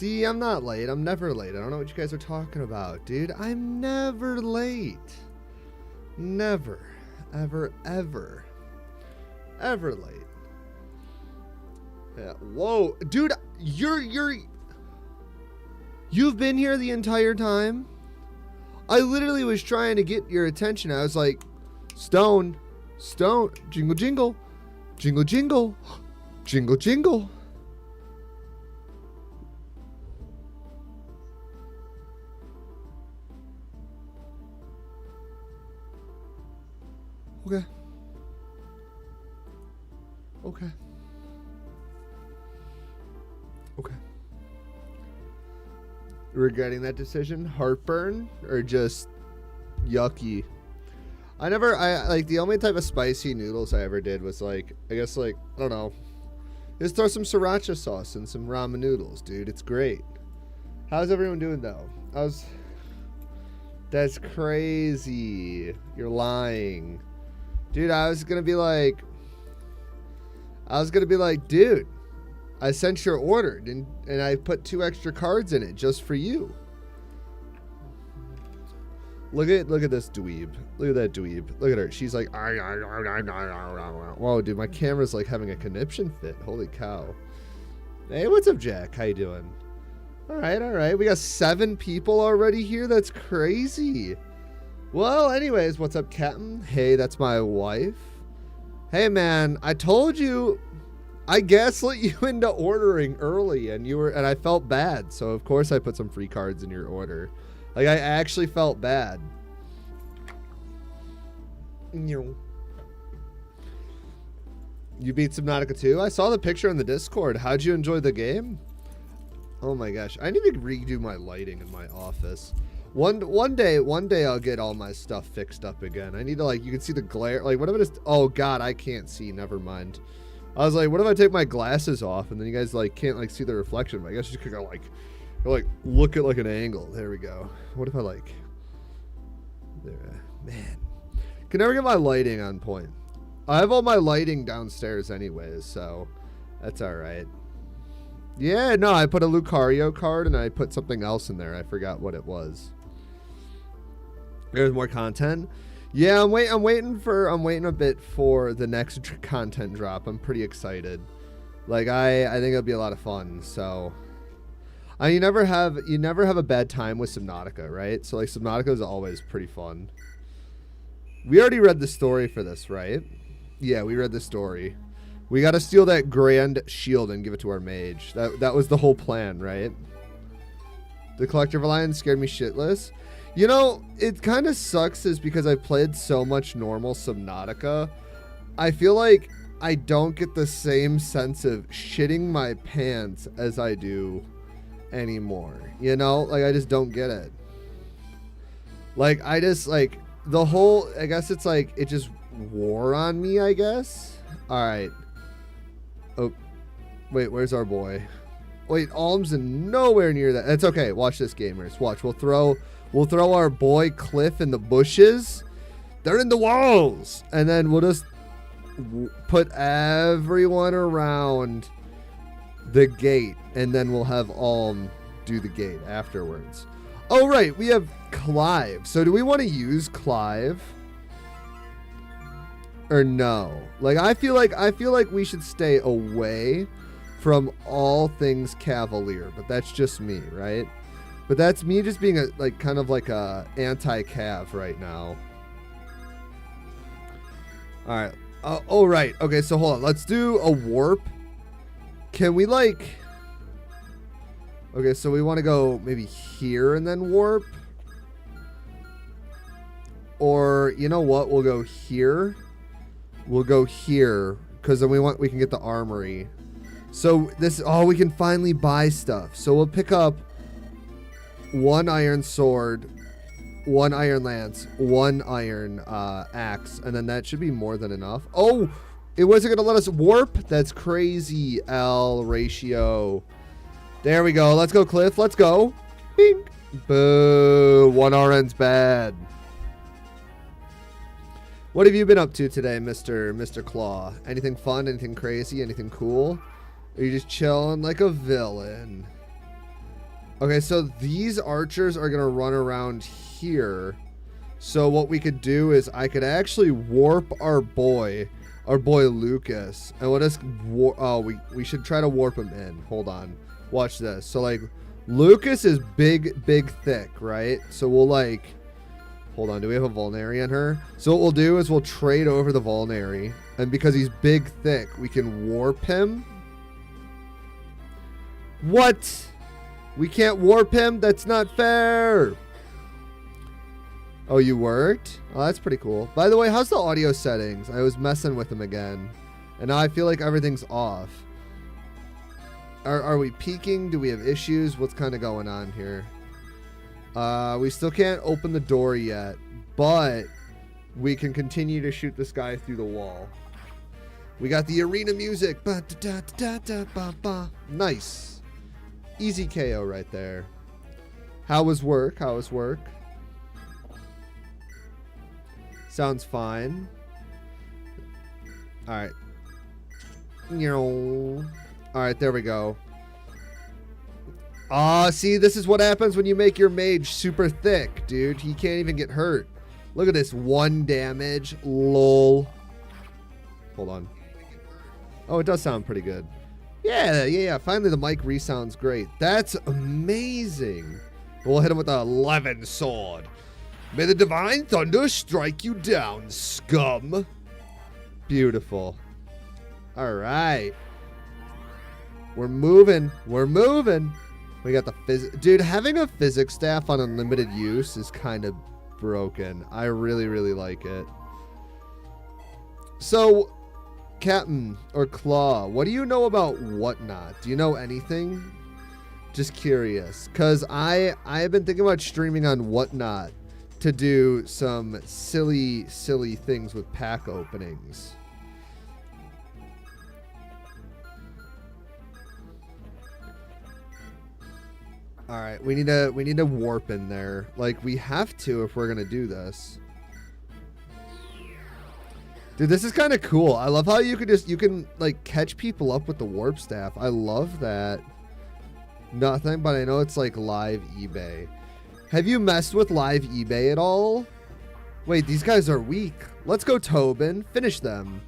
See, I'm not late. I'm never late. I don't know what you guys are talking about, dude. I'm never late. Never. Ever, ever. Ever late. Yeah. Whoa. Dude, you've been here the entire time? I literally was trying to get your attention. I was like, Stone, jingle, jingle, jingle, jingle, jingle, jingle. Okay. Okay. Okay. Regretting that decision? Heartburn? Or just yucky? I like, the only type of spicy noodles I ever did was like, I guess like, I don't know. Just throw some sriracha sauce in some ramen noodles, dude. It's great. How's everyone doing though? That's crazy. You're lying. Dude, I was gonna be like, dude, I sent your order and I put 2 extra cards in it just for you. Look at this dweeb. Look at that dweeb. Look at her. She's like, whoa, dude, my camera's like having a conniption fit. Holy cow. Hey, what's up, Jack? How you doing? All right. We got 7 people already here. That's crazy. Well, anyways, what's up, Captain? Hey, that's my wife. Hey, man, I told you, I gaslit you into ordering early, and I felt bad. So of course I put some free cards in your order. Like, I actually felt bad. You beat Subnautica 2? I saw the picture on the Discord. How'd you enjoy the game? Oh my gosh. I need to redo my lighting in my office. One day I'll get all my stuff fixed up again. I need to, like, you can see the glare. Like, what if I just, oh God, I can't see. Never mind. I was like, what if I take my glasses off and then you guys, like, can't, like, see the reflection? I guess you could go, like look at like an angle. There we go. What if I like there? Man, can never get my lighting on point. I have all my lighting downstairs anyways, so that's all right. Yeah, no, I put a Lucario card and I put something else in there. I forgot what it was. There's more content. Yeah, I'm waiting a bit for the next content drop. I'm pretty excited. Like, I think it'll be a lot of fun. So you never have a bad time with Subnautica, right? So like, Subnautica is always pretty fun. We already read the story for this, right? Yeah, we read the story. We got to steal that grand shield and give it to our mage. That was the whole plan, right? The Collective Alliance scared me shitless. You know, it kind of sucks is because I played so much normal Subnautica. I feel like I don't get the same sense of shitting my pants as I do anymore. You know, like, I just don't get it. Like, I just, like, the whole, I guess it's like, it just wore on me, I guess. All right. Oh, wait, where's our boy? Wait, Alm's in nowhere near that. It's okay. Watch this, gamers. Watch. We'll throw our boy Cliff in the bushes. They're in the walls. And then we'll just put everyone around the gate. And then we'll have Alm do the gate afterwards. Oh, right. We have Clive. So do we want to use Clive? Or no? Like, I feel like we should stay away from all things Cavalier, but that's just me, right? But that's me just being kind of like a anti-Cav right now. All right. Oh, right. Okay, so hold on. Let's do a warp. Can we, like... Okay, so we want to go maybe here and then warp. Or, you know what? We'll go here. We'll go here, because then we can get the armory. So this, oh, we can finally buy stuff. So we'll pick up 1 iron sword, 1 iron lance, 1 iron axe, and then that should be more than enough. Oh, it wasn't going to let us warp? That's crazy, L ratio. There we go. Let's go, Cliff. Let's go. Bing. Boo. 1 RN's bad. What have you been up to today, Mr. Claw? Anything fun? Anything crazy? Anything cool? Or are you just chilling like a villain? Okay, so these archers are gonna run around here. So what we could do is I could actually warp our boy Lucas, and we'll just we should try to warp him in. Hold on, watch this. So like Lucas is big, thick, right? So we'll like, hold on, do we have a Vulnerary on her? So what we'll do is we'll trade over the Vulnerary, and because he's big, thick, we can warp him. What? We can't warp him? That's not fair. Oh, you worked? Oh, that's pretty cool. By the way, how's the audio settings? I was messing with them again, and now I feel like everything's off. Are we peaking? Do we have issues? What's kind of going on here? We still can't open the door yet, but we can continue to shoot this guy through the wall. We got the arena music. Nice. Easy KO right there. How was work? How was work? Sounds fine. All right. All right, there we go. Ah, see, this is what happens when you make your mage super thick, dude. He can't even get hurt. Look at this, 1 damage. Lol. Hold on. Oh, it does sound pretty good. Yeah. Finally, the mic resounds great. That's amazing. We'll hit him with a 11 sword. May the divine thunder strike you down, scum. Beautiful. All right. We're moving. We're moving. We got the physics. Dude, having a physics staff on unlimited use is kind of broken. I really, really like it. So, Captain or Claw, what do you know about Whatnot? Do you know anything? Just curious. Because I've been thinking about streaming on Whatnot to do some silly things with pack openings. All right, we need to warp in there. Like, we have to if we're gonna do this. Dude, this is kind of cool. I love how you can like catch people up with the warp staff. I love that. Nothing, but I know it's like live eBay. Have you messed with live eBay at all? Wait, these guys are weak. Let's go Tobin. Finish them.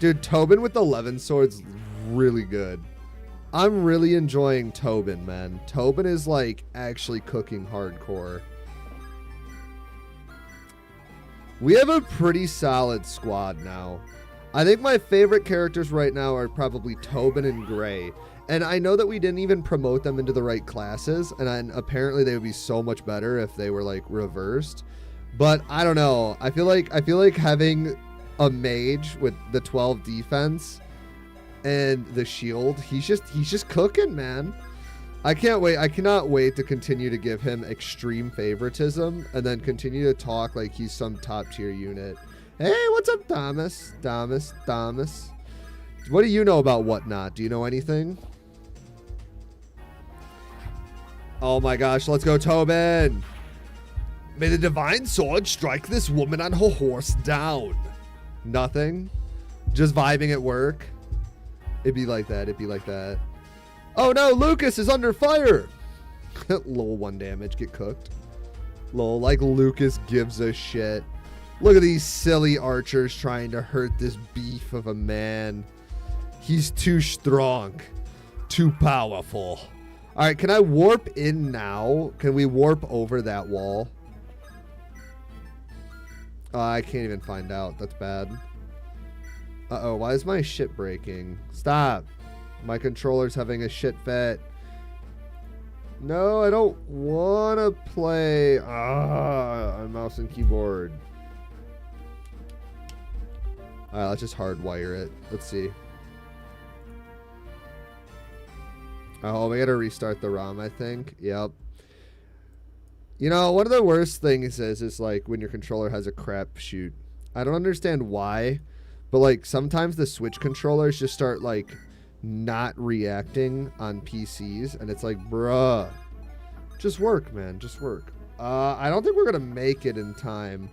Dude, Tobin with 11 swords, really good. I'm really enjoying Tobin, man. Tobin is like actually cooking hardcore. We have a pretty solid squad now. I think my favorite characters right now are probably Tobin and Gray. And I know that we didn't even promote them into the right classes, and apparently they would be so much better if they were like reversed. But I don't know. I feel like having a mage with the 12 defense and the shield, he's just cooking, man. I can't wait. I cannot wait to continue to give him extreme favoritism and then continue to talk like he's some top tier unit. Hey, what's up, Thomas? Thomas. What do you know about Whatnot? Do you know anything? Oh my gosh, let's go, Tobin. May the divine sword strike this woman on her horse down. Nothing. Just vibing at work. It'd be like that. Oh no, Lucas is under fire. Lol, 1 damage, get cooked. Lol, like Lucas gives a shit. Look at these silly archers trying to hurt this beef of a man. He's too strong, too powerful. All right, can I warp in now? Can we warp over that wall? I can't even find out. That's bad. Uh-oh, why is my shit breaking? Stop. My controller's having a shit fit. No, I don't want to play on mouse and keyboard. All right, let's just hardwire it. Let's see. Oh, we got to restart the ROM, I think. Yep. You know, one of the worst things is like when your controller has a crap shoot. I don't understand why, but like sometimes the Switch controllers just start like not reacting on PCs, and it's like, bruh, just work, man, just work. I don't think we're gonna make it in time.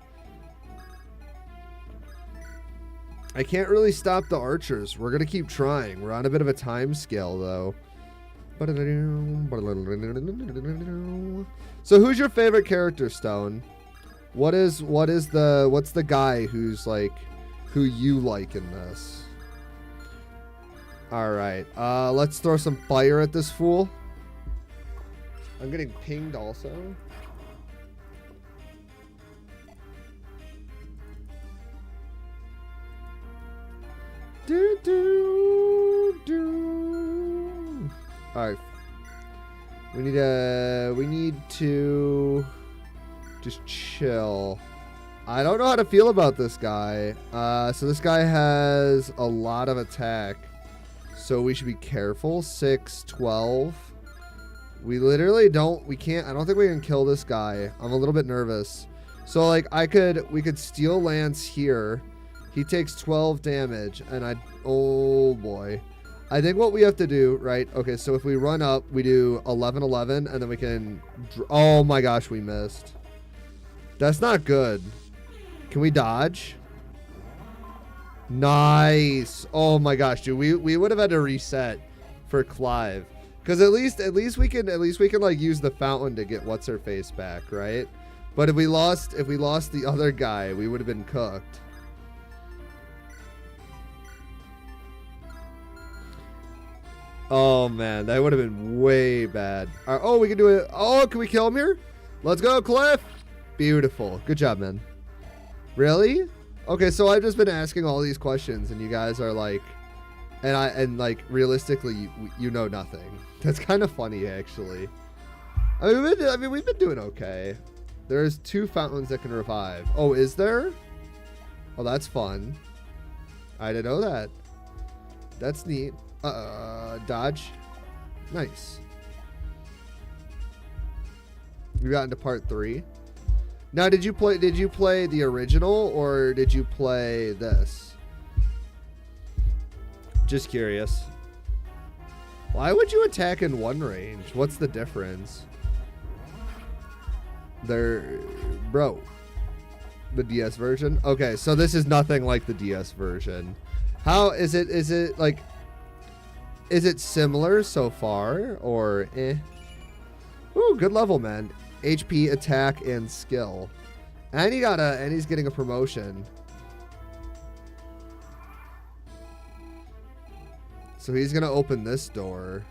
I can't really stop the archers. We're gonna keep trying. We're on a bit of a time scale though. So who's your favorite character, Stone? What's the guy who's like, who you like in this? All right, let's throw some fire at this fool. I'm getting pinged also. All right. We need to just chill. I don't know how to feel about this guy. So this guy has a lot of attack. So we should be careful. 6, 12. We literally don't, we can't, I don't think we can kill this guy. I'm a little bit nervous. So like we could steal Lance here. He takes 12 damage and oh boy. I think what we have to do, right? Okay, so if we run up, we do 11, 11, and then we can, oh my gosh, we missed. That's not good. Can we dodge? Nice. Oh my gosh, dude, we would have had to reset for Clive. Because at least we can like use the fountain to get what's her face back, right? But if we lost the other guy, we would have been cooked. Oh man, that would have been way bad. Oh, we can do it. Oh, can we kill him here? Let's go, Cliff. Beautiful. Good job, man. Really? Okay, so I've just been asking all these questions, and you guys are like, and like realistically, you know nothing. That's kind of funny, actually. I mean, we've been doing okay. There's 2 fountains that can revive. Oh, is there? Oh, that's fun. I didn't know that. That's neat. Dodge. Nice. We got into part 3. Now, did you play the original or did you play this? Just curious. Why would you attack in one range? What's the difference? Bro. The DS version? Okay, so this is nothing like the DS version. How is it like, is it similar so far or eh? Ooh, good level, man. HP, attack, and skill. And he's getting a promotion. So he's gonna open this door.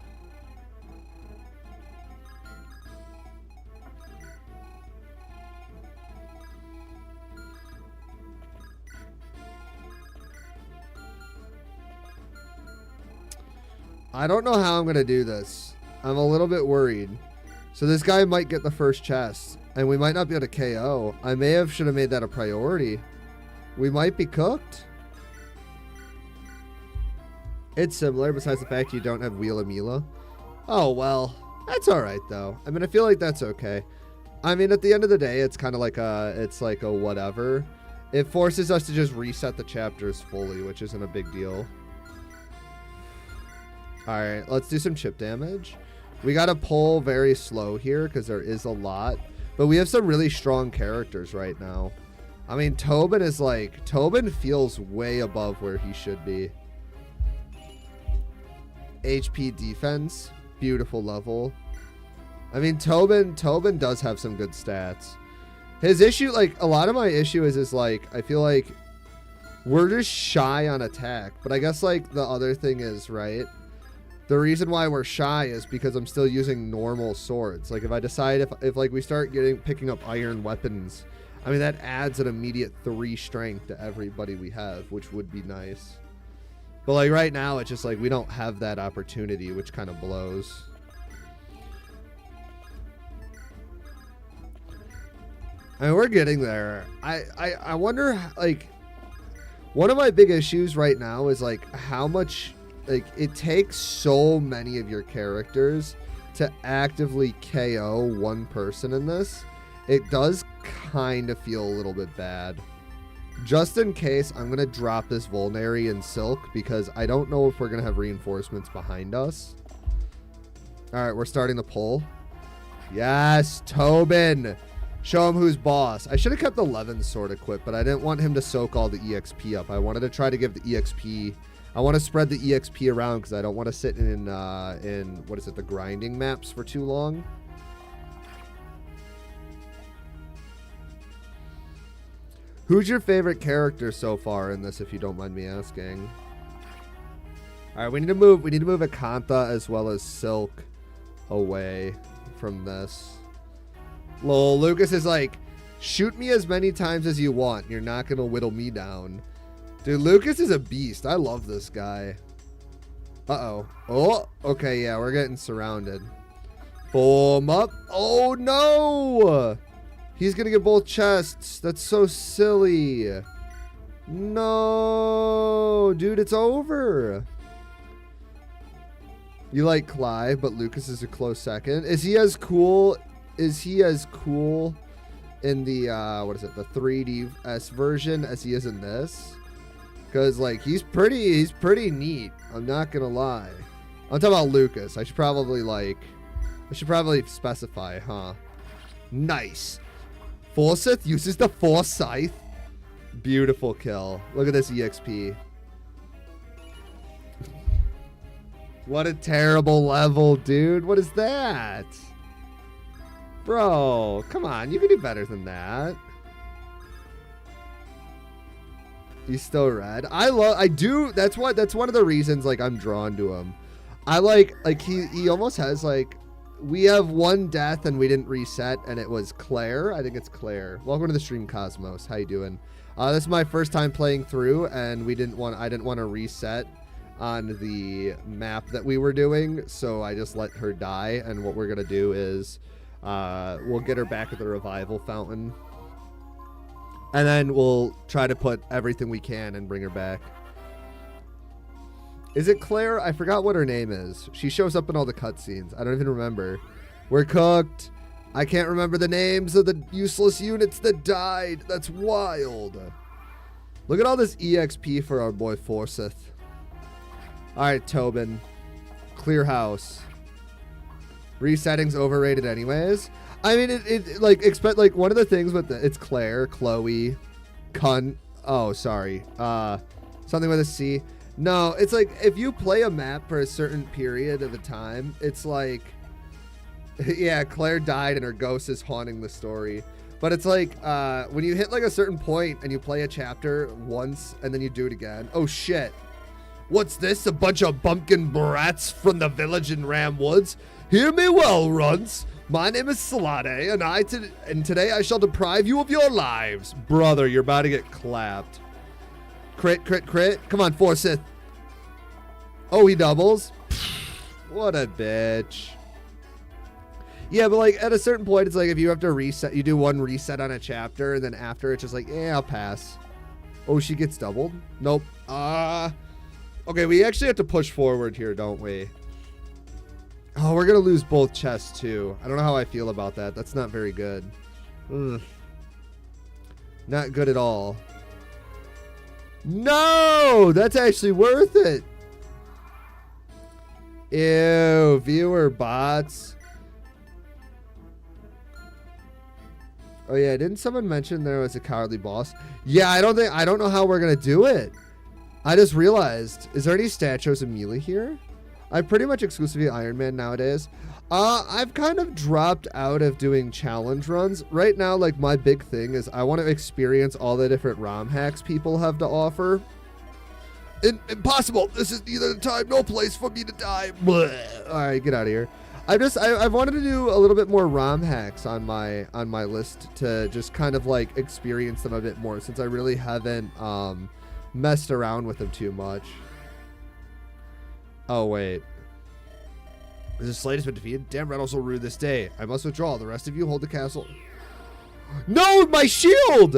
I don't know how I'm gonna do this. I'm a little bit worried. So this guy might get the first chest, and we might not be able to KO. I should have made that a priority. We might be cooked. It's similar, besides the fact you don't have Wheela Mila. Oh, well, that's all right, though. I mean, I feel like that's okay. I mean, at the end of the day, it's kind of like it's like a whatever. It forces us to just reset the chapters fully, which isn't a big deal. All right, let's do some chip damage. We got to pull very slow here because there is a lot. But we have some really strong characters right now. I mean, Tobin feels way above where he should be. HP defense, beautiful level. I mean, Tobin does have some good stats. His issue, like, a lot of my issue is like, I feel like we're just shy on attack. But I guess, like, the other thing is, right? The reason why we're shy is because I'm still using normal swords. Like, if I decide, if like we start picking up iron weapons, I mean, that adds an immediate 3 strength to everybody we have, which would be nice. But like right now, it's just like we don't have that opportunity, which kind of blows. I mean, we're getting there. I wonder, like, one of my big issues right now is like how much. Like, it takes so many of your characters to actively KO one person in this. It does kind of feel a little bit bad. Just in case, I'm going to drop this Vulnerary in Silk because I don't know if we're going to have reinforcements behind us. All right, we're starting the pull. Yes, Tobin. Show him who's boss. I should have kept the Levin sword equipped, but I didn't want him to soak all the EXP up. I wanted to try to give the EXP I want to spread the EXP around because I don't want to sit in what is it, the grinding maps for too long. Who's your favorite character so far in this, if you don't mind me asking? All right, we need to move Akantha as well as Silk away from this. Lol, Lucas is like, shoot me as many times as you want. You're not gonna whittle me down. Dude, Lucas is a beast. I love this guy. Uh-oh. Oh, okay, yeah, we're getting surrounded. Boom up. Oh, no! He's gonna get both chests. That's so silly. No, dude, it's over. You like Clive, but Lucas is a close second. Is he as cool in the, what is it, the 3DS version as he is in this? Because, like, he's pretty neat. I'm not going to lie. I'm talking about Lucas. I should probably specify, huh? Nice. Forsyth uses the Force Scythe. Beautiful kill. Look at this EXP. What a terrible level, dude. What is that? Bro, come on. You can do better than that. He's still red. That's one of the reasons, like, I'm drawn to him. I like he almost has, like, we have one death and we didn't reset, and it was Claire. I think it's Claire. Welcome to the stream, Cosmos. How you doing? This is my first time playing through, and I didn't want to reset on the map that we were doing, so I just let her die. And what we're gonna do is we'll get her back at the revival fountain, and then we'll try to put everything we can and bring her back. Is it Claire? I forgot what her name is. She shows up in all the cutscenes. I don't even remember. We're cooked. I can't remember the names of the useless units that died. That's wild. Look at all this EXP for our boy Forsyth. All right, Tobin. Clear house. Resetting's overrated anyways. I mean, expect, like, one of the things with it's Claire, Chloe, cunt. Oh, sorry. Something with a C. No, it's like, if you play a map for a certain period of a time, it's like, yeah, Claire died and her ghost is haunting the story. But it's like, when you hit, like, a certain point and you play a chapter once and then you do it again. Oh, shit. What's this? A bunch of bumpkin brats from the village in Ram Woods? Hear me well, runts. My name is Salade, and today I shall deprive you of your lives. Brother, you're about to get clapped. Crit, crit, crit. Come on, Forsyth. Oh, he doubles. What a bitch. Yeah, but, like, at a certain point, it's like, if you have to reset, you do one reset on a chapter, and then after, it's just like, yeah, I'll pass. Oh, she gets doubled? Nope. Okay, we actually have to push forward here, don't we? Oh, we're going to lose both chests, too. I don't know how I feel about that. That's not very good. Ugh. Not good at all. No! That's actually worth it. Ew, viewer bots. Oh, yeah, didn't someone mention there was a cowardly boss? Yeah, I don't know how we're going to do it. I just realized, is there any statues of melee here? I'm pretty much exclusively Iron Man nowadays. I've kind of dropped out of doing challenge runs. Right now, like, my big thing is I want to experience all the different ROM hacks people have to offer. Impossible. This is neither the time nor place for me to die. Blech. All right, get out of here. I've wanted to do a little bit more ROM hacks on my list to just kind of, like, experience them a bit more, since I really haven't messed around with them too much. Oh, wait. The Slate has been defeated. Damn Reynolds will rue this day. I must withdraw. The rest of you hold the castle. No, my shield!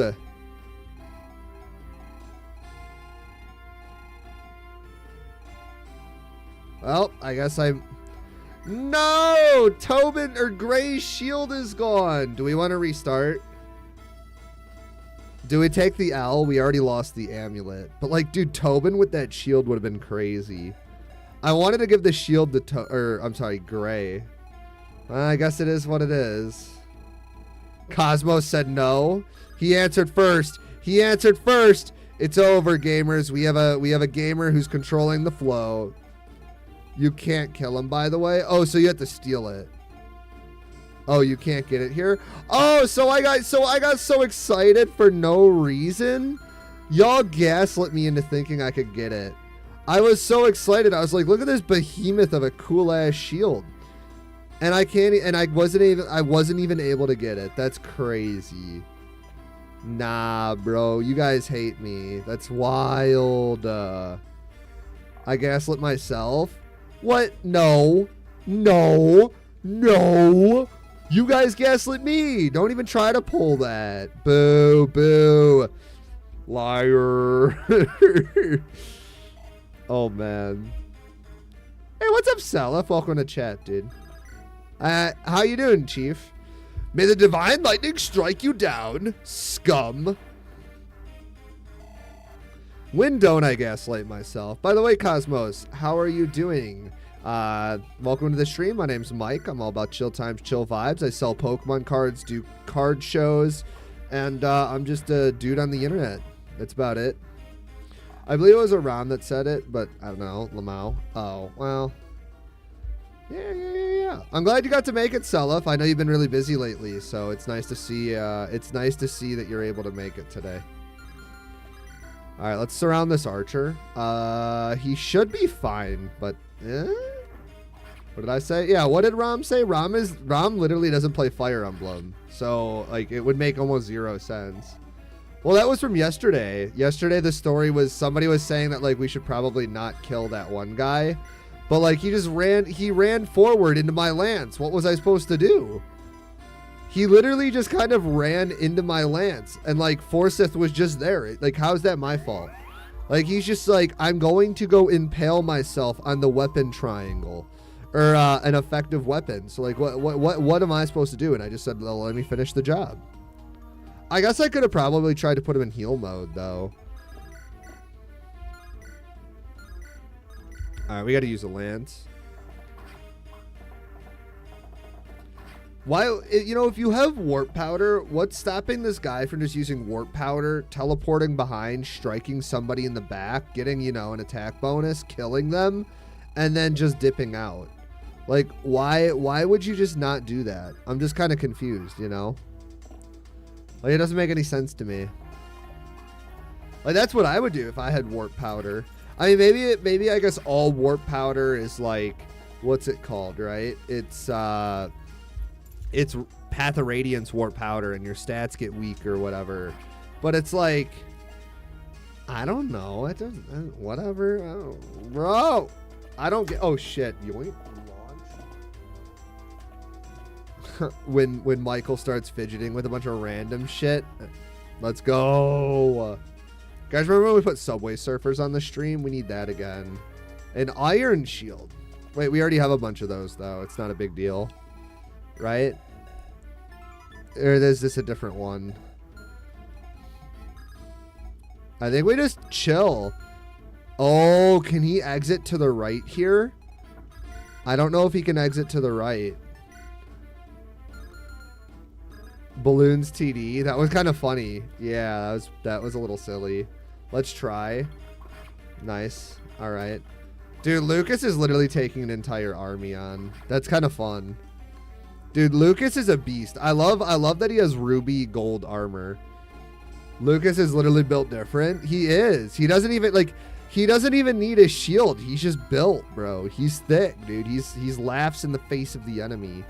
Well, I guess I'm... No! Tobin or Gray's shield is gone. Do we want to restart? Do we take the L? We already lost the amulet. But, like, dude, Tobin with that shield would have been crazy. I wanted to give the shield to Gray. I guess it is what it is. Cosmos said no. He answered first. He answered first. It's over, gamers. We have a gamer who's controlling the flow. You can't kill him, by the way. Oh, so you have to steal it. Oh, you can't get it here. Oh, so I got so excited for no reason. Y'all gaslit me into thinking I could get it. I was so excited. I was like, look at this behemoth of a cool ass shield. And I can't, and I wasn't even able to get it. That's crazy. Nah, bro, you guys hate me. That's wild. I gaslit myself. What? No. No. No. You guys gaslit me. Don't even try to pull that. Boo, boo. Liar. Oh, man. Hey, what's up, Salaf? Welcome to chat, dude. How you doing, Chief? May the divine lightning strike you down, scum. When don't I gaslight myself? By the way, Cosmos, how are you doing? Welcome to the stream. My name's Mike. I'm all about chill times, chill vibes. I sell Pokemon cards, do card shows, and I'm just a dude on the internet. That's about it. I believe it was Aram that said it, but I don't know. Lamau. Oh, well. Yeah. I'm glad you got to make it, Selef. I know you've been really busy lately, so it's nice to see. It's nice to see that you're able to make it today. All right, let's surround this archer. He should be fine, but what did I say? Yeah, what did Ram say? Ram literally doesn't play Fire Emblem, so like it would make almost 0 sense. Well, that was from yesterday. Yesterday, the story was somebody was saying that like we should probably not kill that one guy. But like he ran forward into my lance. What was I supposed to do? He literally just kind of ran into my lance and like Forsyth was just there. Like, how's that my fault? Like, he's just like, I'm going to go impale myself on the weapon triangle or an effective weapon. So like, what am I supposed to do? And I just said, well, let me finish the job. I guess I could have probably tried to put him in heal mode though. All right, we got to use a lance. Why, you know, if you have warp powder, what's stopping this guy from just using warp powder, teleporting behind, striking somebody in the back, getting, you know, an attack bonus, killing them, and then just dipping out? Like, why would you just not do that? I'm just kind of confused, you know? Like, it doesn't make any sense to me. Like, that's what I would do if I had warp powder. I mean, maybe I guess all warp powder is like, what's it called, right? It's Path of Radiance warp powder and your stats get weak or whatever. But it's like, I don't know. It doesn't, whatever. Bro, I don't get, oh shit. Yoink. when Michael starts fidgeting with a bunch of random shit. Let's go. Guys, remember when we put Subway Surfers on the stream? We need that again. An Iron Shield. Wait, we already have a bunch of those, though. It's not a big deal. Right? Or is this a different one? I think we just chill. Oh, can he exit to the right here? I don't know if he can exit to the right. Balloons TD. That was kind of funny. Yeah, that was a little silly. Let's try. Nice. All right. Dude, Lucas is literally taking an entire army on. That's kind of fun. Dude, Lucas is a beast. I love that he has ruby gold armor. Lucas is literally built different. He is. He doesn't even need a shield. He's just built, bro. He's thick, dude. He's laughs in the face of the enemy.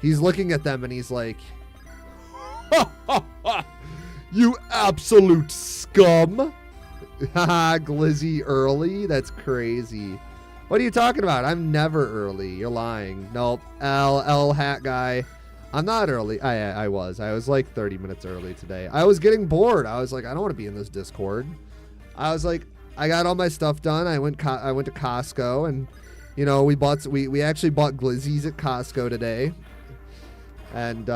He's looking at them and he's like, you absolute scum. Haha, Glizzy early? That's crazy. What are you talking about? I'm never early. You're lying. Nope. L hat guy. I'm not early. I was like 30 minutes early today. I was getting bored. I was like, I don't want to be in this Discord. I was like, I got all my stuff done. I went to Costco and, you know, we actually bought Glizzies at Costco today. And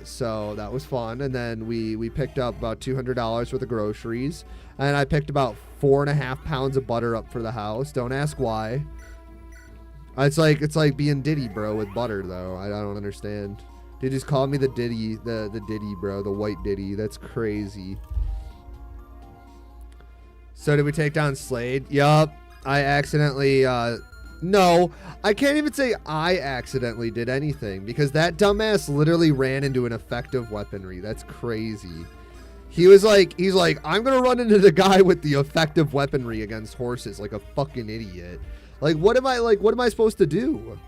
so that was fun. And then we picked up about $200 worth of groceries. And I picked about 4.5 pounds of butter up for the house. Don't ask why. It's like being Diddy, bro, with butter, though. I don't understand. They just called me the Diddy, the Diddy, bro, the white Diddy. That's crazy. So did we take down Slade? Yup. I accidentally, no, I can't even say I accidentally did anything because that dumbass literally ran into an effective weaponry. That's crazy. He's like, I'm going to run into the guy with the effective weaponry against horses like a fucking idiot. Like, what am I supposed to do?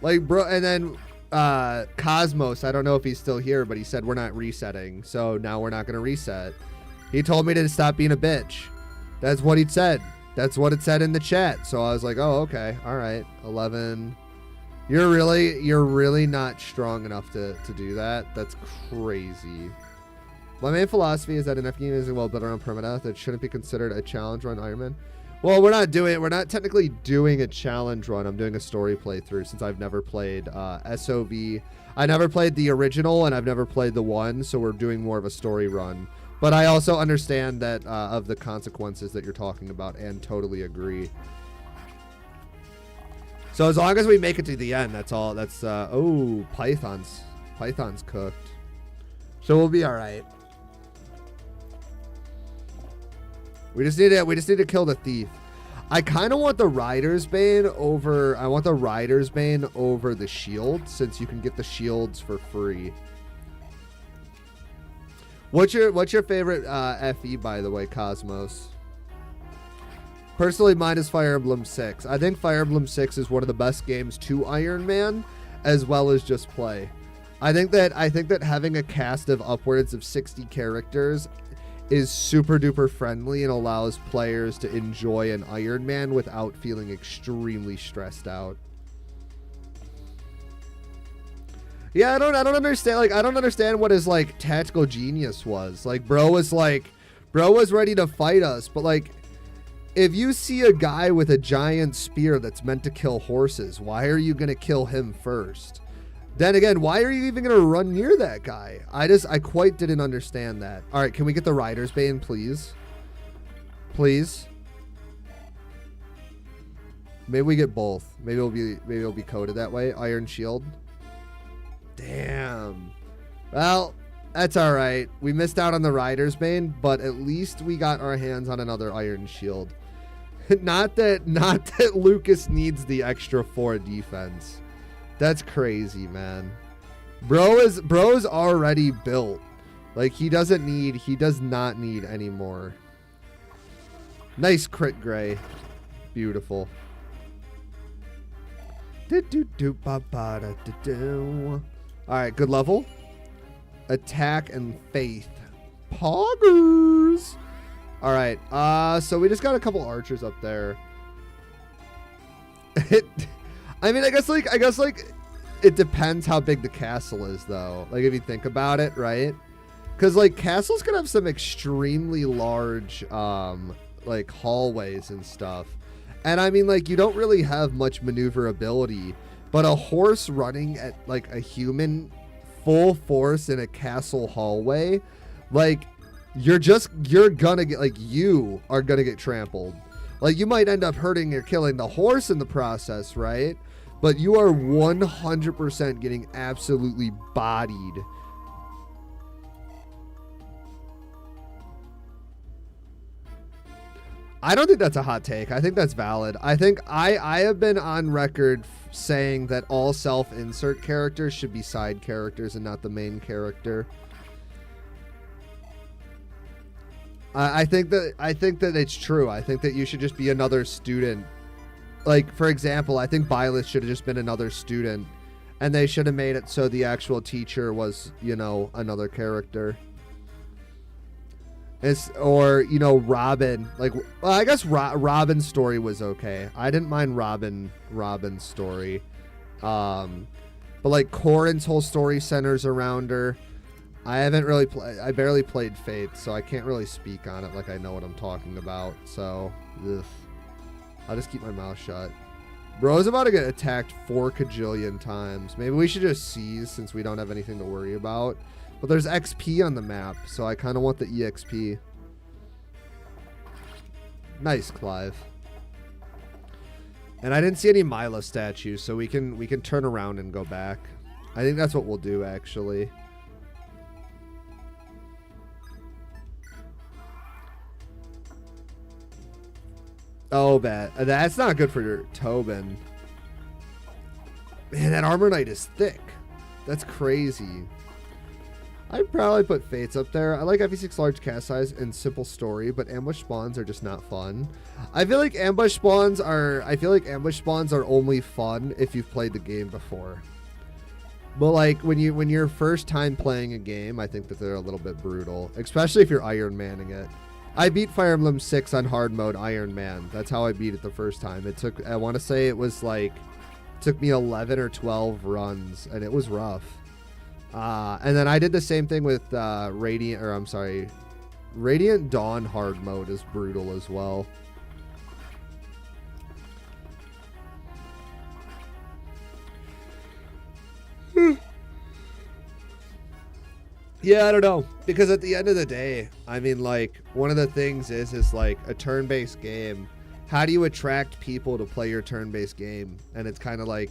Like, bro, and then Cosmos, I don't know if he's still here, but he said we're not resetting. So now we're not going to reset. He told me to stop being a bitch. That's what he said. That's what it said in the chat. So I was like, oh, okay. All right. 11. You're really not strong enough to do that. That's crazy. My main philosophy is that an F game is well built around permadeath. It shouldn't be considered a challenge run Iron Man. Well, we're not technically doing a challenge run. I'm doing a story playthrough since I've never played SOV. I never played the original and I've never played the one. So we're doing more of a story run. But I also understand that of the consequences that you're talking about and totally agree. So as long as we make it to the end, that's all. That's, oh, Python's cooked. So we'll be all right. We just need to kill the thief. I kind of want the Rider's Bane over, the shield since you can get the shields for free. What's your favorite FE, by the way, Cosmos? Personally, mine is Fire Emblem 6. I think Fire Emblem 6 is one of the best games to Iron Man, as well as just play. I think that having a cast of upwards of 60 characters is super duper friendly and allows players to enjoy an Iron Man without feeling extremely stressed out. Yeah, I don't understand. Like, I don't understand what his like tactical genius was. Like, bro was ready to fight us, but like, if you see a guy with a giant spear that's meant to kill horses, why are you gonna kill him first? Then again, why are you even gonna run near that guy? I quite didn't understand that. All right, can we get the Rider's Bane, please? Please. Maybe we get both. Maybe it'll be coded that way. Iron Shield. Damn. Well, that's all right. We missed out on the Rider's Bane, but at least we got our hands on another Iron Shield. Not that Lucas needs the extra 4 defense. That's crazy, man. Bro's already built. Like, he does not need any more. Nice crit gray. Beautiful. Alright, good level. Attack and faith. Poggers. Alright, so we just got a couple archers up there. I mean, I guess it depends how big the castle is, though. Like, if you think about it, right? Because, like, castles can have some extremely large, like, hallways and stuff. And, I mean, like, you don't really have much maneuverability. But a horse running at, like, a human full force in a castle hallway, like, you are gonna get trampled. Like, you might end up hurting or killing the horse in the process, right? But you are 100% getting absolutely bodied. I don't think that's a hot take. I think that's valid. I think I have been on record saying that all self-insert characters should be side characters and not the main character. I think that it's true. I think that you should just be another student. Like, for example, I think Byleth should have just been another student, and they should have made it so the actual teacher was, you know, another character. Or, you know, Robin. Like, well, I guess Robin's story was okay. I didn't mind Robin's story. But, like, Corin's whole story centers around her. I barely played Faith, so I can't really speak on it like I know what I'm talking about. So, ugh. I'll just keep my mouth shut. Bro's about to get attacked 4 kajillion times. Maybe we should just seize since we don't have anything to worry about. But there's XP on the map, so I kind of want the EXP. Nice, Clive. And I didn't see any Mila statues, so we can turn around and go back. I think that's what we'll do, actually. Oh, bad. That's not good for your Tobin. Man, that Armor Knight is thick. That's crazy. I'd probably put Fates up there. I like FE6 large cast size and simple story, but ambush spawns are just not fun. I feel like ambush spawns are only fun if you've played the game before. But like when you're first time playing a game, I think that they're a little bit brutal, especially if you're Iron Manning it. I beat Fire Emblem 6 on hard mode Iron Man. That's how I beat it the first time. It took, I want to say it was like, took me 11 or 12 runs, and it was rough. And then I did the same thing with Radiant Dawn hard mode is brutal as well. Yeah, I don't know. Because at the end of the day, I mean, like, one of the things is like a turn-based game. How do you attract people to play your turn-based game? And it's kind of like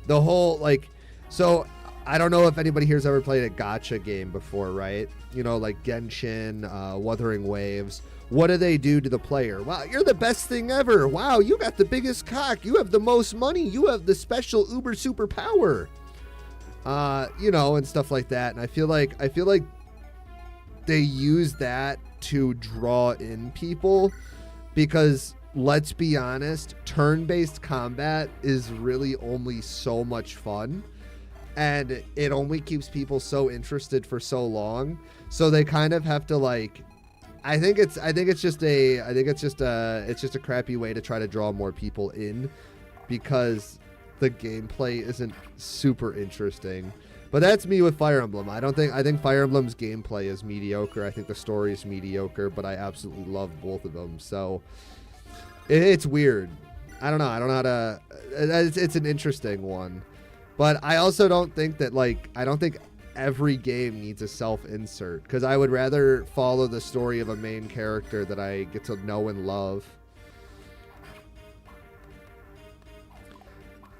the whole, like, so I don't know if anybody here's ever played a gacha game before, right? You know, like Genshin, Wuthering Waves. What do they do to the player? Wow, you're the best thing ever. Wow, you got the biggest cock. You have the most money. You have the special uber super power. You know, and stuff like that. And I feel like they use that to draw in people because, let's be honest, turn-based combat is really only so much fun, and it only keeps people so interested for so long. So they kind of have to, like, I think it's just a crappy way to try to draw more people in because the gameplay isn't super interesting. But that's me with Fire Emblem. I think Fire Emblem's gameplay is mediocre. I think the story is mediocre, but I absolutely love both of them. So it's weird. I don't know how to, it's an interesting one. But I also don't think that, like, I don't think every game needs a self-insert, because I would rather follow the story of a main character that I get to know and love.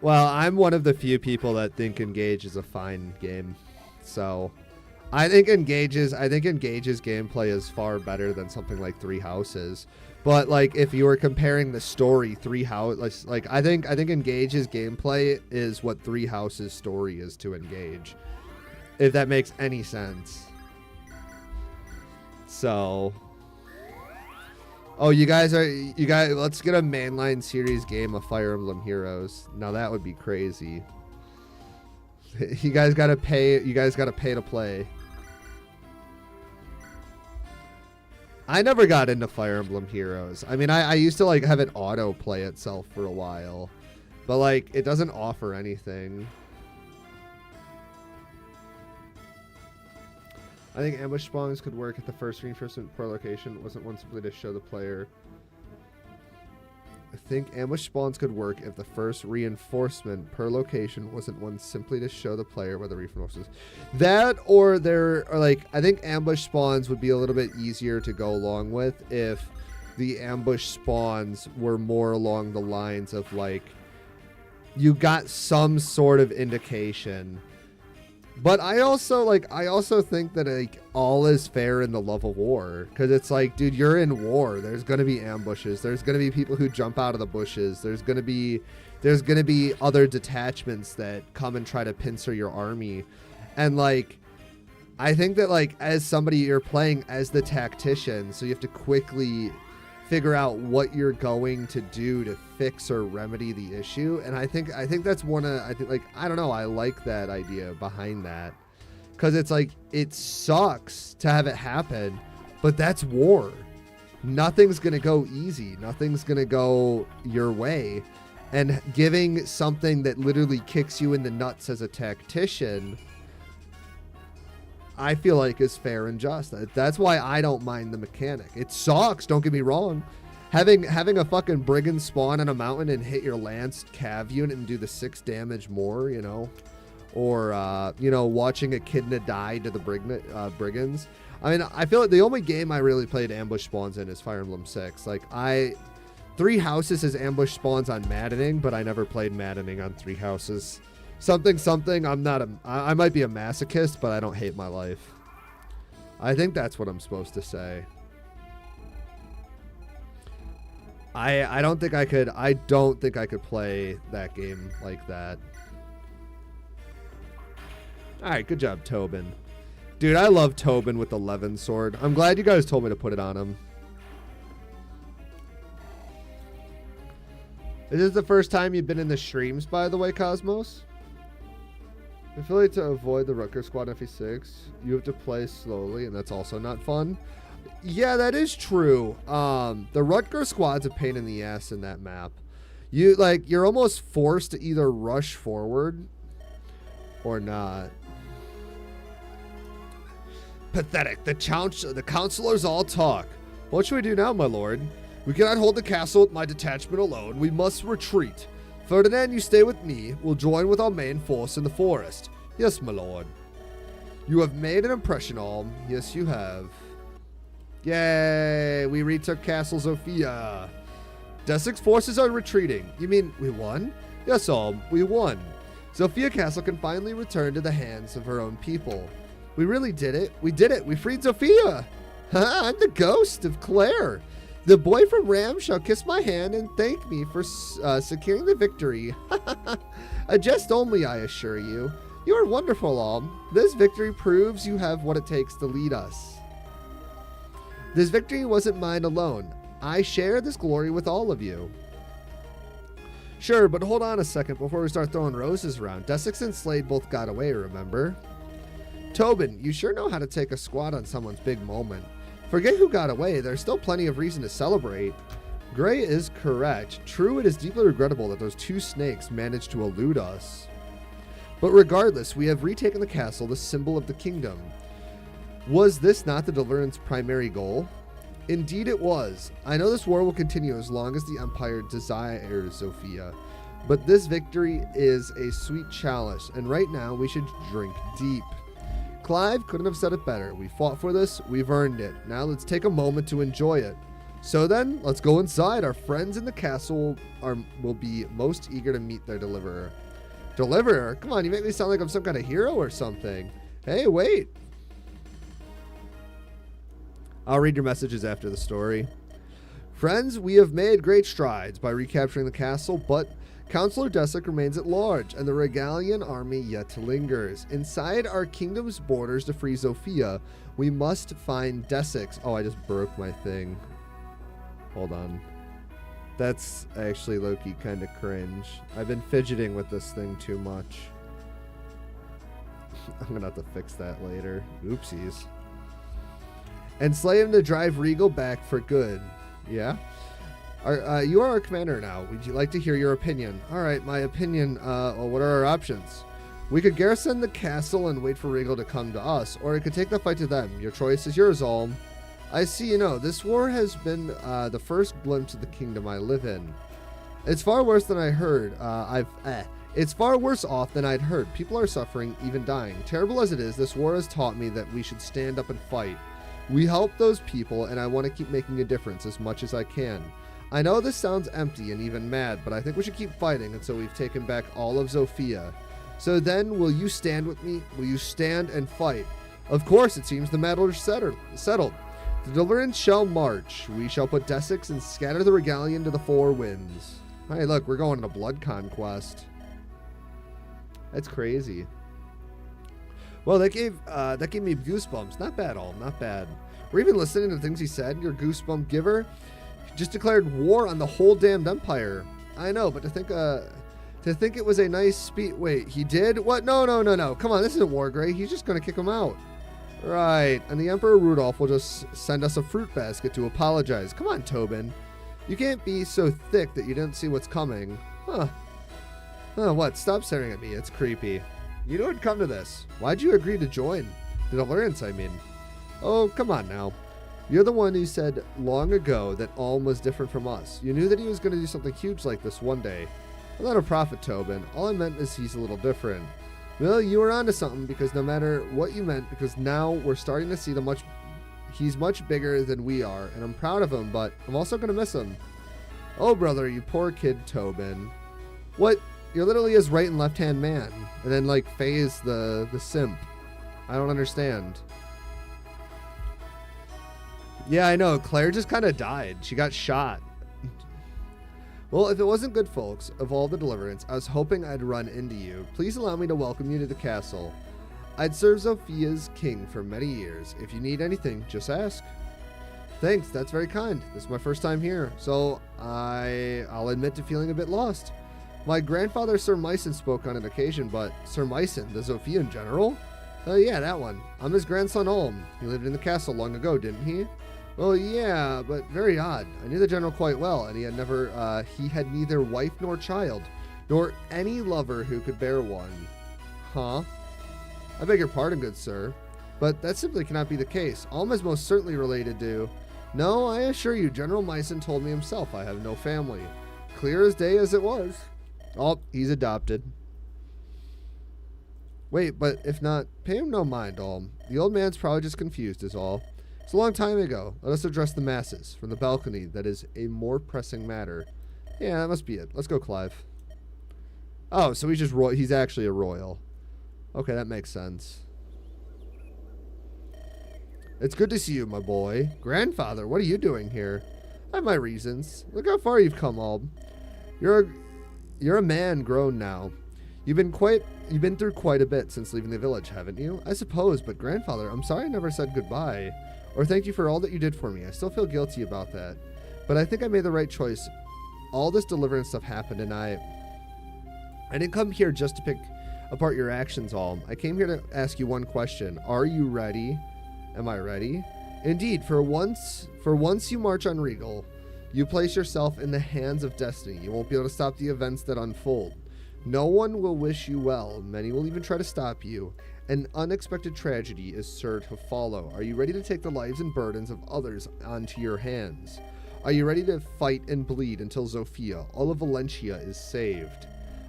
Well, I'm one of the few people that think Engage is a fine game. So I think Engage's gameplay is far better than something like Three Houses. But like if you were comparing the story, Three Houses, like I think Engage's gameplay is what Three Houses' story is to Engage. If that makes any sense. So oh, you guys, let's get a mainline series game of Fire Emblem Heroes. Now that would be crazy. You guys gotta pay to play. I never got into Fire Emblem Heroes. I mean, I used to like have it auto play itself for a while, but like it doesn't offer anything. I think ambush spawns could work if the first reinforcement per location wasn't one simply to show the player. I think ambush spawns could work if the first reinforcement per location wasn't one simply to show the player where the reinforcements. That or there are like, I think ambush spawns would be a little bit easier to go along with if the ambush spawns were more along the lines of like, you got some sort of indication. But I also think that like all is fair in the love of war, because it's like, dude, you're in war. There's gonna be ambushes. There's gonna be people who jump out of the bushes. There's gonna be other detachments that come and try to pincer your army, and like, I think that like as somebody, you're playing as the tactician, so you have to quickly figure out what you're going to do to fix or remedy the issue. And I think that's I don't know, I like that idea behind that, because it's like, it sucks to have it happen, but that's war. Nothing's gonna go easy, nothing's gonna go your way, and giving something that literally kicks you in the nuts as a tactician, I feel like is fair and just. That's why I don't mind the mechanic. It sucks, don't get me wrong. Having a fucking brigand spawn on a mountain and hit your lance cav unit and do the 6 damage more, you know, or you know, watching Echidna die to the brigands. I mean, I feel like the only game I really played ambush spawns in is Fire Emblem 6. Like, Three Houses has ambush spawns on maddening, but I never played maddening on Three Houses. Something, I might be a masochist, but I don't hate my life. I think that's what I'm supposed to say. I don't think I could. I don't think I could play that game like that. All right, good job, Tobin. Dude, I love Tobin with the Levin sword. I'm glad you guys told me to put it on him. Is this the first time you've been in the streams, by the way, Cosmos? I feel like to avoid the Rutger squad FE6, you have to play slowly, and that's also not fun. Yeah, that is true. The Rutger squad's a pain in the ass in that map. You're almost forced to either rush forward or not. Pathetic. The counselors all talk. What should we do now, my lord? We cannot hold the castle with my detachment alone. We must retreat. Ferdinand, you stay with me. We'll join with our main force in the forest. Yes, my lord. You have made an impression, Alm. Yes, you have. Yay! We retook Castle Zofia. Dessic's forces are retreating. You mean we won? Yes, Alm. We won. Zofia Castle can finally return to the hands of her own people. We really did it. We did it. We freed Zofia. I'm the ghost of Claire. The boy from Ram shall kiss my hand and thank me for securing the victory. A jest only, I assure you. You are wonderful, Alm. This victory proves you have what it takes to lead us. This victory wasn't mine alone. I share this glory with all of you. Sure, but hold on a second before we start throwing roses around. Dessix and Slade both got away, remember? Tobin, you sure know how to take a squad on someone's big moment. Forget who got away, there's still plenty of reason to celebrate. Gray is correct. True, it is deeply regrettable that those two snakes managed to elude us. But regardless, we have retaken the castle, the symbol of the kingdom. Was this not the Deliverance primary goal? Indeed it was. I know this war will continue as long as the Empire desires Zofia. But this victory is a sweet chalice, and right now we should drink deep. Clive couldn't have said it better. We fought for this, we've earned it. Now let's take a moment to enjoy it. So then, let's go inside. Our friends in the castle will be most eager to meet their deliverer. Deliverer? Come on, you make me sound like I'm some kind of hero or something. Hey, wait. I'll read your messages after the story. Friends, we have made great strides by recapturing the castle, but Counselor Dessic remains at large, and the Regalian army yet lingers. Inside our kingdom's borders to free Zofia, we must find Dessix. Oh, I just broke my thing. Hold on. That's actually low-key kind of cringe. I've been fidgeting with this thing too much. I'm going to have to fix that later. Oopsies. And slay him to drive Regal back for good. Yeah? You are our commander now. Would you like to hear your opinion? All right, my opinion. Well, what are our options? We could garrison the castle and wait for Regal to come to us, or we could take the fight to them. Your choice is yours, Alm. I see you know. This war has been the first glimpse of the kingdom I live in. It's far worse than I heard. It's far worse off than I'd heard. People are suffering, even dying. Terrible as it is, this war has taught me that we should stand up and fight. We help those people, and I want to keep making a difference as much as I can. I know this sounds empty and even mad, but I think we should keep fighting until we've taken back all of Zofia. So then, will you stand with me? Will you stand and fight? Of course, it seems the matter is settled. The Deliverance shall march. We shall put Dessix and scatter the Regalian to the four winds. Hey, look, we're going on a blood conquest. That's crazy. Well, that gave me goosebumps. Not bad, all. Not bad. We're even listening to the things he said. Your goosebump giver just declared war on the whole damned empire. I know, but to think it was a nice speech. Wait, he did? What? No. Come on, this isn't war, Gray. He's just gonna kick him out. Right. And the Emperor Rudolph will just send us a fruit basket to apologize. Come on, Tobin. You can't be so thick that you didn't see what's coming. Huh. Oh, what? Stop staring at me. It's creepy. You knew it'd come to this. Why'd you agree to join? The Deliverance, I mean. Oh, come on now. You're the one who said long ago that Alm was different from us. You knew that he was going to do something huge like this one day. I'm not a prophet, Tobin. All I meant is he's a little different. Well, you were onto something, because no matter what you meant, because now we're starting to see he's much bigger than we are, and I'm proud of him, but I'm also going to miss him. Oh, brother, you poor kid, Tobin. What? You're literally his right and left-hand man, and then, like, phase the simp. I don't understand. Yeah, I know. Claire just kind of died. She got shot. Well, if it wasn't good folks of all the Deliverance, I was hoping I'd run into you. Please allow me to welcome you to the castle. I'd served Zophia's king for many years. If you need anything, just ask. Thanks, that's very kind. This is my first time here, so I'll admit to feeling a bit lost. My grandfather, Sir Myson, spoke on an occasion, but Sir Myson, the Zophian general? Yeah, that one. I'm his grandson, Olm. He lived in the castle long ago, didn't he? Well, yeah, but very odd. I knew the general quite well, and he had neither wife nor child, nor any lover who could bear one. Huh? I beg your pardon, good sir, but that simply cannot be the case. Olm is most certainly related to... No, I assure you, General Myson told me himself I have no family. Clear as day as it was. Oh, he's adopted. Wait, but if not, pay him no mind, Olm. The old man's probably just confused is all. It's a long time ago. Let us address the masses. From the balcony, that is a more pressing matter. Yeah, that must be it. Let's go, Clive. Oh, so he's actually a royal. Okay, that makes sense. It's good to see you, my boy. Grandfather, what are you doing here? I have my reasons. Look how far you've come, Alb. You're a man grown now. You've been through quite a bit since leaving the village, haven't you? I suppose, but grandfather, I'm sorry I never said goodbye. Or thank you for all that you did for me. I still feel guilty about that. But I think I made the right choice. All this Deliverance stuff happened, and I didn't come here just to pick apart your actions, Alm. I came here to ask you one question. Are you ready? Am I ready? Indeed, for once you march on Regal. You place yourself in the hands of destiny. You won't be able to stop the events that unfold. No one will wish you well. Many will even try to stop you. An unexpected tragedy is sure to follow. Are you ready to take the lives and burdens of others onto your hands? Are you ready to fight and bleed until Zofia, all of Valencia, is saved?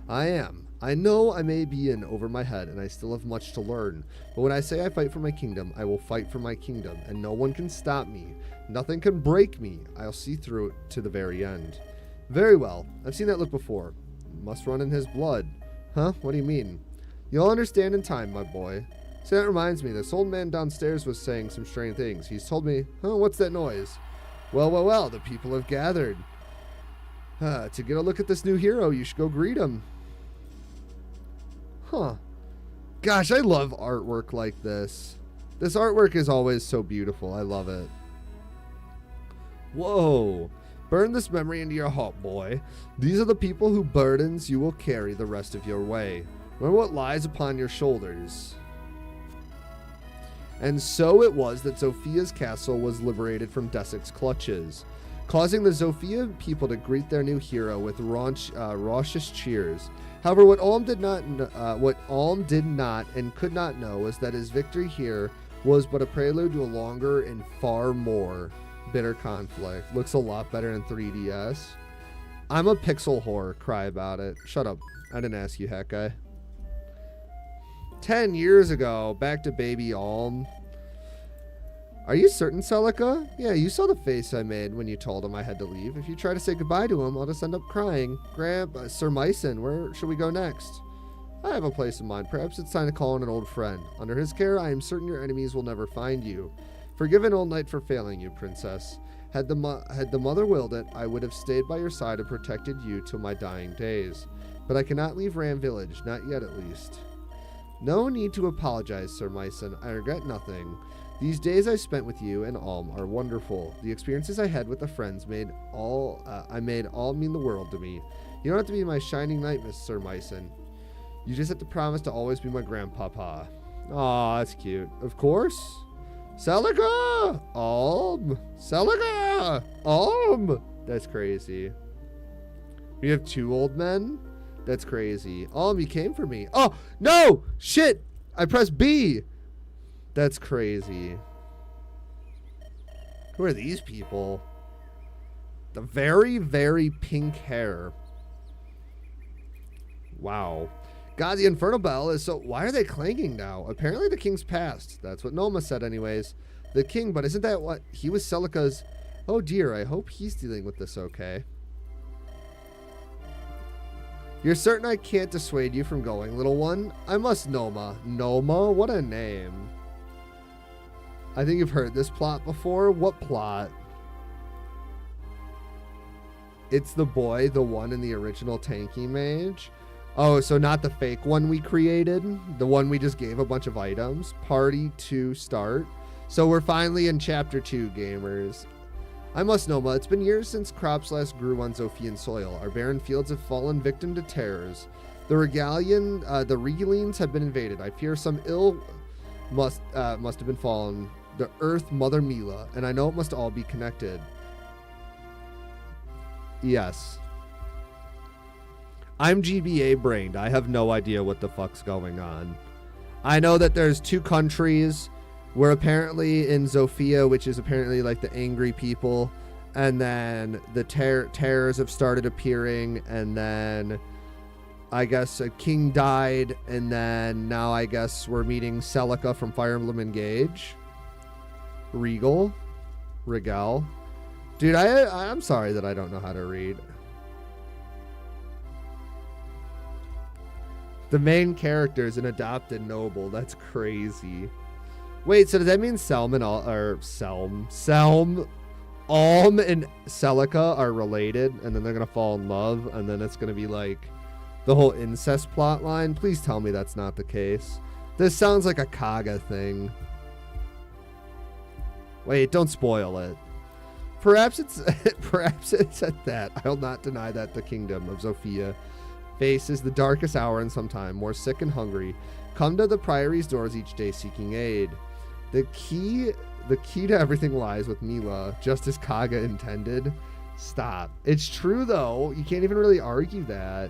I am. I know I may be in over my head, and I still have much to learn. But when I say I fight for my kingdom, I will fight for my kingdom, and no one can stop me. Nothing can break me. I'll see through it to the very end. Very well. I've seen that look before. Must run in his blood. Huh? What do you mean? You'll understand in time, my boy. See, that reminds me. This old man downstairs was saying some strange things. He's told me, what's that noise? Well, the people have gathered. To get a look at this new hero, you should go greet him. Huh. Gosh, I love artwork like this. This artwork is always so beautiful. I love it. Whoa. Burn this memory into your heart, boy. These are the people whose burdens you will carry the rest of your way. Remember what lies upon your shoulders. And so it was that Zophia's castle was liberated from Desic's clutches, causing the Zophia people to greet their new hero with raucous cheers. However, what Alm did not and could not know was that his victory here was but a prelude to a longer and far more bitter conflict. Looks a lot better in 3DS. I'm a pixel whore. Cry about it. Shut up. I didn't ask you, hat guy. 10 years ago, back to baby Alm. Are you certain, Celica? Yeah, you saw the face I made when you told him I had to leave. If you try to say goodbye to him, I'll just end up crying. Sir Myson, where should we go next? I have a place in mind. Perhaps it's time to call on an old friend. Under his care, I am certain your enemies will never find you. Forgive an old knight for failing you, princess. Had the mother willed it, I would have stayed by your side and protected you till my dying days. But I cannot leave Ram Village, not yet at least. No need to apologize, Sir Myson. I regret nothing. These days I spent with you and Alm are wonderful. The experiences I had with the friends made all mean the world to me. You don't have to be my shining knight, Sir Myson. You just have to promise to always be my grandpapa. Aw, that's cute. Of course. Celica! Alm! Celica! Alm! That's crazy. You have two old men? That's crazy. Alm, you came for me. Oh, no! Shit! I pressed B! That's crazy. Who are these people? The very, very pink hair. Wow. God, the Infernal Bell is so... Why are they clanging now? Apparently the king's passed. That's what Noma said anyways. The king, but isn't that what... He was Celica's... Oh dear, I hope he's dealing with this okay. You're certain I can't dissuade you from going, little one? I must, Noma. Noma? What a name. I think you've heard this plot before. What plot? It's the boy, the one in the original tanky mage. Oh, so not the fake one we created. The one we just gave a bunch of items. Party to start. So we're finally in chapter 2, gamers. I must know, Ma, it's been years since crops last grew on Zophian soil. Our barren fields have fallen victim to terrors. The regalines have been invaded. I fear some ill must have been fallen. The Earth Mother Mila, and I know it must all be connected. Yes. I'm GBA brained. I have no idea what the fuck's going on. I know that there's 2 countries. We're apparently in Zofia, which is apparently like the angry people. And then the terrors have started appearing. And then I guess a king died. And then now I guess we're meeting Celica from Fire Emblem Engage. Regal. Dude, I'm sorry that I don't know how to read. The main character is an adopted noble. That's crazy. Wait, so does that mean Selm and Alm and Celica are related, and then they're gonna fall in love, and then it's gonna be like the whole incest plot line? Please tell me that's not the case. This sounds like a Kaga thing. Wait, don't spoil it. Perhaps it's at that. I'll not deny that the kingdom of Zofia faces the darkest hour in some time, more sick and hungry. Come to the priory's doors each day seeking aid. The key to everything lies with Mila, just as Kaga intended. Stop. It's true though. You can't even really argue that.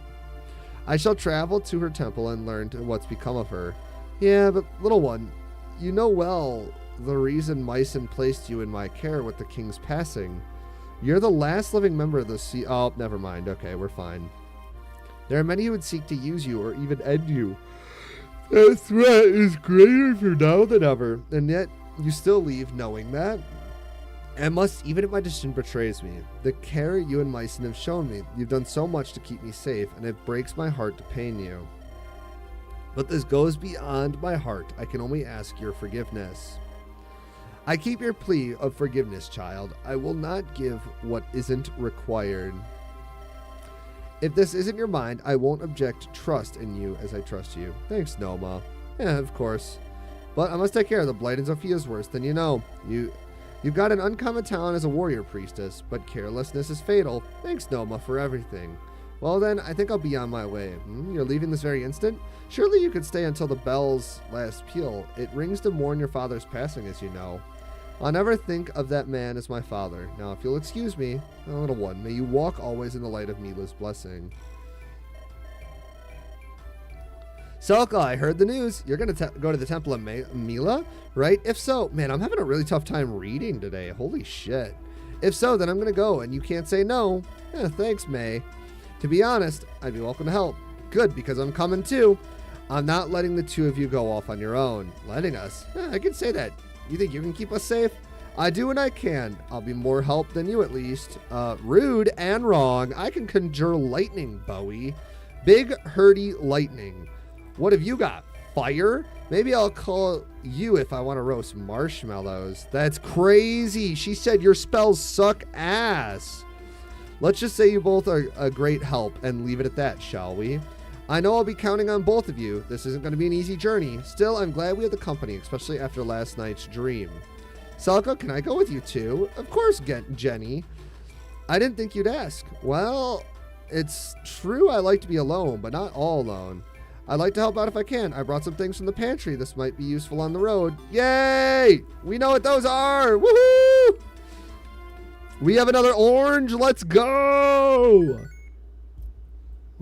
I shall travel to her temple and learn what's become of her. Yeah, but little one, you know well the reason Mycen placed you in my care with the king's passing. You're the last living member of the sea. Oh, never mind. Okay, we're fine. There are many who would seek to use you or even end you. That threat is greater for now than ever, and yet you still leave knowing that. And must, even if my decision betrays me, the care you and Mycen have shown me, you've done so much to keep me safe, and it breaks my heart to pain you. But this goes beyond my heart. I can only ask your forgiveness. I keep your plea of forgiveness, child. I will not give what isn't required. If this isn't your mind, I won't object to trust in you as I trust you. Thanks, Noma. Yeah, of course. But I must take care. The blight in Zofia is worse than you know. You've got an uncommon talent as a warrior priestess, but carelessness is fatal. Thanks, Noma, for everything. Well then, I think I'll be on my way. You're leaving this very instant? Surely you could stay until the bell's last peal. It rings to mourn your father's passing, as you know. I'll never think of that man as my father. Now, if you'll excuse me, little one, may you walk always in the light of Mila's blessing. Celica, I heard the news. You're going to go to the Temple of Mila, right? If so, man, I'm having a really tough time reading today. Holy shit. If so, then I'm going to go, and you can't say no. Yeah, thanks, May. To be honest, I'd be welcome to help. Good, because I'm coming too. I'm not letting the two of you go off on your own. Letting us? I can say that. You think you can keep us safe? I do when I can. I'll be more help than you at least. Rude and wrong. I can conjure lightning, Bowie. Big, hurdy lightning. What have you got? Fire? Maybe I'll call you if I want to roast marshmallows. That's crazy. She said your spells suck ass. Let's just say you both are a great help and leave it at that, shall we? I know I'll be counting on both of you. This isn't going to be an easy journey. Still, I'm glad we had the company, especially after last night's dream. Celica, can I go with you too? Of course, Jenny. I didn't think you'd ask. Well, it's true I like to be alone, but not all alone. I'd like to help out if I can. I brought some things from the pantry. This might be useful on the road. Yay! We know what those are! Woohoo! We have another orange. Let's go!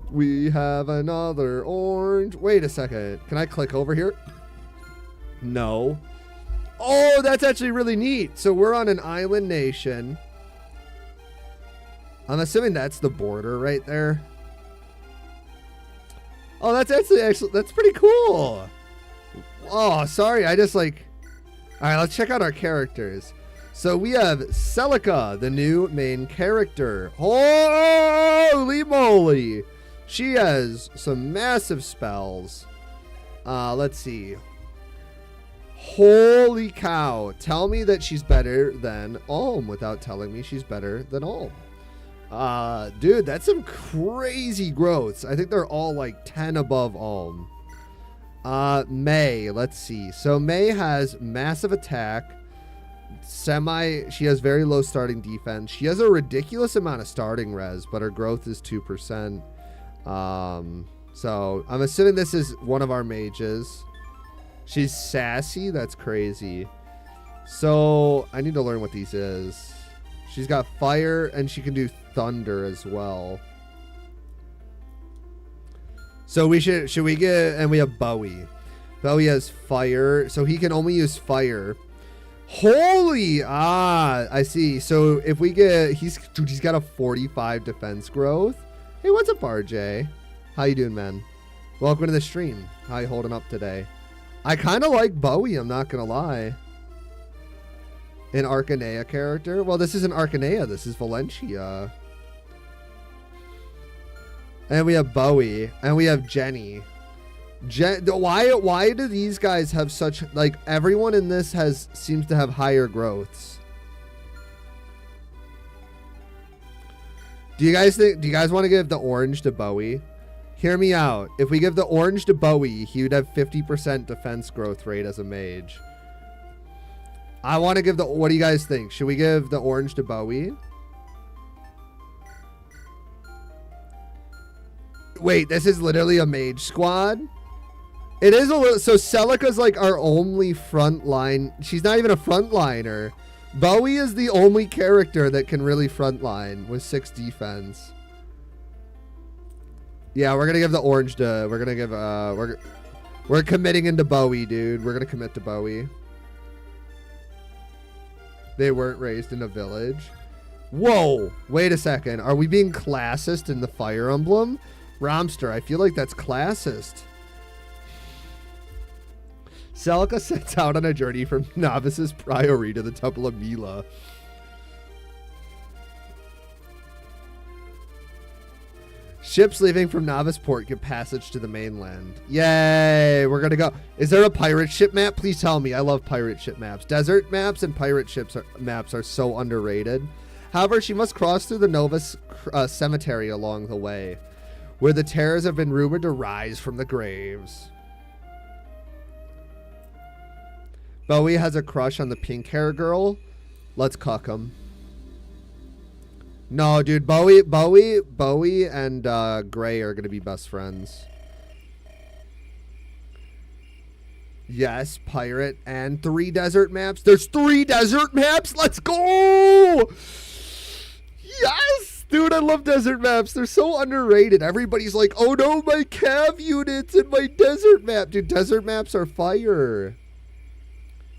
We have another orange. Wait a second. Can I click over here? No. Oh, that's actually really neat. So we're on an island nation. I'm assuming that's the border right there. Oh, that's actually that's pretty cool. Oh, sorry. I just like... All right, let's check out our characters. So we have Celica, the new main character. Holy moly. She has some massive spells. Let's see. Holy cow. Tell me that she's better than Alm without telling me she's better than Alm. Dude, that's some crazy growths. I think they're all like 10 above Alm. May, let's see. So May has massive attack. She has very low starting defense. She has a ridiculous amount of starting res, but her growth is 2%. So I'm assuming this is one of our mages. She's sassy. That's crazy. So I need to learn what these is. She's got fire and she can do thunder as well. So should we get, and we have Bowie. Bowie has fire, so he can only use fire. Holy, I see. So if we get, he's got a 45 defense growth. Hey, what's up, RJ? How you doing, man? Welcome to the stream. How you holding up today? I kind of like Bowie, I'm not gonna lie. An Arcanea character. Well, this isn't Arcanea, this is Valencia. And we have Bowie, and we have Jenny. Why do these guys have such, like, everyone in this seems to have higher growths? Do you guys want to give the orange to Bowie? Hear me out. If we give the orange to Bowie, he would have 50% defense growth rate as a mage. I want to give what do you guys think? Should we give the orange to Bowie? Wait, this is literally a mage squad? It is a little, so Celica's like our only front line. She's not even a frontliner. Bowie is the only character that can really frontline with 6 defense. Yeah, we're gonna give the orange to, we're gonna give, we're committing into Bowie, dude. We're gonna commit to Bowie. They weren't raised in a village. Whoa, wait a second. Are we being classist in the Fire Emblem? Romster, I feel like that's classist. Celica sets out on a journey from Novice's Priory to the Temple of Mila. Ships leaving from Novice Port get passage to the mainland. Yay, we're gonna go. Is there a pirate ship map? Please tell me. I love pirate ship maps. Desert maps and pirate maps are so underrated. However, she must cross through the Novice cemetery along the way, where the terrors have been rumored to rise from the graves. Bowie has a crush on the pink hair girl. Let's cuck him. No, dude, Bowie and Gray are gonna be best friends. Yes, pirate and 3 desert maps. There's 3 desert maps. Let's go. Yes, dude, I love desert maps. They're so underrated. Everybody's like, oh no, my cav units and my desert map. Dude, desert maps are fire.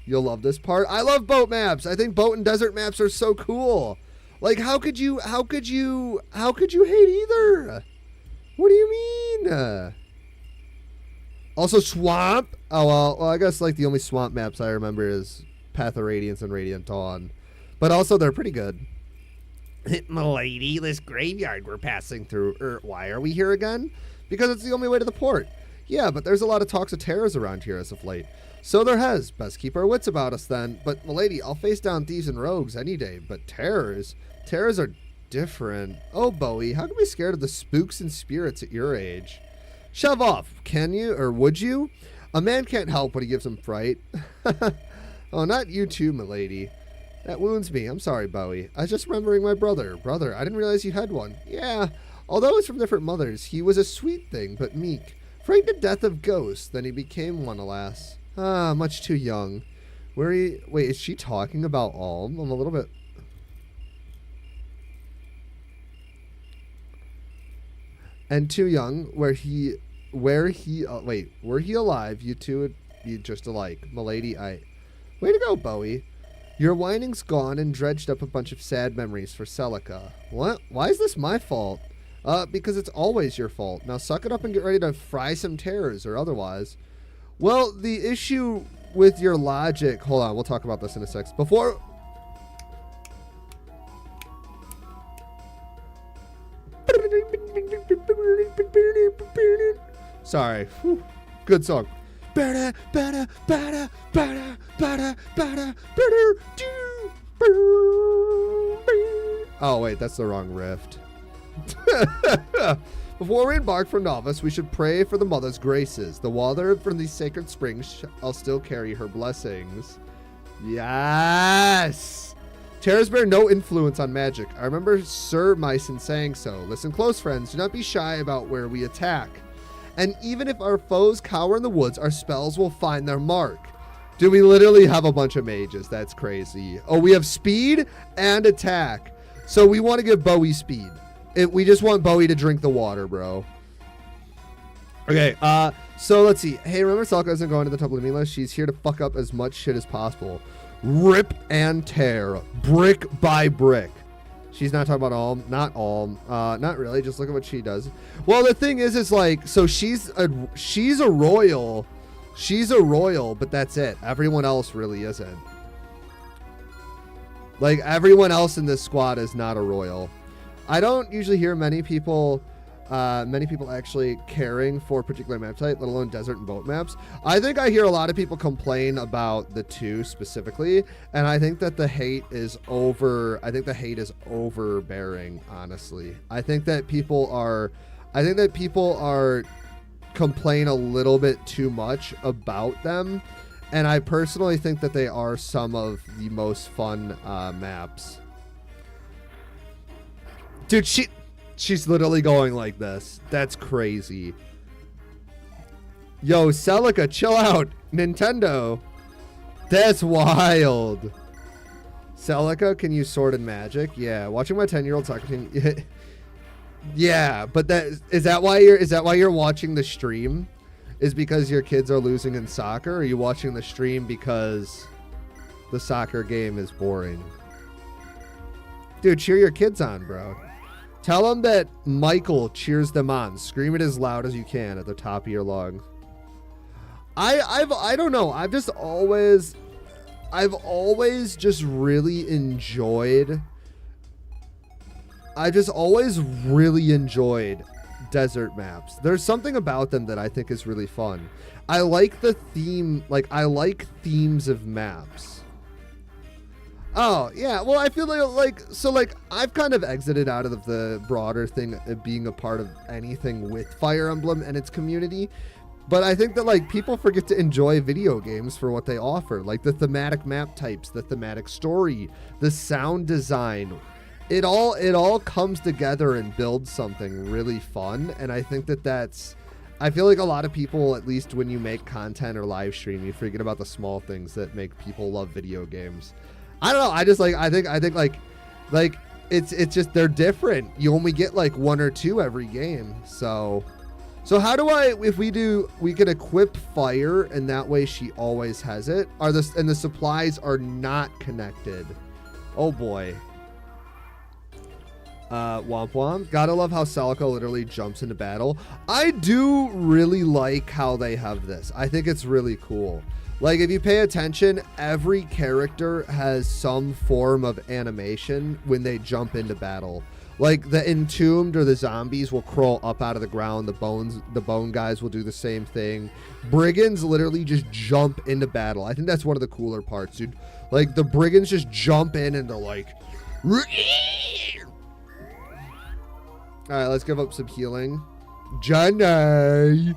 You'll love this part. I love boat maps. I think boat and desert maps are so cool. Like, how could you hate either? What do you mean? Also swamp. Oh, well, I guess like the only swamp maps I remember is Path of Radiance and Radiant Dawn. But also they're pretty good. Milady, this graveyard we're passing through. Why are we here again? Because it's the only way to the port. Yeah, but there's a lot of talks of terrors around here as of late. So there has. Best keep our wits about us then. But, milady, I'll face down thieves and rogues any day. But terrors are different. Oh, Bowie, how can we be scared of the spooks and spirits at your age? Shove off, can you, or would you? A man can't help when he gives him fright. Oh, not you too, milady. That wounds me. I'm sorry, Bowie. I was just remembering my brother. Brother, I didn't realize you had one. Yeah, although it's from different mothers, he was a sweet thing, but meek. Frightened to death of ghosts, then he became one, alas. Ah, much too young. Wait, is she talking about Alm? I'm a little bit... And too young, were he alive, you two would be just alike. Milady, way to go, Bowie. Your whining's gone and dredged up a bunch of sad memories for Celica. What? Why is this my fault? Because it's always your fault. Now suck it up and get ready to fry some terrors or otherwise. Well, the issue with your logic... Hold on, we'll talk about this in a sec. Before... Sorry. Whew. Good song. Oh, wait, that's the wrong rift. Before we embark for Novice, we should pray for the mother's graces. The water from these sacred springs shall still carry her blessings. Yes! Terrors bear no influence on magic. I remember Sir Myson saying so. Listen close, friends. Do not be shy about where we attack. And even if our foes cower in the woods, our spells will find their mark. Dude, we literally have a bunch of mages. That's crazy. Oh, we have speed and attack. So we want to give Bowie speed. We just want Bowie to drink the water, bro. Okay, so let's see. Hey, remember Selka isn't going to the top of the list? She's here to fuck up as much shit as possible. Rip and tear, brick by brick. She's not talking about all, not all, not really. Just look at what she does. Well, the thing is like, so she's a royal. She's a royal, but that's it. Everyone else really isn't. Like, everyone else in this squad is not a royal. I don't usually hear many people actually caring for a particular map type, let alone desert and boat maps. I think I hear a lot of people complain about the two specifically, and I think that the hate is overbearing, honestly. I think that people are complain a little bit too much about them, and I personally think that they are some of the most fun maps. Dude, she's literally going like this. That's crazy. Yo, Celica, chill out. Nintendo. That's wild. Celica, can you sword and magic? Yeah, watching my 10-year-old soccer team. Yeah, but is that why you're watching the stream? Is because your kids are losing in soccer? Or are you watching the stream because the soccer game is boring? Dude, cheer your kids on, bro. Tell them that Michael cheers them on. Scream it as loud as you can at the top of your lungs. I don't know. I've always just really enjoyed. I just always really enjoyed desert maps. There's something about them that I think is really fun. I like the theme. Like, I like themes of maps. Oh, yeah. Well, I feel like I've kind of exited out of the broader thing of being a part of anything with Fire Emblem and its community. But I think that, like, people forget to enjoy video games for what they offer. Like the thematic map types, the thematic story, the sound design. It all comes together and builds something really fun. And I think I feel like a lot of people, at least when you make content or live stream, you forget about the small things that make people love video games. I don't know. I think it's just, they're different. You only get like one or two every game. So how do we can equip fire and that way she always has it. And the supplies are not connected. Oh boy. Womp womp. Gotta love how Celica literally jumps into battle. I do really like how they have this. I think it's really cool. Like, if you pay attention, every character has some form of animation when they jump into battle. Like, the entombed or the zombies will crawl up out of the ground. The bone guys will do the same thing. Brigands literally just jump into battle. I think that's one of the cooler parts, dude. Like, the brigands just jump in and they're like... Alright, let's give up some healing. Jenny!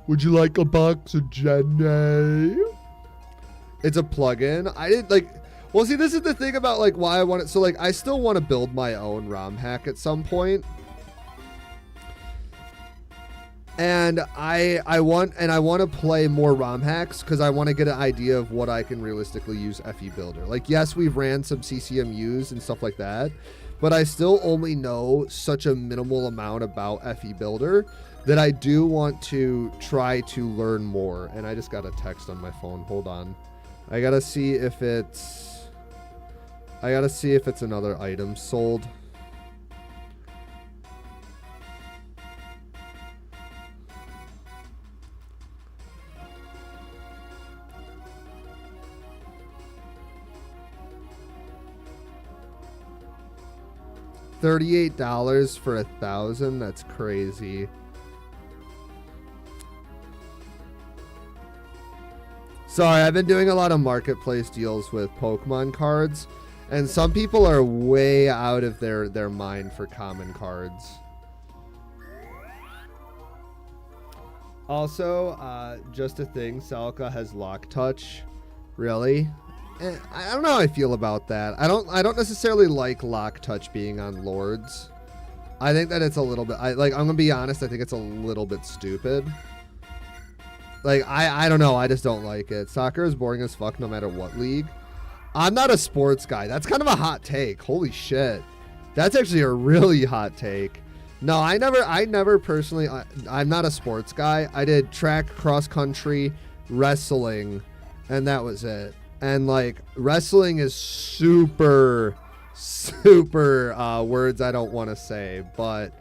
Would you like a box of Jenny? It's a plugin. I didn't like... Well, see, this is the thing about, like, why I want it. So, like, I still want to build my own ROM hack at some point. And I want to play more ROM hacks because I want to get an idea of what I can realistically use FE Builder. Like, yes, we've ran some CCMUs and stuff like that, but I still only know such a minimal amount about FE Builder that I do want to try to learn more. And I just got a text on my phone. Hold on. I gotta see if it's another item sold. $38 for 1,000. That's crazy. Sorry, I've been doing a lot of marketplace deals with Pokemon cards, And some people are way out of their mind for common cards. Also, just a thing, Celica has lock touch. Really? I don't know how I feel about that. I don't necessarily like lock touch being on Lords. I think that it's a little bit, I'm gonna be honest, I think it's a little bit stupid. Like, I don't know, I just don't like it. Soccer is boring as fuck no matter what league. I'm not a sports guy. That's kind of a hot take. Holy shit. That's actually a really hot take. No, I never personally, I'm not a sports guy. I did track, cross country, wrestling, and that was it. And like, wrestling is super words I don't want to say, but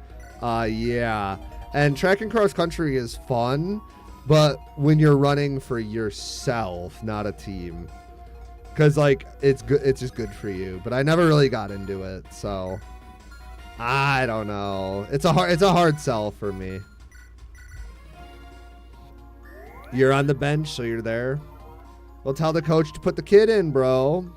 yeah. And track and cross country is fun, but when you're running for yourself, not a team. Because, like, it's good. It's just good for you. But I never really got into it, so I don't know. It's a hard sell for me. You're on the bench, so you're there. Well, tell the coach to put the kid in, bro.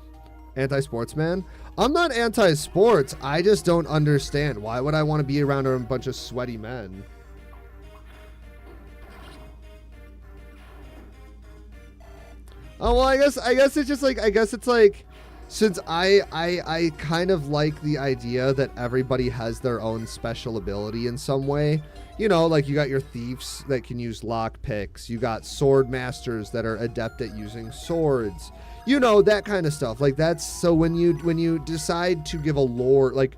Anti-sports man. I'm not anti-sports. I just don't understand. Why would I want to be around a bunch of sweaty men? Oh, well, I guess it's just like, since I kind of like the idea that everybody has their own special ability in some way. You know, like you got your thieves that can use lock picks. You got sword masters that are adept at using swords. You know, that kind of stuff. Like that's, so when you decide to give a lore, like,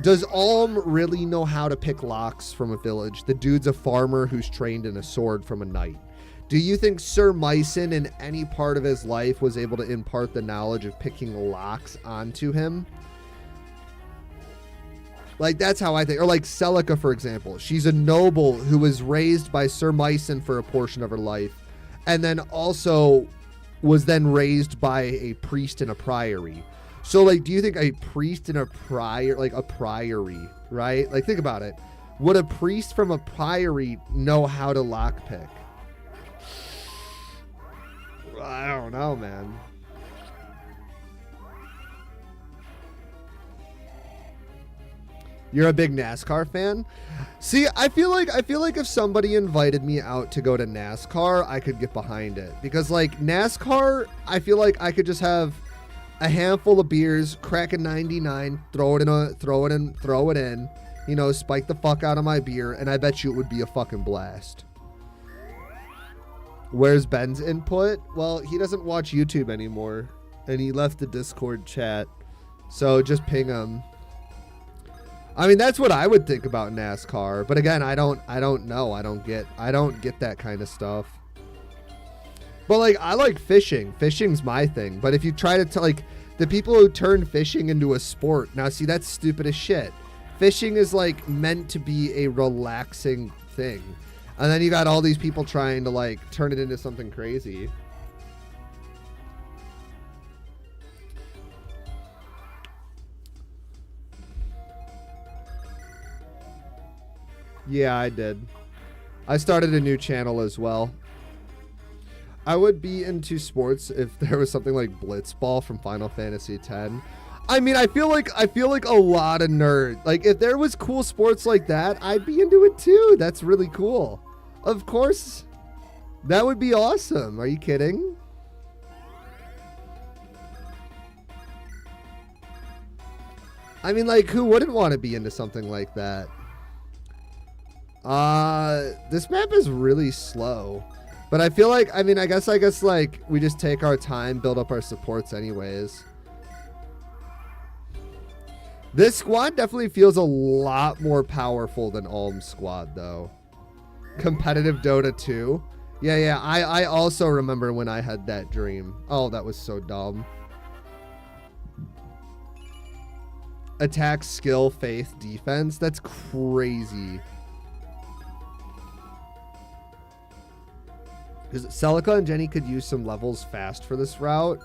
does Alm really know how to pick locks from a village? The dude's a farmer who's trained in a sword from a knight. Do you think Sir Myson in any part of his life was able to impart the knowledge of picking locks onto him? Like, that's how I think. Or like Celica, for example. She's a noble who was raised by Sir Myson for a portion of her life. And then also was then raised by a priest in a priory. So, like, do you think a priest in a priory, right? Like, think about it. Would a priest from a priory know how to lockpick? I don't know, man. You're a big NASCAR fan? See, I feel like if somebody invited me out to go to NASCAR, I could get behind it. Because like NASCAR, I feel like I could just have a handful of beers, crack a 99, throw it in, you know, spike the fuck out of my beer, and I bet you it would be a fucking blast. Where's Ben's input? Well, he doesn't watch YouTube anymore, and he left the Discord chat, so just ping him. I mean, that's what I would think about NASCAR, but again, I don't know. I don't get that kind of stuff. But like, I like fishing. Fishing's my thing. But if you try to like the people who turn fishing into a sport, now see, that's stupid as shit. Fishing is like meant to be a relaxing thing. And then you got all these people trying to like turn it into something crazy. Yeah, I did. I started a new channel as well. I would be into sports if there was something like Blitzball from Final Fantasy X. I mean, I feel like a lot of nerds. Like, if there was cool sports like that, I'd be into it too. That's really cool. Of course. That would be awesome. Are you kidding? I mean, like, who wouldn't want to be into something like that? This map is really slow. But I feel like, I mean, I guess like we just take our time, build up our supports anyways. This squad definitely feels a lot more powerful than Alm's squad though. Competitive Dota 2. Yeah, I also remember when I had that dream. Oh, that was so dumb. Attack, skill, faith, defense. That's crazy. Because Celica and Jenny could use some levels fast for this route.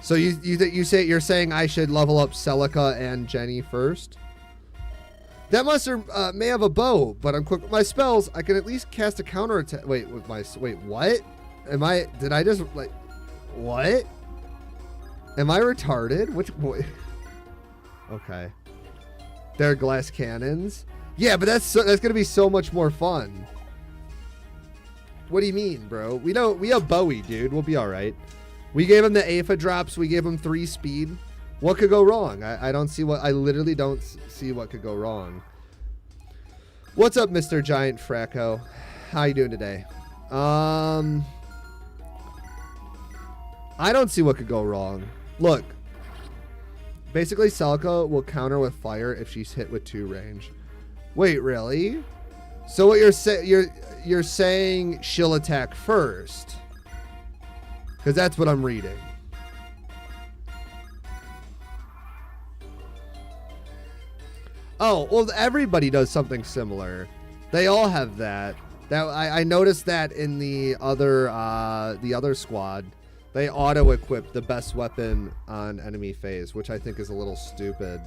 So you're saying I should level up Celica and Jenny first? That monster may have a bow, but I'm quick with my spells. I can at least cast a counter attack. Wait, what? Did I just like what? Am I retarded? Which boy? Okay. They're glass cannons. Yeah, but that's gonna be so much more fun. What do you mean, bro? We have Bowie, dude. We'll be all right. We gave him the Aphid drops. We gave him 3 speed. What could go wrong? I don't see what. I literally don't see what could go wrong. What's up, Mr. Giant Fracco? How you doing today? I don't see what could go wrong. Look. Basically, Celica will counter with fire if she's hit with 2 range. Wait, really? So what you're saying she'll attack first? Because that's what I'm reading. Oh, well, everybody does something similar. They all have that. I noticed that in the other squad. They auto-equip the best weapon on enemy phase, which I think is a little stupid.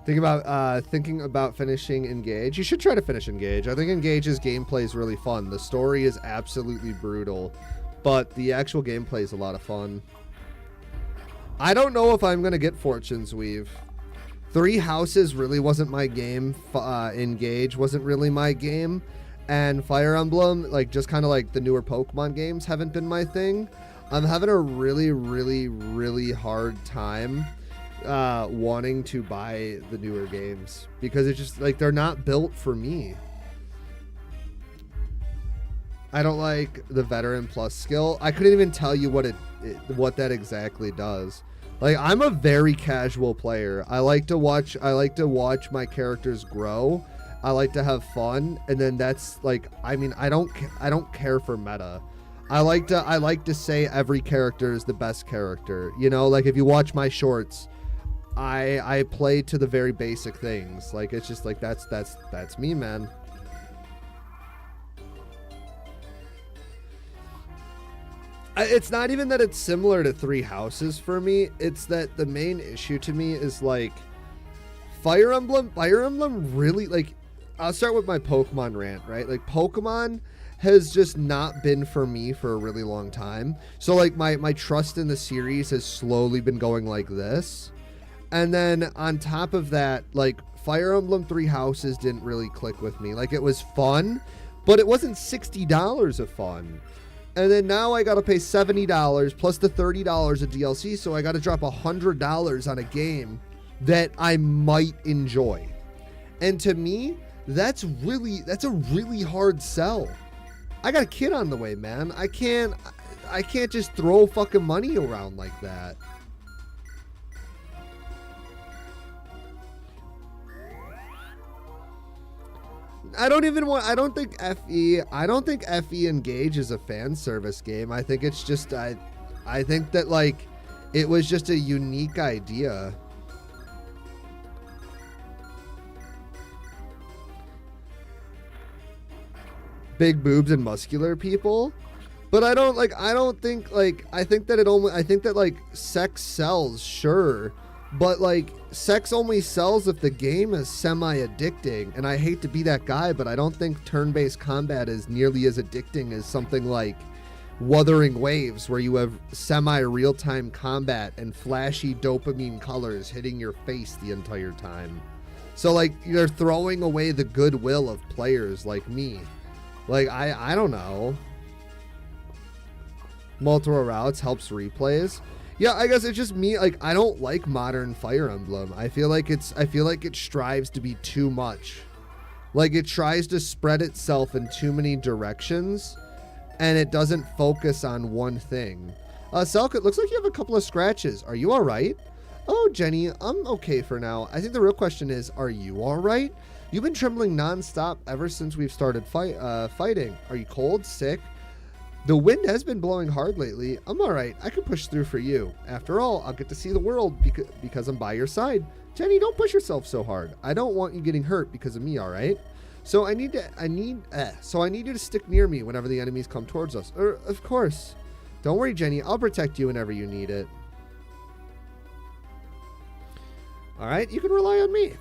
Thinking about finishing Engage. You should try to finish Engage. I think Engage's gameplay is really fun. The story is absolutely brutal, but the actual gameplay is a lot of fun. I don't know if I'm going to get Fortune's Weave. 3 Houses really wasn't my game. Engage wasn't really my game. And Fire Emblem, like just kind of like the newer Pokemon games, haven't been my thing. I'm having a really, really, really hard time wanting to buy the newer games because it's just like they're not built for me. I don't like the Veteran Plus skill. I couldn't even tell you what that exactly does. Like, I'm a very casual player. I like to watch my characters grow. I like to have fun, and then that's like, I mean, I don't care for meta. I like to say every character is the best character. You know, like if you watch my shorts, I play to the very basic things. Like it's just like that's me, man. It's not even that it's similar to 3 Houses for me. It's that the main issue to me is like Fire Emblem really, like, I'll start with my Pokemon rant, right? Like Pokemon has just not been for me for a really long time. So like my trust in the series has slowly been going like this. And then on top of that, like Fire Emblem 3 Houses didn't really click with me. Like it was fun, but it wasn't $60 of fun. And then now I got to pay $70 plus the $30 of DLC. So I got to drop $100 on a game that I might enjoy. And to me, that's a really hard sell. I got a kid on the way, man. I can't just throw fucking money around like that. I don't think FE Engage is a fan service game. I think it's just, I think that like, it was just a unique idea. Big boobs and muscular people. But I think that like sex sells, sure. But like sex only sells if the game is semi-addicting, and I hate to be that guy, but I don't think turn-based combat is nearly as addicting as something like Wuthering Waves, where you have semi-real-time combat and flashy dopamine colors hitting your face the entire time. So like you're throwing away the goodwill of players like me. Like I don't know. Multiple routes helps replays. Yeah, I guess it's just me. Like, I don't like modern Fire Emblem. I feel like it strives to be too much. Like, it tries to spread itself in too many directions, and it doesn't focus on one thing. Selk, it looks like you have a couple of scratches. Are you all right? Oh, Jenny, I'm okay for now. I think the real question is, are you all right? You've been trembling nonstop ever since we've started fighting. Are you cold, sick? The wind has been blowing hard lately. I'm all right. I can push through for you. After all, I'll get to see the world because I'm by your side. Jenny, don't push yourself so hard. I don't want you getting hurt because of me, all right? So I need you to stick near me whenever the enemies come towards us. Of course. Don't worry, Jenny. I'll protect you whenever you need it. All right, you can rely on me.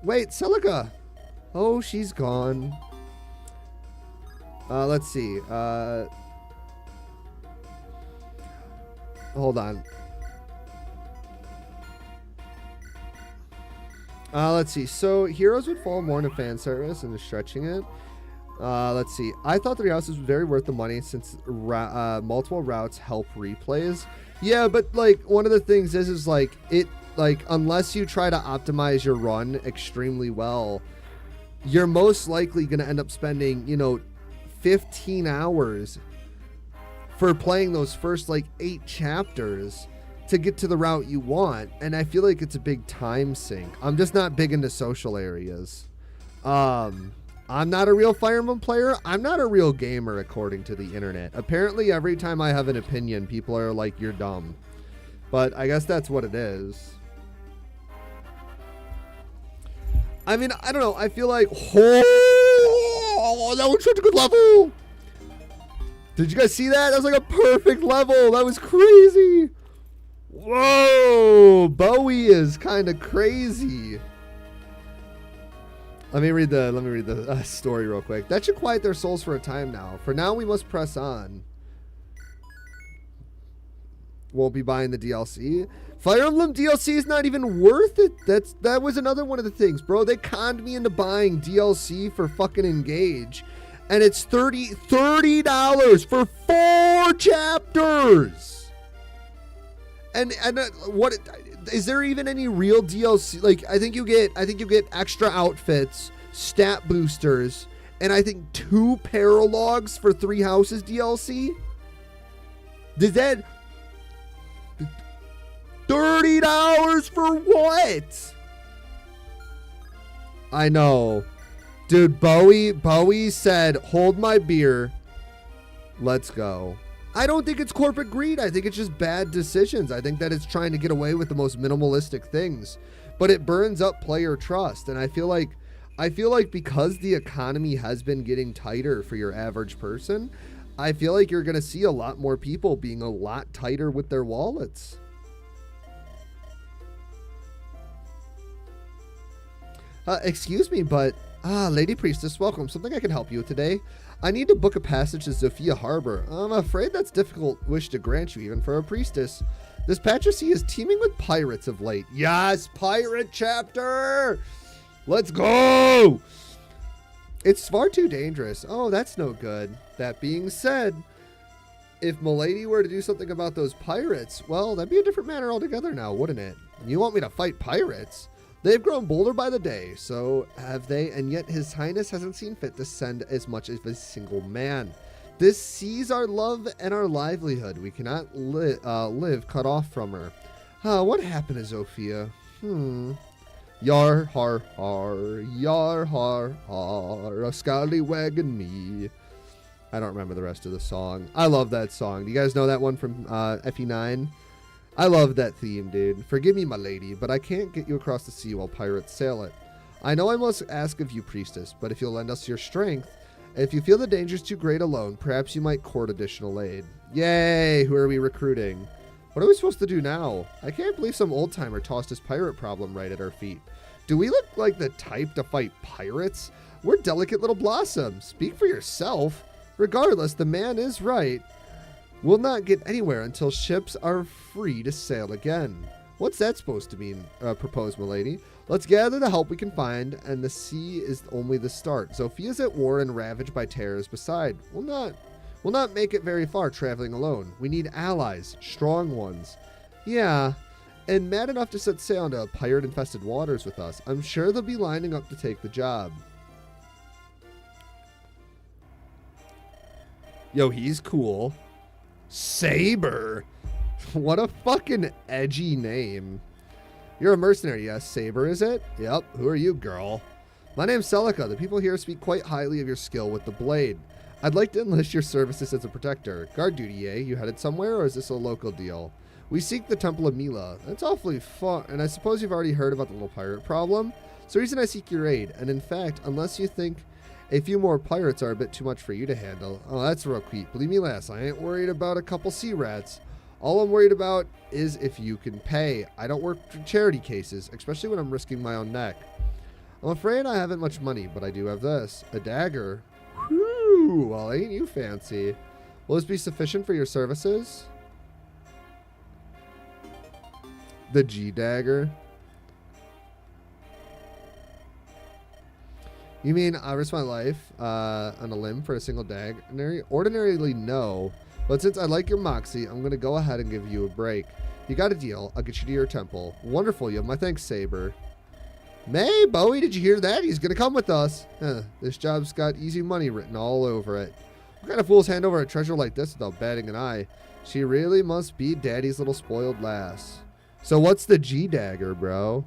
Wait, Celica. Oh, she's gone. Let's see. Hold on. Let's see. So heroes would fall more into fan service and stretching it. Let's see. I thought 3 houses was very worth the money since multiple routes help replays. Yeah, but like one of the things is like it like unless you try to optimize your run extremely well, you're most likely going to end up spending, 15 hours for playing those first like 8 chapters to get to the route you want. And I feel like it's a big time sink. I'm just not big into social areas. I'm not a real Fire Emblem player. I'm not a real gamer, according to the internet. Apparently, every time I have an opinion, people are like, you're dumb. But I guess that's what it is. I mean, I don't know. I feel like, oh, that was such a good level. Did you guys see that? That was like a perfect level. That was crazy. Whoa, Bowie is kind of crazy. Let me read the story real quick. That should quiet their souls for a time now. For now, we must press on. Won't be buying the DLC. Fire Emblem DLC is not even worth it. That was another one of the things, bro. They conned me into buying DLC for fucking Engage, and it's $30 for 4 chapters. And what is there even any real DLC? Like I think you get extra outfits, stat boosters, and I think 2 paralogs for 3 houses DLC. Did that $30 for what? I know. Dude, Bowie said, "Hold my beer. Let's go." I don't think it's corporate greed. I think it's just bad decisions. I think that it's trying to get away with the most minimalistic things, but it burns up player trust. And I feel like because the economy has been getting tighter for your average person, I feel like you're going to see a lot more people being a lot tighter with their wallets. Excuse me, but Lady Priestess, welcome. Something I can help you with today? I need to book a passage to Zofia Harbor. I'm afraid that's difficult wish to grant you, even for a priestess. This patch of sea is teeming with pirates of late. Yes, pirate chapter! Let's go! It's far too dangerous. Oh, that's no good. That being said, if Milady were to do something about those pirates, well, that'd be a different matter altogether now, wouldn't it? You want me to fight pirates? They've grown bolder by the day, so have they, and yet His Highness hasn't seen fit to send as much as a single man. This sees our love and our livelihood. We cannot live cut off from her. What happened to Zofia? Yar har har, a scallywag and me. I don't remember the rest of the song. I love that song. Do you guys know that one from FE9? I love that theme, dude. Forgive me, my lady, but I can't get you across the sea while pirates sail it. I know I must ask of you, priestess, but if you'll lend us your strength, if you feel the danger's too great alone, perhaps you might court additional aid. Yay! Who are we recruiting? What are we supposed to do now? I can't believe some old-timer tossed his pirate problem right at our feet. Do we look like the type to fight pirates? We're delicate little blossoms. Speak for yourself. Regardless, the man is right. We'll not get anywhere until ships are free to sail again. What's that supposed to mean? Proposed milady. Let's gather the help we can find, and the sea is only the start. Zofia's at war and ravaged by terrors beside. We'll not make it very far traveling alone. We need allies, strong ones. Yeah, and mad enough to set sail into pirate-infested waters with us. I'm sure they'll be lining up to take the job. Yo, he's cool. Saber. What a fucking edgy name. You're a mercenary, yes, Saber, is it? Yep. Who are you, girl? My name's Celica. The people here speak quite highly of your skill with the blade. I'd like to enlist your services as a protector. Guard duty, eh? You headed somewhere, or is this a local deal? We seek the Temple of Mila. That's awfully fun, and I suppose you've already heard about the little pirate problem. It's the reason I seek your aid, and in fact, unless you think a few more pirates are a bit too much for you to handle. Oh, that's real cute. Believe me, lass, I ain't worried about a couple sea rats. All I'm worried about is if you can pay. I don't work for charity cases, especially when I'm risking my own neck. I'm afraid I haven't much money, but I do have this. A dagger. Whew. Ooh, well, ain't you fancy. Will this be sufficient for your services? The G dagger. You mean I risk my life on a limb for a single dagger? Ordinarily, no. But since I like your moxie, I'm going to go ahead and give you a break. You got a deal. I'll get you to your temple. Wonderful. You have my thanks, Saber. May, Bowie, did you hear that? He's going to come with us. This job's got easy money written all over it. What kind of fools hand over a treasure like this without batting an eye? She really must be Daddy's little spoiled lass. So what's the G-Dagger, bro?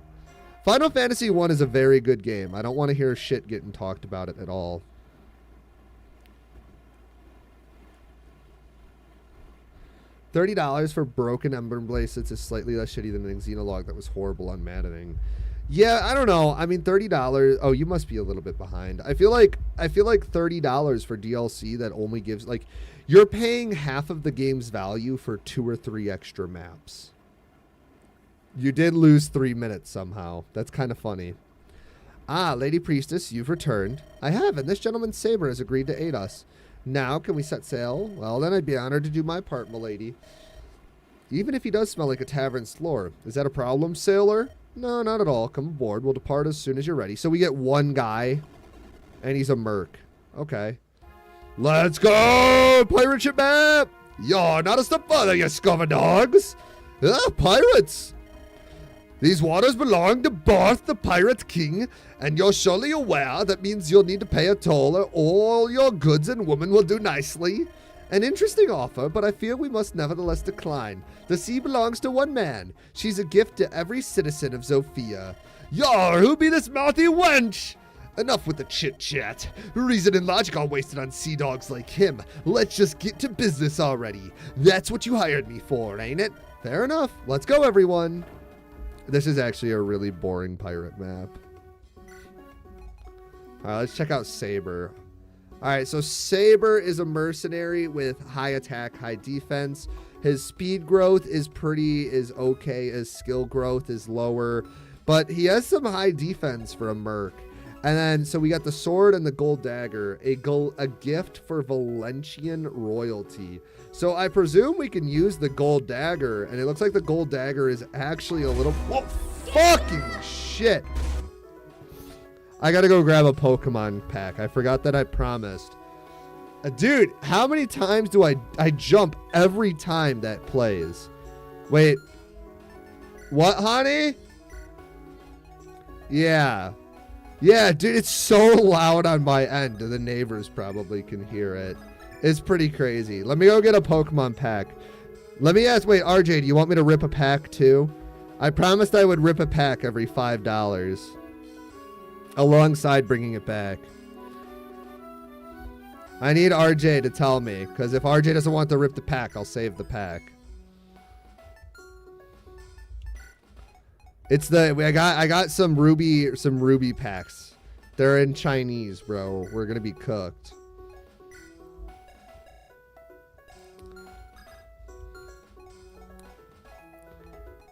Final Fantasy 1 is a very good game. I don't want to hear shit getting talked about it at all. $30 for broken Emblem bracelets is slightly less shitty than the Xenologue that was horrible on maddening. Yeah, I don't know. I mean, $30. Oh, you must be a little bit behind. I feel like $30 for DLC that only gives, like, you're paying half of the game's value for 2 or 3 extra maps. You did lose 3 minutes somehow. That's kind of funny. Ah, Lady Priestess, you've returned. I have, and this gentleman Saber has agreed to aid us. Now, can we set sail? Well, then I'd be honored to do my part, milady. Even if he does smell like a tavern floor. Is that a problem, sailor? No, not at all. Come aboard. We'll depart as soon as you're ready. So we get one guy, and he's a merc. Okay. Let's go! Pirate ship map! You're not a step further, you scum dogs! Ah, pirates! These waters belong to Barth, the Pirate King, and you're surely aware that means you'll need to pay a toll or all your goods and women will do nicely. An interesting offer, but I fear we must nevertheless decline. The sea belongs to one man. She's a gift to every citizen of Zofia. Yar, who be this mouthy wench? Enough with the chit-chat. Reason and logic are wasted on sea dogs like him. Let's just get to business already. That's what you hired me for, ain't it? Fair enough. Let's go, everyone. This is actually a really boring pirate map. Alright, let's check out Saber. Alright, so Saber is a mercenary with high attack, high defense. His speed growth is okay. His skill growth is lower. But he has some high defense for a merc. And then, so we got the sword and the gold dagger. A gift for Valentian royalty. So I presume we can use the gold dagger. And it looks like the gold dagger is actually a little... Whoa, fucking shit. I gotta go grab a Pokemon pack. I forgot that I promised. Dude, how many times do I jump every time that plays? Wait. What, honey? Yeah. Yeah, dude, it's so loud on my end. The neighbors probably can hear it. It's pretty crazy. Let me go get a Pokemon pack. Let me ask, wait, RJ, do you want me to rip a pack too? I promised I would rip a pack every $5. Alongside bringing it back. I need RJ to tell me, because if RJ doesn't want to rip the pack, I'll save the pack. It's the I got some ruby packs. They're in Chinese, bro. We're gonna be cooked.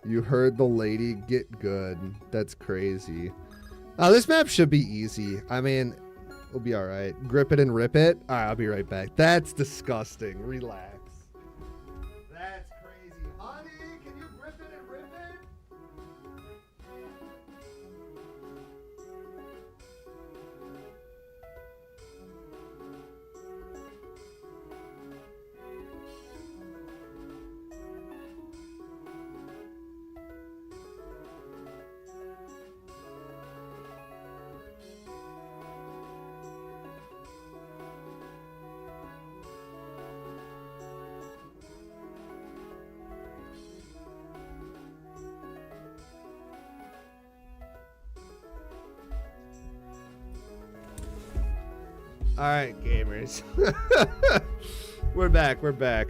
You heard the lady, get good. That's crazy. This map should be easy. I mean, we'll be all right. Grip it and rip it. All right, I'll be right back. That's disgusting. Relax. That's crazy. Honey, can you grip it and rip it? All right, gamers. We're back.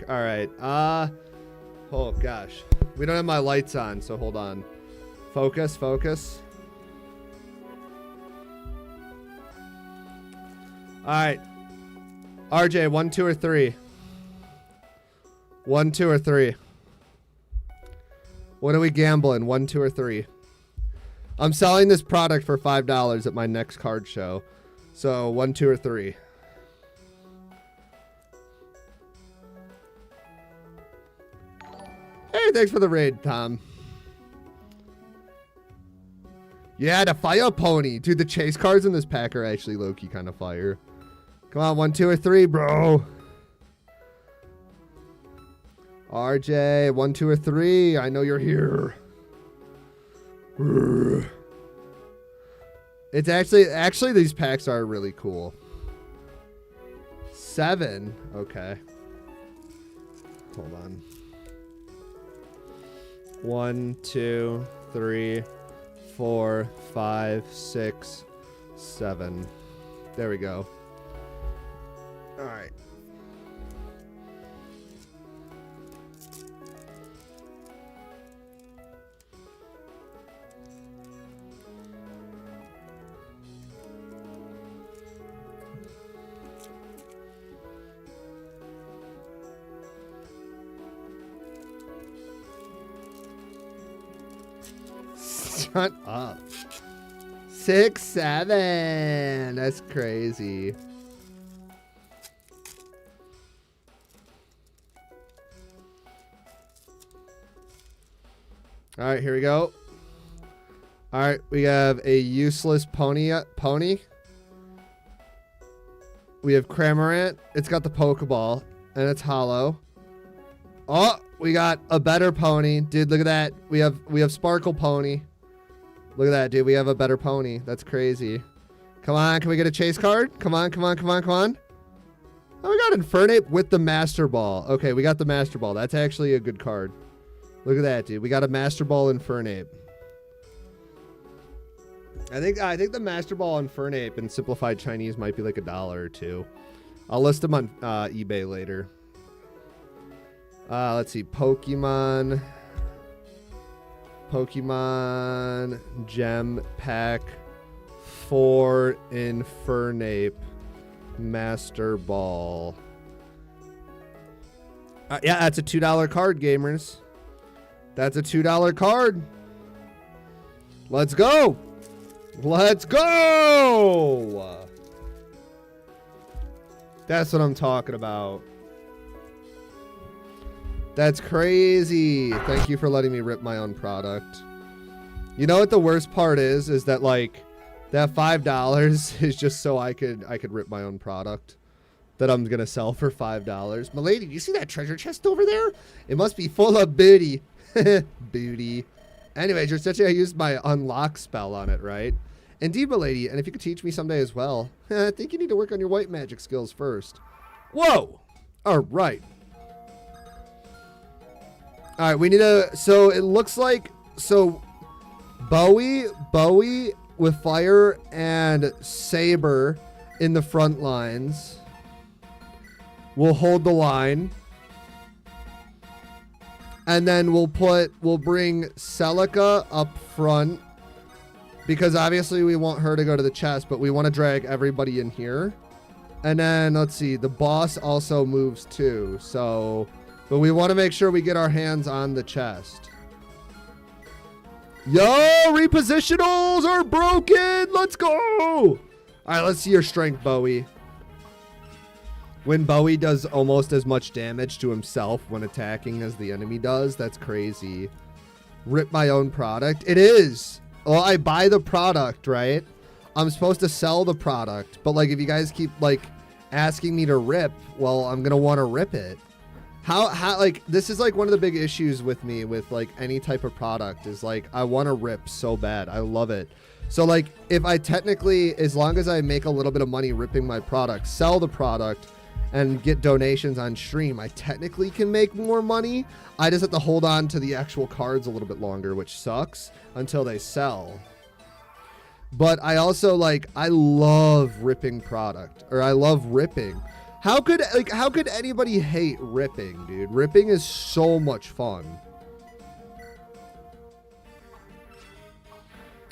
All right. Oh gosh. We don't have my lights on, so hold on. Focus. All right. RJ, 1, 2, or 3. 1, 2, or 3. What are we gambling? 1, 2, or 3. I'm selling this product for $5 at my next card show. So 1, 2, or 3. thanks for the raid, Tom. Yeah, the fire pony. Dude, the chase cards in this pack are actually low-key kind of fire. Come on, 1, 2, or 3, bro. RJ, 1, 2, or 3. I know you're here. It's actually these packs are really cool. 7. Okay. Hold on. 1, 2, 3, 4, 5, 6, 7. There we go. All right. Shut up. 6, 7. That's crazy. All right, here we go. All right, we have a useless pony. We have Cramorant. It's got the Pokeball, and it's hollow. Oh, we got a better pony. Dude, look at that. We have Sparkle Pony. Look at that, dude. We have a better pony. That's crazy. Come on, can we get a chase card? Come on, come on, come on, come on. Oh, we got Infernape with the Master Ball. Okay, we got the Master Ball. That's actually a good card. Look at that, dude. We got a Master Ball Infernape. I think the Master Ball Infernape in simplified Chinese might be like $1 or $2. I'll list them on eBay later. Let's see. Pokemon Gem Pack 4 Infernape Master Ball. Yeah, that's a $2 card, gamers. That's a $2 card. Let's go. Let's go. That's what I'm talking about. That's crazy. Thank you for letting me rip my own product. You know what the worst part is that like that $5 is just so I could rip my own product that I'm gonna sell for $5. Milady, do you see that treasure chest over there? It must be full of booty. Booty. Anyways, you're such I used my unlock spell on it, right? Indeed, milady, and if you could teach me someday as well. I think you need to work on your white magic skills first. Whoa! Alright. Alright, we need a... So, it looks like... So, Bowie with fire and Saber in the front lines will hold the line. And then we'll bring Celica up front because obviously we want her to go to the chest, but we want to drag everybody in here. And then let's see, the boss also moves too. So, but we want to make sure we get our hands on the chest. Yo, repositionals are broken. Let's go. All right, let's see your strength, Bowie. When Bowie does almost as much damage to himself when attacking as the enemy does, that's crazy. Rip my own product? It is. Well, I buy the product, right? I'm supposed to sell the product. But, like, if you guys keep, like, asking me to rip, well, I'm going to want to rip it. How, like, this is, like, one of the big issues with me with, like, any type of product is, like, I want to rip so bad. I love it. So, like, if I technically, as long as I make a little bit of money ripping my product, sell the product, and get donations on stream, I technically can make more money. I just have to hold on to the actual cards a little bit longer, which sucks, until they sell. But I also, like, I love ripping product, or I love ripping. How could anybody hate ripping, dude? Ripping is so much fun.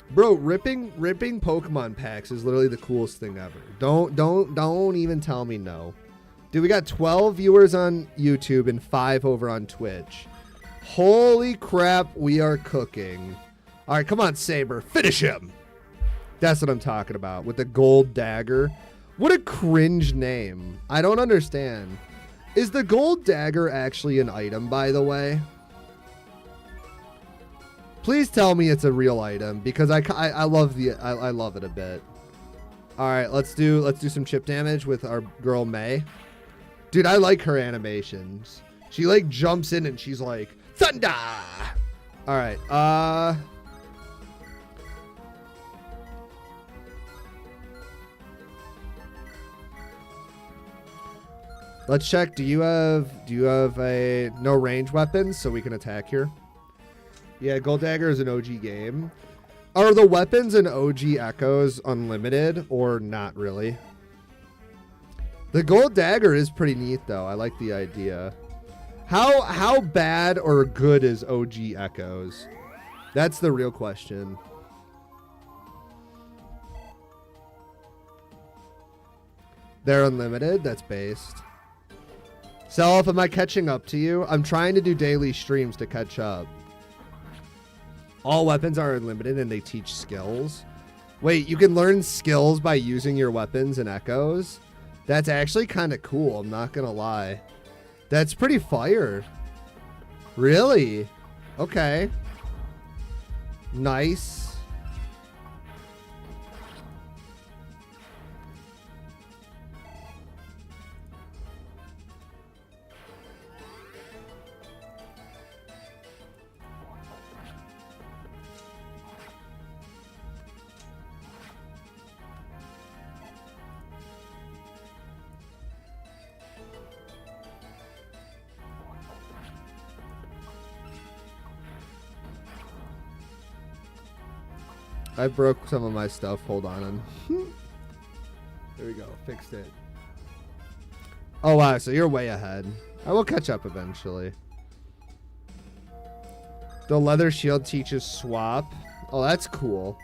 Bro, ripping Pokemon packs is literally the coolest thing ever. Don't even tell me no. Dude, we got 12 viewers on YouTube and 5 over on Twitch. Holy crap, we are cooking. All right, come on, Saber. Finish him. That's what I'm talking about, with the gold dagger. What a cringe name. I don't understand. Is the gold dagger actually an item, by the way? Please tell me it's a real item because I love I love it a bit. All right, let's do some chip damage with our girl May. Dude, I like her animations. She like jumps in and she's like thunder. All right, let's check. Do you have a no range weapons so we can attack here? Yeah, Gold Dagger is an OG game. Are the weapons in OG Echoes unlimited or not really? The Gold Dagger is pretty neat though. I like the idea. How bad or good is OG Echoes? That's the real question. They're unlimited? That's based. Self, am I catching up to you? I'm trying to do daily streams to catch up. All weapons are unlimited and they teach skills. Wait, you can learn skills by using your weapons and Echoes? That's actually kind of cool, I'm not gonna lie. That's pretty fire. Really? Okay. Nice. I broke some of my stuff. Hold on. There we go. Fixed it. Oh, wow. So you're way ahead. I will catch up eventually. The leather shield teaches swap. Oh, that's cool.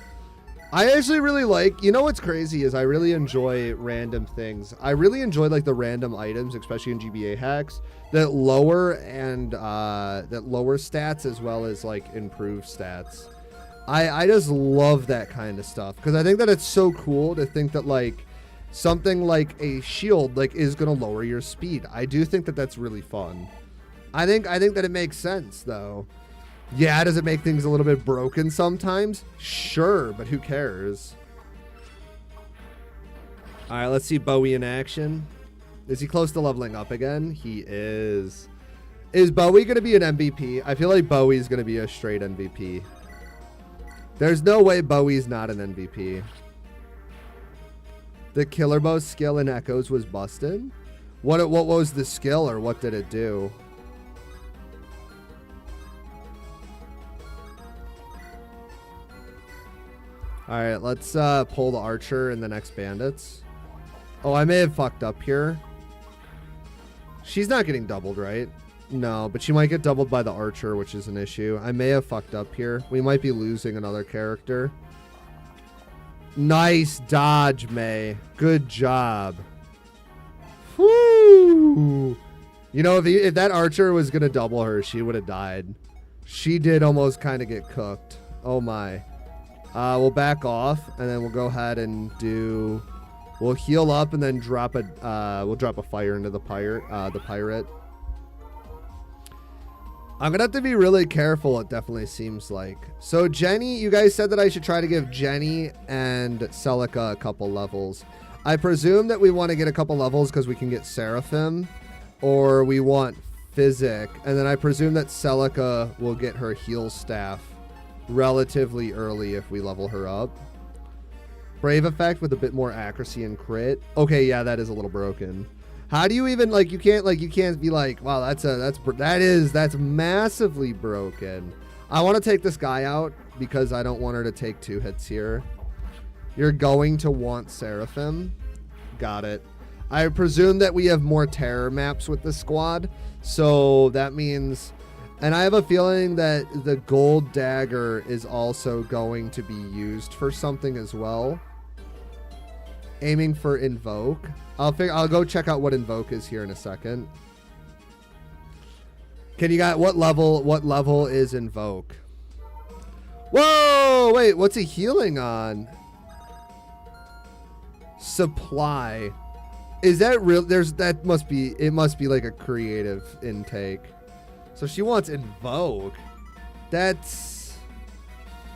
I actually really like, you know what's crazy is I really enjoy random things. I really enjoy like the random items, especially in GBA hacks that lower and that lower stats as well as like improve stats. I just love that kind of stuff because I think that it's so cool to think that like something like a shield like is going to lower your speed. I do think that that's really fun. I think that it makes sense though. Yeah, does it make things a little bit broken sometimes? Sure, but who cares? All right, let's see Bowie in action. Is he close to leveling up again? He is. Is Bowie going to be an MVP? I feel like Bowie's going to be a straight MVP. There's no way Bowie's not an MVP. The Killer Bow skill in Echoes was busted? What was the skill or what did it do? Alright, let's pull the Archer and the next Bandits. Oh, I may have fucked up here. She's not getting doubled, right? No, but she might get doubled by the Archer, which is an issue. I may have fucked up here. We might be losing another character. Nice dodge, May. Good job. Whoo! You know, if that Archer was going to double her, she would have died. She did almost kind of get cooked. Oh, my. We'll back off, and then we'll go ahead and do... We'll heal up and then drop a... we'll drop a fire into the pirate. I'm going to have to be really careful, it definitely seems like. So Jenny, you guys said that I should try to give Jenny and Celica a couple levels. I presume that we want to get a couple levels because we can get Seraphim, or we want Physic. And then I presume that Celica will get her heal staff relatively early if we level her up. Brave effect with a bit more accuracy and crit. Okay, yeah, that is a little broken. How do you even you can't be like, wow, that's massively broken. I want to take this guy out because I don't want her to take 2 hits here. You're going to want Seraphim. Got it. I presume that we have more terror maps with the squad. So that means, and I have a feeling that the Gold Dagger is also going to be used for something as well. Aiming for Invoke. I'll go check out what Invoke is here in a second. Can you got what level is Invoke? Whoa, wait, what's he healing on? Supply. Is that real? It must be like a creative intake. So she wants Invoke. That's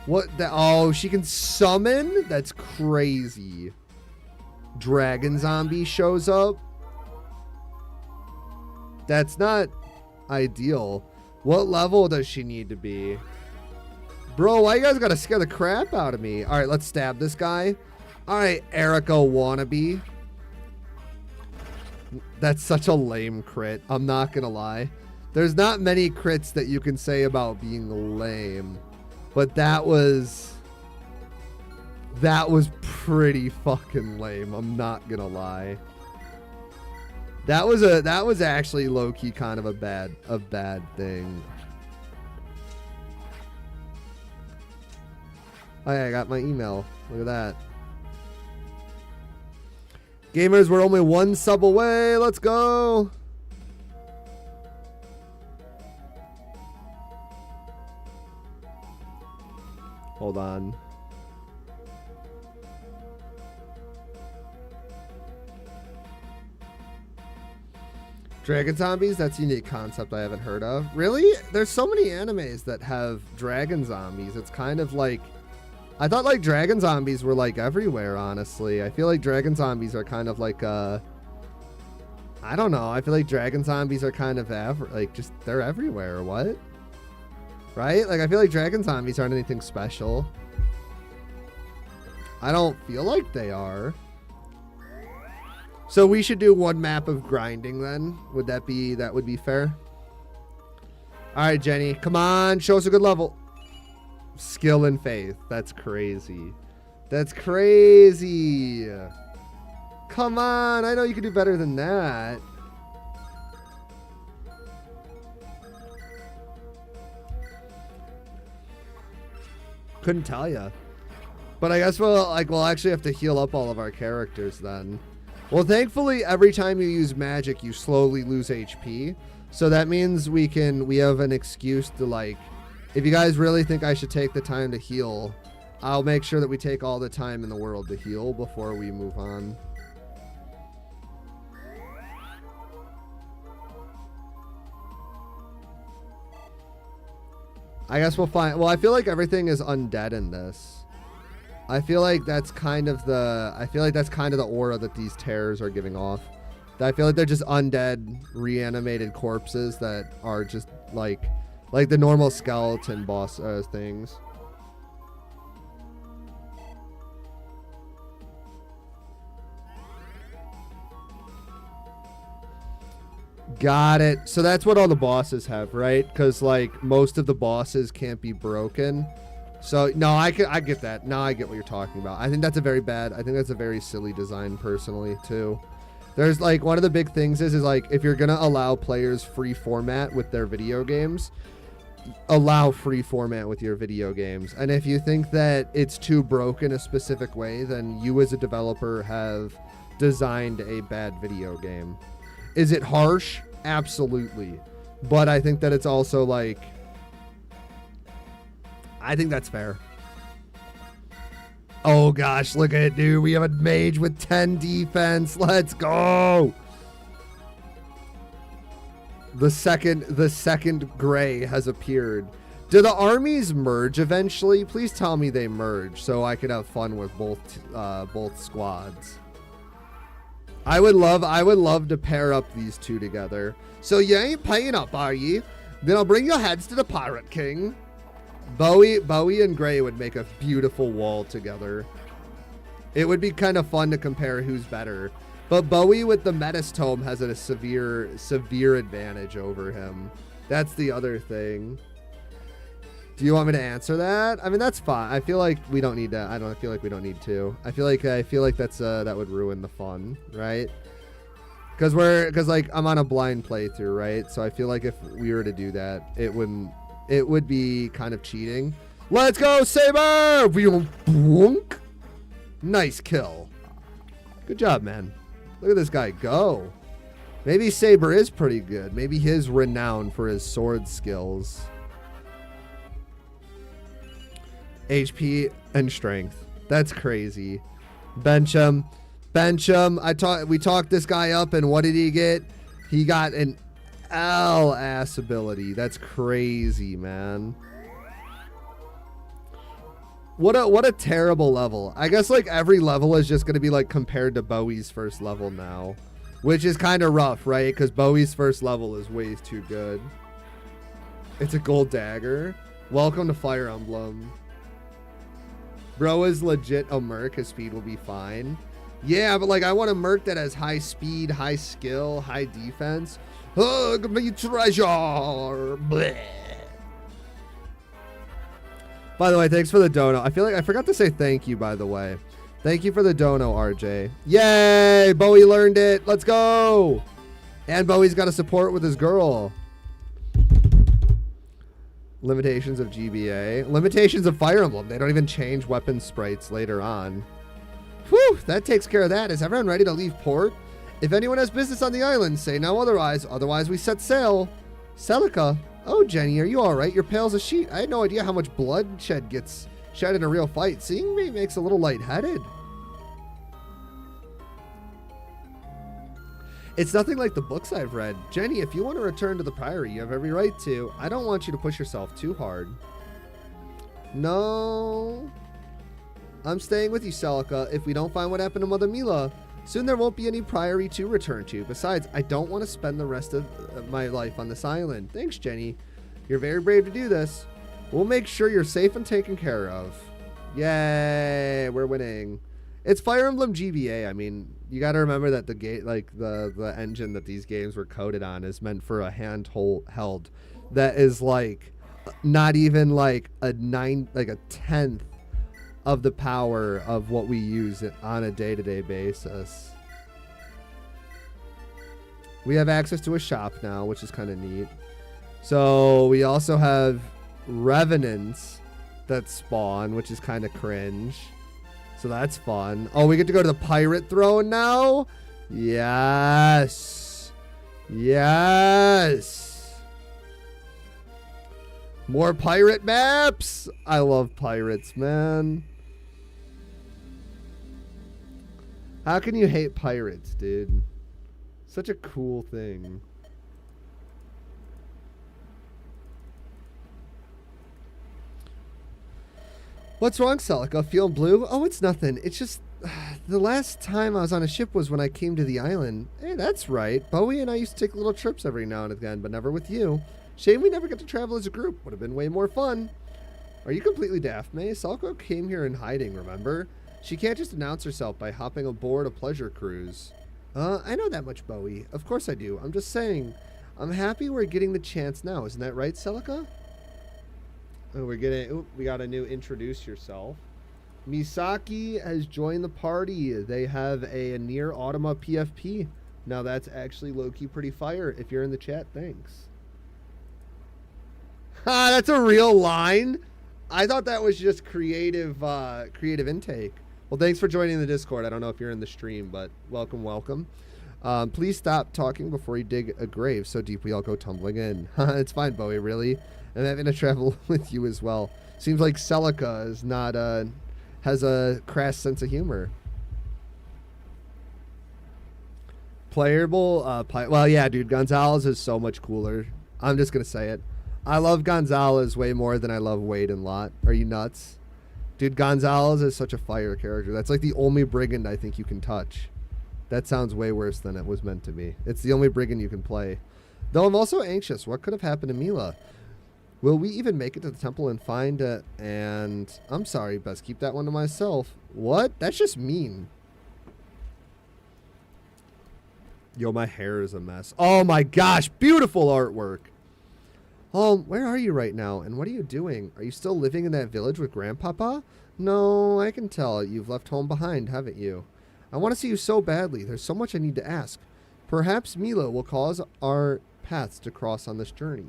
What the? Oh, she can summon? That's crazy. Dragon zombie shows up. That's not ideal. What level does she need to be? Bro, why you guys gotta scare the crap out of me? All right, let's stab this guy. All right, Erica wannabe. That's such a lame crit. I'm not gonna lie. There's not many crits that you can say about being lame. But that was pretty fucking lame. I'm not gonna lie. That was actually low-key kind of a bad thing. Oh yeah, I got my email. Look at that. Gamers, we're only one sub away. Let's go. Hold on. Dragon zombies? That's a unique concept I haven't heard of. Really? There's so many animes that have dragon zombies. It's kind of like... I thought like dragon zombies were like everywhere, honestly. I feel like dragon zombies are kind of like I don't know. I feel like dragon zombies are kind of like just they're everywhere. What? Right? Like I feel like dragon zombies aren't anything special. I don't feel like they are. So we should do one map of grinding then. That would be fair? All right, Jenny. Come on. Show us a good level. Skill and faith. That's crazy. That's crazy. Come on. I know you can do better than that. Couldn't tell ya. But I guess we'll actually have to heal up all of our characters then. Well, thankfully, every time you use magic, you slowly lose HP. So that means we have an excuse to like, if you guys really think I should take the time to heal, I'll make sure that we take all the time in the world to heal before we move on. I guess we'll find, well, I feel like everything is undead in this. I feel like that's kind of the aura that these terrors are giving off. I feel like they're just undead, reanimated corpses that are just like the normal skeleton boss things. Got it. So that's what all the bosses have, right? Because like most of the bosses can't be broken. So no, I get that. Now I get what you're talking about. I think that's a very silly design personally too. There's like one of the big things is like if you're gonna allow players free format with their video games, allow free format with your video games. And if you think that it's too broken a specific way, then you as a developer have designed a bad video game. Is it harsh? Absolutely. But I think that it's also like, I think that's fair. Oh gosh, look at it, dude. We have a mage with 10 defense. Let's go. The second gray has appeared. Do the armies merge eventually? Please tell me they merge so I can have fun with both squads. I would love to pair up these two together. So you ain't paying up, are you? Then I'll bring your heads to the Pirate King. Bowie and Gray would make a beautiful wall together. It would be kind of fun to compare who's better. But Bowie with the Metis Tome has a severe advantage over him. That's the other thing. Do you want me to answer that? I mean, that's fine. I feel like we don't need to. I feel like we don't need to. I feel like that's that would ruin the fun, right? Because like I'm on a blind playthrough, right? So I feel like if we were to do that, it would be kind of cheating. Let's go, Saber! Nice kill. Good job, man. Look at this guy go. Maybe Saber is pretty good. Maybe he's renowned for his sword skills. HP and strength. That's crazy. Bench him. We talked this guy up, and what did he get? He got an L-ass ability. That's crazy, man. What a terrible level. I guess like every level is just going to be like compared to Bowie's first level now, which is kind of rough, right? Because Bowie's first level is way too good. It's a gold dagger. Welcome to Fire Emblem. Bro is legit a merc. His speed will be fine. Yeah, but like I want a merc that has high speed, high skill, high defense. Hug me treasure. Bleh. By the way, thanks for the dono. I feel like I forgot to say thank you, by the way. Thank you for the dono, RJ. Yay! Bowie learned it. Let's go. And Bowie's got to support with his girl. Limitations of GBA. Limitations of Fire Emblem. They don't even change weapon sprites later on. Whew, that takes care of that. Is everyone ready to leave port? If anyone has business on the island, say no otherwise. Otherwise, we set sail. Celica. Oh, Jenny, are you all right? You're pale as a sheet. I had no idea how much bloodshed gets shed in a real fight. Seeing me makes a little lightheaded. It's nothing like the books I've read. Jenny, if you want to return to the Priory, you have every right to. I don't want you to push yourself too hard. No. I'm staying with you, Celica, if we don't find what happened to Mother Mila. Soon there won't be any Priory to return to. Besides, I don't want to spend the rest of my life on this island. Thanks, Jenny. You're very brave to do this. We'll make sure you're safe and taken care of. Yay, we're winning. It's Fire Emblem GBA. I mean, you got to remember that the the engine that these games were coded on is meant for a handheld that is like not even like a tenth of the power of what we use on a day-to-day basis. We have access to a shop now, which is kind of neat. So we also have revenants that spawn, which is kind of cringe. So that's fun. Oh, we get to go to the pirate throne now? Yes. Yes. More pirate maps. I love pirates, man. How can you hate pirates, dude? Such a cool thing. What's wrong, Celica? Feeling blue? Oh, it's nothing. It's just the last time I was on a ship was when I came to the island. Hey, that's right. Bowie and I used to take little trips every now and again, but never with you. Shame we never get to travel as a group. Would have been way more fun. Are you completely daft, May? Celica came here in hiding, remember? She can't just announce herself by hopping aboard a pleasure cruise. I know that much, Bowie. Of course I do. I'm just saying. I'm happy we're getting the chance now. Isn't that right, Celica? Oh, we got a new introduce yourself. Misaki has joined the party. They have a near Automa PFP. Now that's actually low-key pretty fire. If you're in the chat, thanks. Ha, that's a real line. I thought that was just creative intake. Well, thanks for joining the Discord. I don't know if you're in the stream, but welcome, welcome. Please stop talking before you dig a grave so deep we all go tumbling in. It's fine, Bowie, really. I'm having to travel with you as well. Seems like Celica is not has a crass sense of humor. Playable, well, yeah, dude, Gonzalez is so much cooler. I'm just gonna say it. I love Gonzalez way more than I love Wade and Lot. Are you nuts? Dude, Gonzalez is such a fire character. That's like the only brigand I think you can touch. That sounds way worse than it was meant to be. It's the only brigand you can play. Though I'm also anxious. What could have happened to Mila? Will we even make it to the temple and find it? And I'm sorry, best keep that one to myself. What? That's just mean. Yo, my hair is a mess. Oh my gosh, beautiful artwork. Oh, where are you right now? And what are you doing? Are you still living in that village with Grandpapa? No, I can tell. You've left home behind, haven't you? I want to see you so badly. There's so much I need to ask. Perhaps Mila will cause our paths to cross on this journey.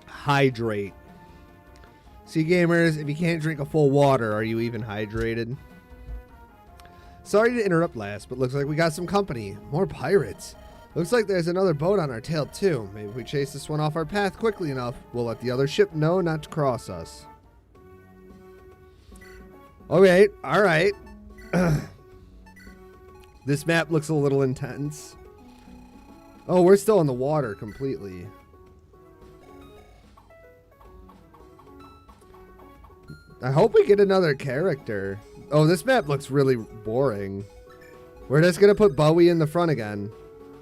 Hydrate. See, gamers, if you can't drink a full water, are you even hydrated? Sorry to interrupt last, but looks like we got some company. More pirates. Looks like there's another boat on our tail too. Maybe if we chase this one off our path quickly enough, we'll let the other ship know not to cross us. Okay, alright. This map looks a little intense. Oh, we're still in the water completely. I hope we get another character. Oh, this map looks really boring. We're just gonna put Bowie in the front again.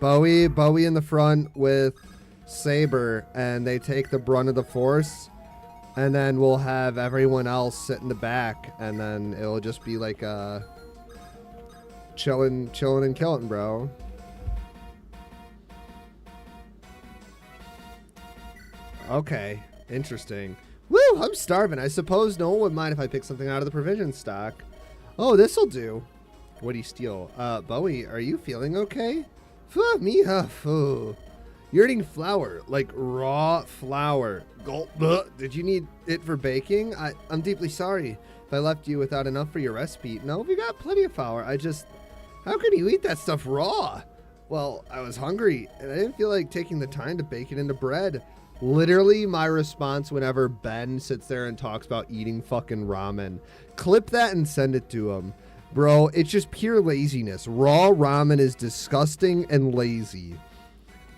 Bowie in the front with Saber, and they take the brunt of the force. And then we'll have everyone else sit in the back, and then it'll just be like chilling and killing, bro. Okay, interesting. Woo, I'm starving. I suppose no one would mind if I pick something out of the provision stock. Oh, this'll do. What do you steal? Bowie, are you feeling okay? Fuh, mija, fuh. You're eating flour, like raw flour. Gulp. Did you need it for baking? I'm deeply sorry if I left you without enough for your recipe. No, we got plenty of flour. How could you eat that stuff raw? Well, I was hungry, and I didn't feel like taking the time to bake it into bread. Literally my response whenever Ben sits there and talks about eating fucking ramen. Clip that and send it to him. Bro, it's just pure laziness. Raw ramen is disgusting and lazy.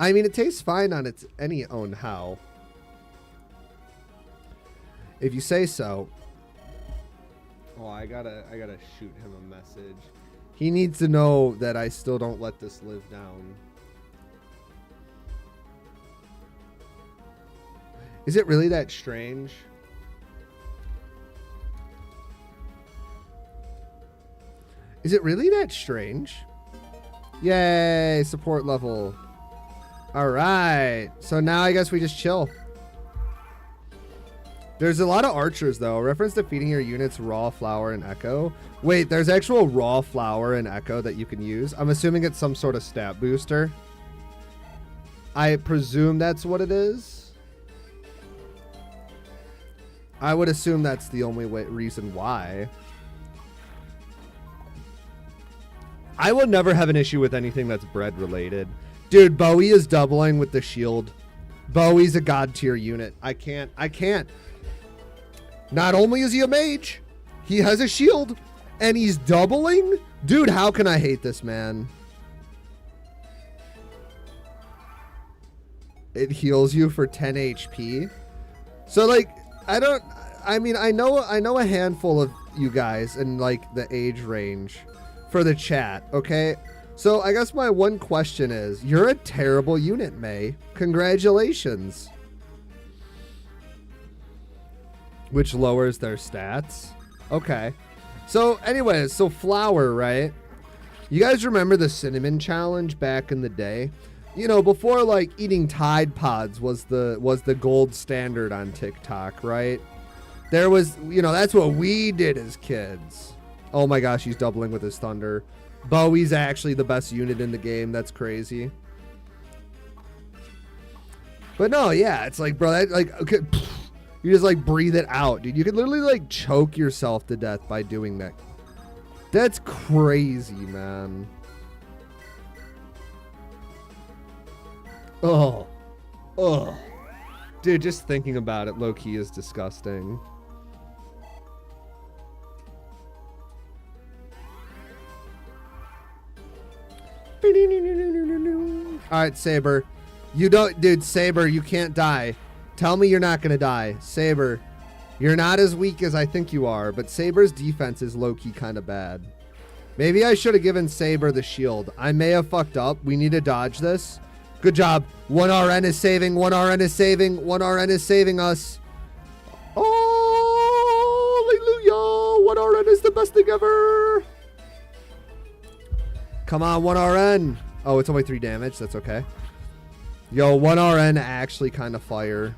I mean, it tastes fine on its any own how. If you say so. Oh, I gotta shoot him a message. He needs to know that I still don't let this live down. Is it really that strange? Is it really that strange? Yay, support level. All right, so now I guess we just chill. There's a lot of archers though. Reference to feeding your units raw flour and echo. Wait, there's actual raw flour and echo that you can use. I'm assuming it's some sort of stat booster. I presume that's what it is. I would assume that's the only reason why. I will never have an issue with anything that's bread related. Dude, Bowie is doubling with the shield. Bowie's a god tier unit. I can't. Not only is he a mage, he has a shield, and he's doubling? Dude, how can I hate this man? It heals you for 10 HP. So, like, I know a handful of you guys in, like, the age range for the chat, okay? So, I guess my one question is, you're a terrible unit, May. Congratulations. Which lowers their stats. Okay. So, anyways, so flour, right? You guys remember the cinnamon challenge back in the day? You know, before, like, eating Tide Pods was the gold standard on TikTok, right? There was, you know, that's what we did as kids. Oh my gosh, he's doubling with his thunder. Bowie's actually the best unit in the game. That's crazy. But no, yeah, it's like, bro, that, like, okay, you just, like, breathe it out, dude. You could literally, like, choke yourself to death by doing that. That's crazy, man. Oh. Dude, just thinking about it, low-key, is disgusting. Alright, Saber. You don't... Dude, Saber, you can't die. Tell me you're not gonna die. Saber, you're not as weak as I think you are, but Saber's defense is low-key kind of bad. Maybe I should have given Saber the shield. I may have fucked up. We need to dodge this. Good job. 1 RN is saving. 1 RN is saving. 1 RN is saving us. Oh, hallelujah. 1 RN is the best thing ever. Come on, 1 RN. Oh, it's only 3 damage. That's okay. Yo, 1 RN actually kind of fire.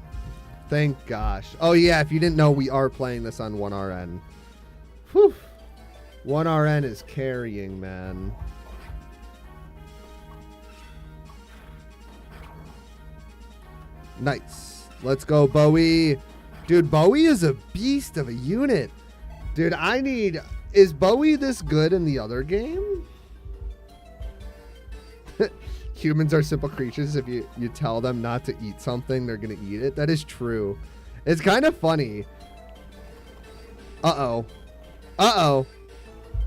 Thank gosh. Oh, yeah, if you didn't know, we are playing this on 1 RN. Whew. 1 RN is carrying, man. Nice. Let's go, Bowie. Dude, Bowie is a beast of a unit. Dude, is Bowie this good in the other game? Humans are simple creatures. If you tell them not to eat something, they're going to eat it. That is true. It's kind of funny. Uh-oh. Uh-oh.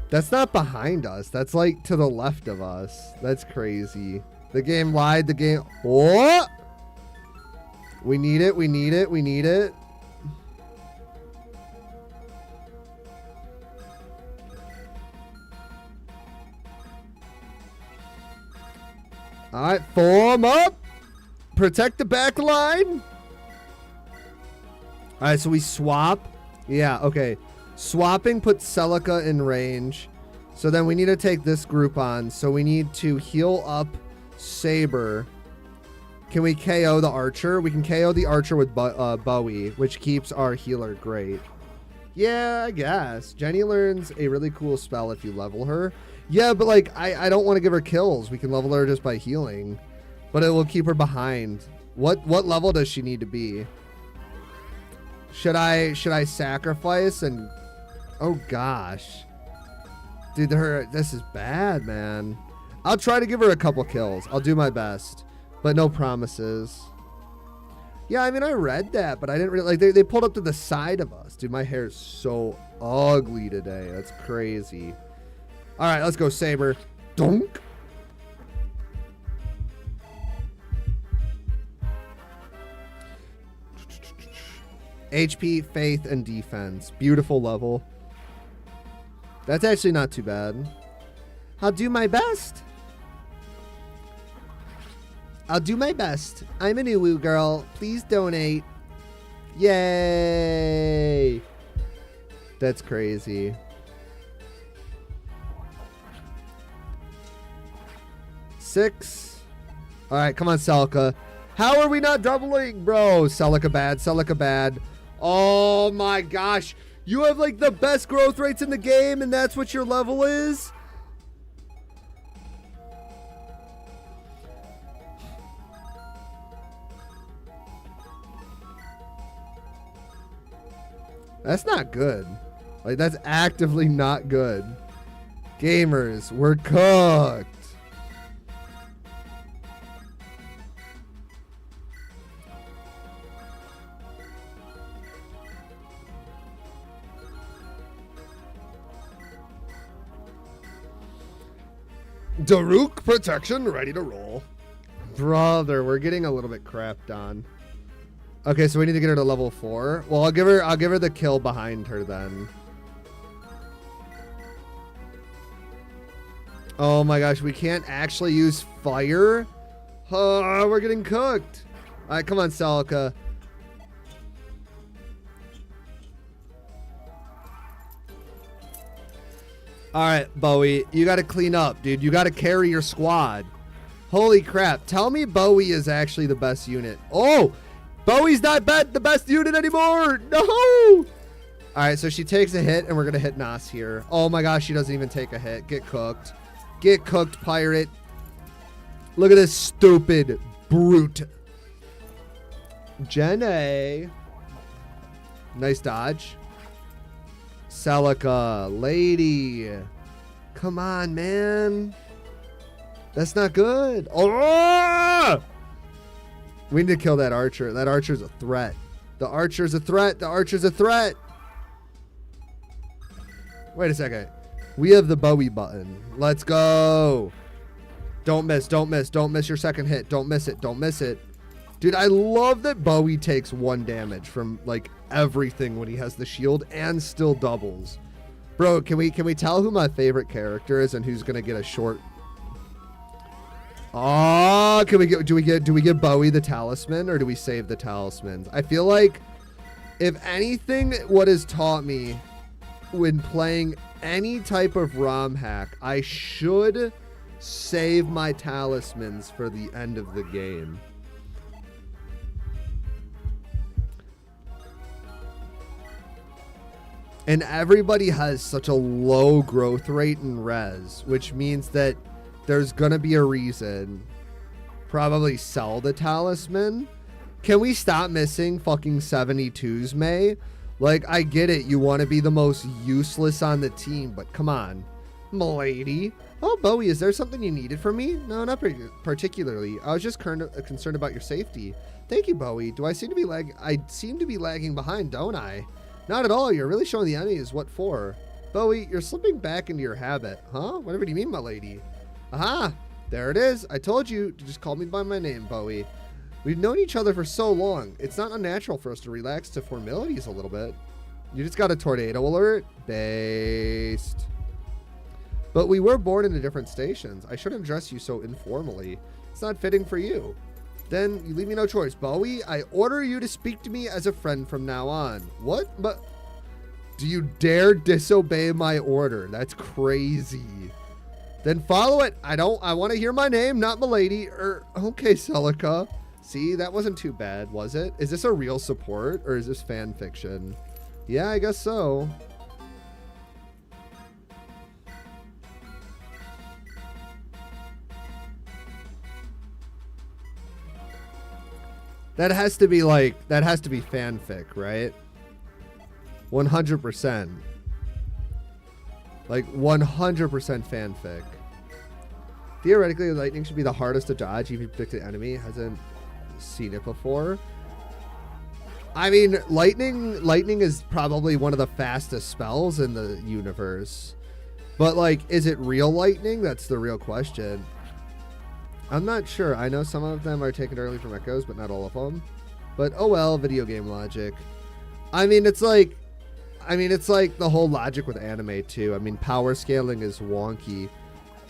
That's not behind us. That's like to the left of us. That's crazy. The game lied. The game... What? We need it. We need it. We need it. All right, form up. Protect the back line. All right, so we swap. Yeah, okay. Swapping puts Celica in range. So then we need to take this group on. So we need to heal up Saber. Can we KO the Archer? We can KO the Archer with Bowie, which keeps our healer great. Yeah, I guess. Jenny learns a really cool spell if you level her. Yeah, but like, I don't want to give her kills. We can level her just by healing. But it will keep her behind. What level does she need to be? Should I sacrifice and... Oh, gosh. Dude, this is bad, man. I'll try to give her a couple kills. I'll do my best. But no promises. Yeah, I mean, I read that, but I didn't really... Like, they pulled up to the side of us. Dude, my hair is so ugly today. That's crazy. All right, let's go, Saber. Donk. HP, faith, and defense. Beautiful level. That's actually not too bad. I'll do my best. I'll do my best. I'm a new girl. Please donate. Yay. That's crazy. Six. All right, come on, Celica. How are we not doubling, bro? Celica bad. Celica bad. Oh my gosh. You have like the best growth rates in the game, and that's what your level is? That's not good. Like, that's actively not good. Gamers, we're cooked. Daruk protection ready to roll. Brother, we're getting a little bit crapped on. Okay, so we need to get her to level 4. Well, I'll give her the kill behind her then. Oh my gosh, we can't actually use fire? Oh, we're getting cooked. All right, come on, Celica. All right, Bowie, you got to clean up, dude. You got to carry your squad. Holy crap. Tell me Bowie is actually the best unit. Oh, Bowie's not the best unit anymore. No. All right, so she takes a hit, and we're going to hit Nas here. Oh, my gosh, she doesn't even take a hit. Get cooked. Get cooked, pirate. Look at this stupid brute. Jenny. Nice dodge. Celica, lady. Come on, man. That's not good. Oh! We need to kill that archer. That archer's a threat. The archer's a threat. The archer's a threat. Wait a second. We have the Bowie button. Let's go. Don't miss. Don't miss. Don't miss your second hit. Don't miss it. Don't miss it. Dude, I love that Bowie takes 1 damage from, like, everything when he has the shield and still doubles. Bro, can we tell who my favorite character is and who's gonna get a short? Oh, do we give Bowie the talisman, or do we save the talismans? I feel like, if anything, what has taught me when playing any type of ROM hack, I should save my talismans for the end of the game. And everybody has such a low growth rate in res, which means that there's gonna be a reason. Probably sell the talisman. Can we stop missing fucking 72s, May? Like, I get it, you want to be the most useless on the team, but come on. M'lady. Oh, Bowie, is there something you needed from me? No, not particularly. I was just concerned about your safety. Thank you, Bowie. I seem to be lagging behind, don't I? Not at all. You're really showing the enemies what for. Bowie, you're slipping back into your habit. Huh? Whatever do you mean, m'lady? Aha! There it is. I told you to just call me by my name, Bowie. We've known each other for so long. It's not unnatural for us to relax to formalities a little bit. You just got a tornado alert? Based. But we were born into different stations. I shouldn't address you so informally. It's not fitting for you. Then you leave me no choice. Bowie, I order you to speak to me as a friend from now on. What? But do you dare disobey my order? That's crazy. Then follow it. I want to hear my name, not m'lady. Okay, Celica. See, that wasn't too bad, was it? Is this a real support or is this fan fiction? Yeah, I guess so. That has to be fanfic, right? 100%. Like 100% fanfic. Theoretically, lightning should be the hardest to dodge if you pick the enemy hasn't seen it before. I mean, lightning is probably one of the fastest spells in the universe. But like, is it real lightning? That's the real question. I'm not sure. I know some of them are taken early from echoes, but not all of them. But oh well, video game logic. I mean, it's like the whole logic with anime too. I mean, power scaling is wonky.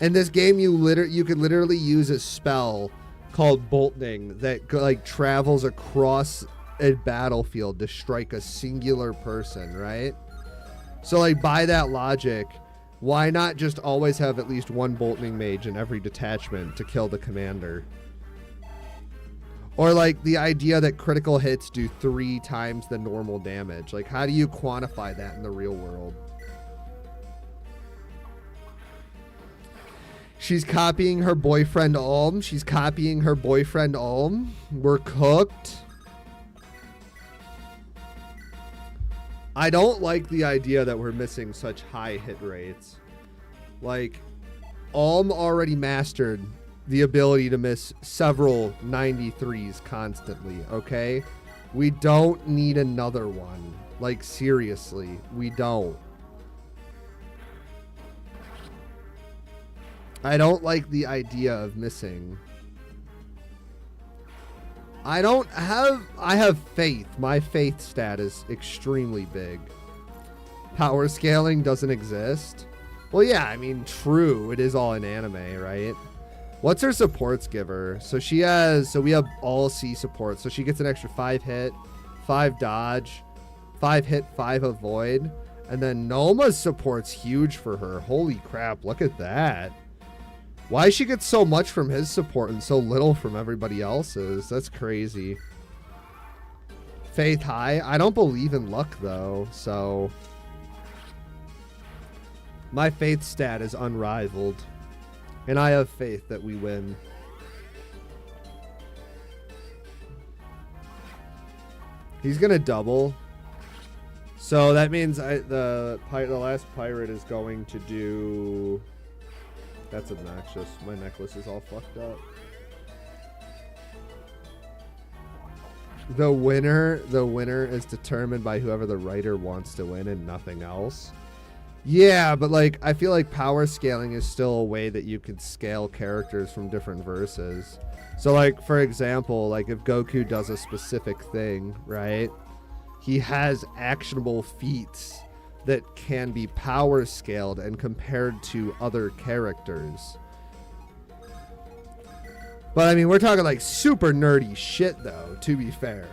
In this game, you could literally use a spell called bolting that like travels across a battlefield to strike a singular person, right? So like by that logic, why not just always have at least one bolting mage in every detachment to kill the commander? Or like the idea that critical hits do 3 times the normal damage. Like how do you quantify that in the real world? She's copying her boyfriend Ulm. She's copying her boyfriend Ulm. We're cooked. I don't like the idea that we're missing such high hit rates. Like, Ulm already mastered the ability to miss several 93s constantly, okay? We don't need another one. Like, seriously, we don't. I don't like the idea of missing. I have faith. My faith stat is extremely big. Power scaling doesn't exist. Well, yeah, I mean, true. It is all in anime, right? What's her supports give her? So we have all C supports. So she gets an extra 5 hit, 5 dodge, 5 hit, 5 avoid. And then Noma's support's huge for her. Holy crap, look at that. Why she gets so much from his support and so little from everybody else's? That's crazy. Faith high. I don't believe in luck though, so my faith stat is unrivaled. And I have faith that we win. He's gonna double. So that means the last pirate is going to do... That's obnoxious. My necklace is all fucked up. The winner is determined by whoever the writer wants to win and nothing else. Yeah, but like I feel like power scaling is still a way that you could scale characters from different verses. So like for example, like if Goku does a specific thing, right? He has actionable feats that can be power scaled and compared to other characters. But I mean, we're talking like super nerdy shit though, to be fair.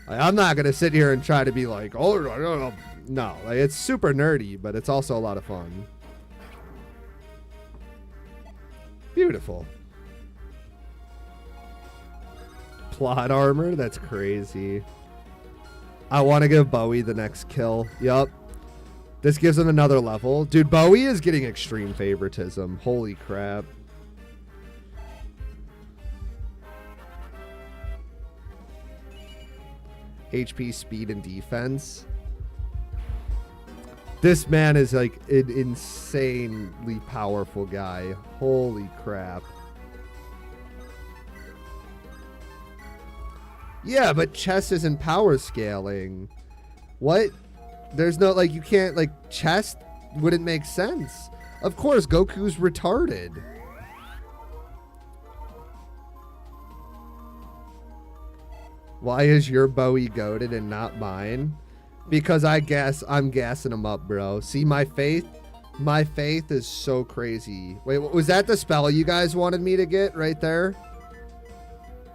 Like, I'm not going to sit here and try to be like, oh, no, like it's super nerdy, but it's also a lot of fun. Beautiful. Plot armor, that's crazy. I want to give Bowie the next kill. Yup. This gives him another level. Dude, Bowie is getting extreme favoritism. Holy crap. HP, speed, and defense. This man is like an insanely powerful guy. Holy crap. Yeah, but chess isn't power scaling. What? There's no, like, you can't, like, chess wouldn't make sense. Of course, Goku's retarded. Why is your Bowie goated and not mine? Because I'm gassing him up, bro. See, my faith is so crazy. Wait, was that the spell you guys wanted me to get right there?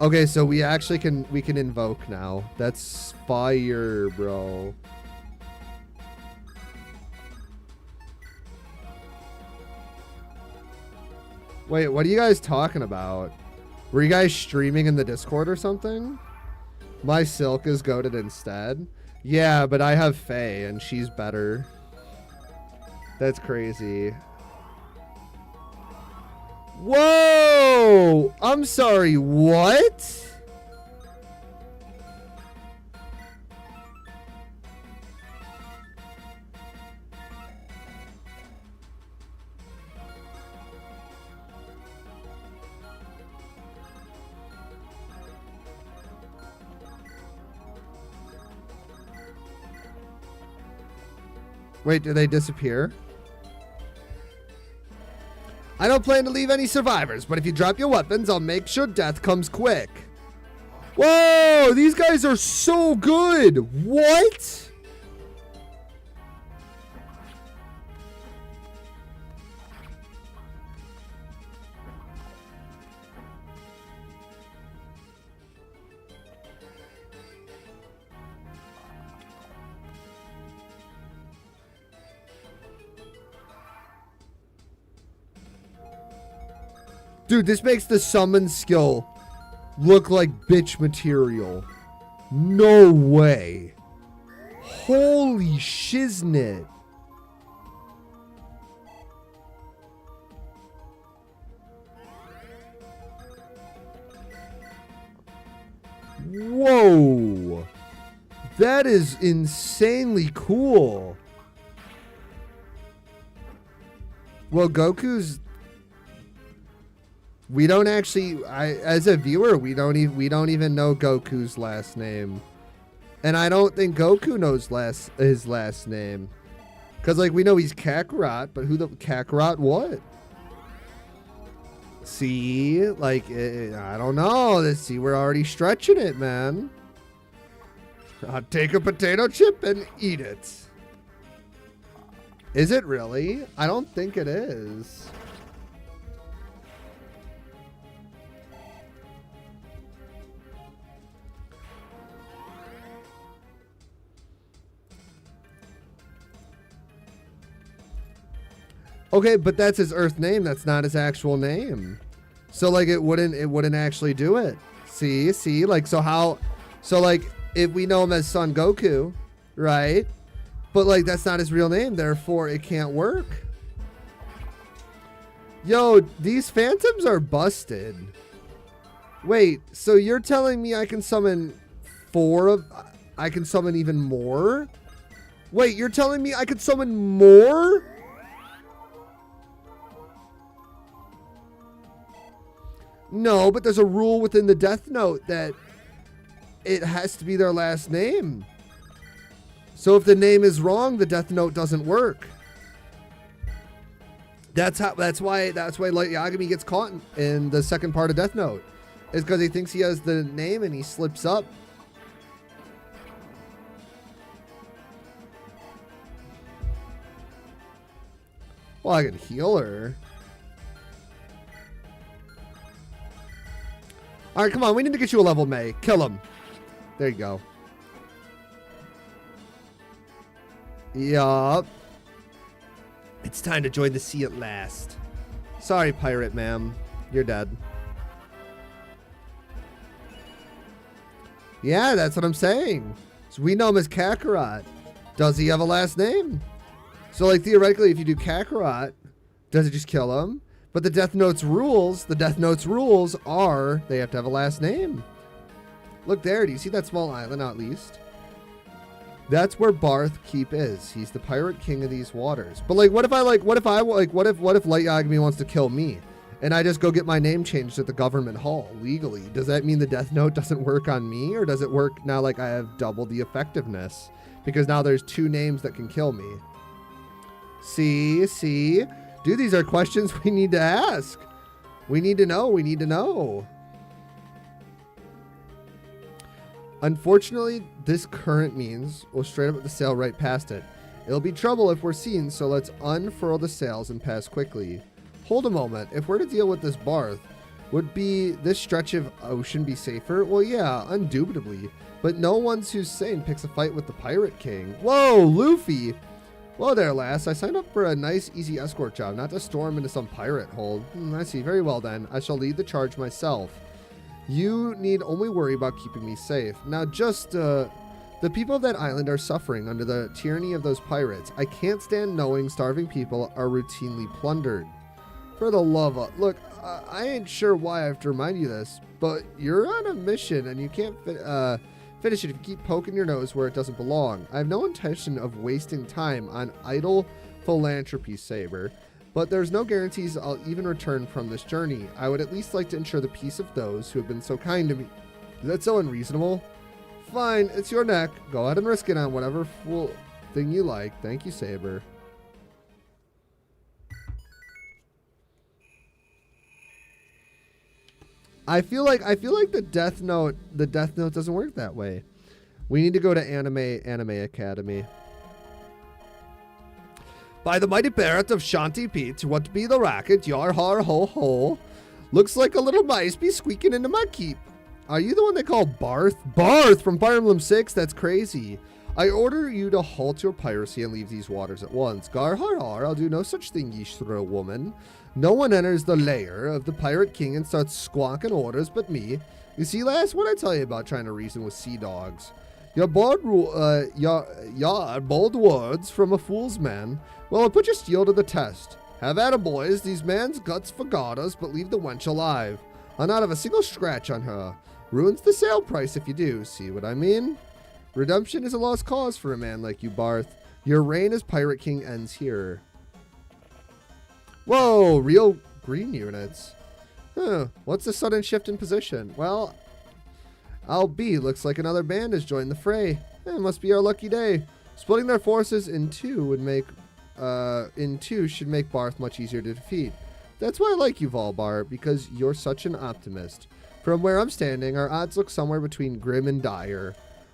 Okay, so we actually can invoke now. That's fire, bro. Wait, what are you guys talking about? Were you guys streaming in the Discord or something? My Silk is goated instead. Yeah, but I have Faye and she's better. That's crazy. Whoa! I'm sorry, what? Wait, do they disappear? I don't plan to leave any survivors, but if you drop your weapons, I'll make sure death comes quick. Whoa, these guys are so good. What? Dude, this makes the summon skill look like bitch material. No way. Holy shiznit. Whoa. That is insanely cool. Well, Goku's... We don't actually, as a viewer, we don't even know Goku's last name, and I don't think Goku knows his last name, cause like we know he's Kakarot, but who the Kakarot what? See, like I don't know. See, we're already stretching it, man. I'll take a potato chip and eat it. Is it really? I don't think it is. Okay, but that's his Earth name. That's not his actual name. So like it wouldn't actually do it. See, like so like if we know him as Son Goku, right? But like that's not his real name, therefore it can't work. Yo, these phantoms are busted. Wait, so you're telling me I can summon I can summon even more? Wait, you're telling me I could summon more? No, but there's a rule within the Death Note that it has to be their last name. So if the name is wrong, the Death Note doesn't work. That's why Light Yagami gets caught in the second part of Death Note. Is because he thinks he has the name and he slips up. Well, I can heal her. All right, come on. We need to get you a level, May. Kill him. There you go. Yup. It's time to join the sea at last. Sorry, pirate ma'am. You're dead. Yeah, that's what I'm saying. So we know him as Kakarot. Does he have a last name? So, like, theoretically, if you do Kakarot, does it just kill him? But the Death Note's rules are they have to have a last name. Look there. Do you see that small island at least? That's where Barth Keep is. He's the pirate king of these waters. But like, what if Light Yagami wants to kill me, and I just go get my name changed at the government hall legally? Does that mean the death note doesn't work on me, or does it work now? Like I have double the effectiveness because now there's 2 names that can kill me. See, dude, these are questions we need to ask. We need to know. Unfortunately, this current means we'll straight up at the sail right past it. It'll be trouble if we're seen, so let's unfurl the sails and pass quickly. Hold a moment. If we're to deal with this Barth, would this stretch of ocean be safer? Well, yeah, indubitably. But no one's who's sane picks a fight with the Pirate King. Whoa, Luffy! Whoa there, lass. I signed up for a nice, easy escort job, not to storm into some pirate hold. I see. Very well, then. I shall lead the charge myself. You need only worry about keeping me safe. Now, the people of that island are suffering under the tyranny of those pirates. I can't stand knowing starving people are routinely plundered. For the love of... Look, I ain't sure why I have to remind you this, but you're on a mission and you can't finish it if you keep poking your nose where it doesn't belong. I have no intention of wasting time on idle philanthropy, Saber. But there's no guarantees I'll even return from this journey. I would at least like to ensure the peace of those who have been so kind to me. Is that so unreasonable? Fine, it's your neck. Go ahead and risk it on whatever fool thing you like. Thank you, Saber. I feel like the Death Note doesn't work that way. We need to go to Anime Academy. By the mighty parrot of Shanty Pete, what be the racket? Yar har ho ho. Looks like a little mice be squeaking into my keep. Are you the one they call Barth? Barth from Fire Emblem 6? That's crazy. I order you to halt your piracy and leave these waters at once. Gar har har, I'll do no such thing, ye shrill woman. No one enters the lair of the Pirate King and starts squawking orders but me. You see, lass, what I tell you about trying to reason with sea dogs? Your bold words from a fool's man. Well, I'll put your steel to the test. Have at 'em, boys. These man's guts forgot us, but leave the wench alive. I'll not have a single scratch on her. Ruins the sale price if you do. See what I mean? Redemption is a lost cause for a man like you, Barth. Your reign as Pirate King ends here. Whoa, real green units. Huh, what's the sudden shift in position? Well, looks like another band has joined the fray. It must be our lucky day. Splitting their forces in two should make Barth much easier to defeat. That's why I like you, Volbar, because you're such an optimist. From where I'm standing, our odds look somewhere between grim and dire.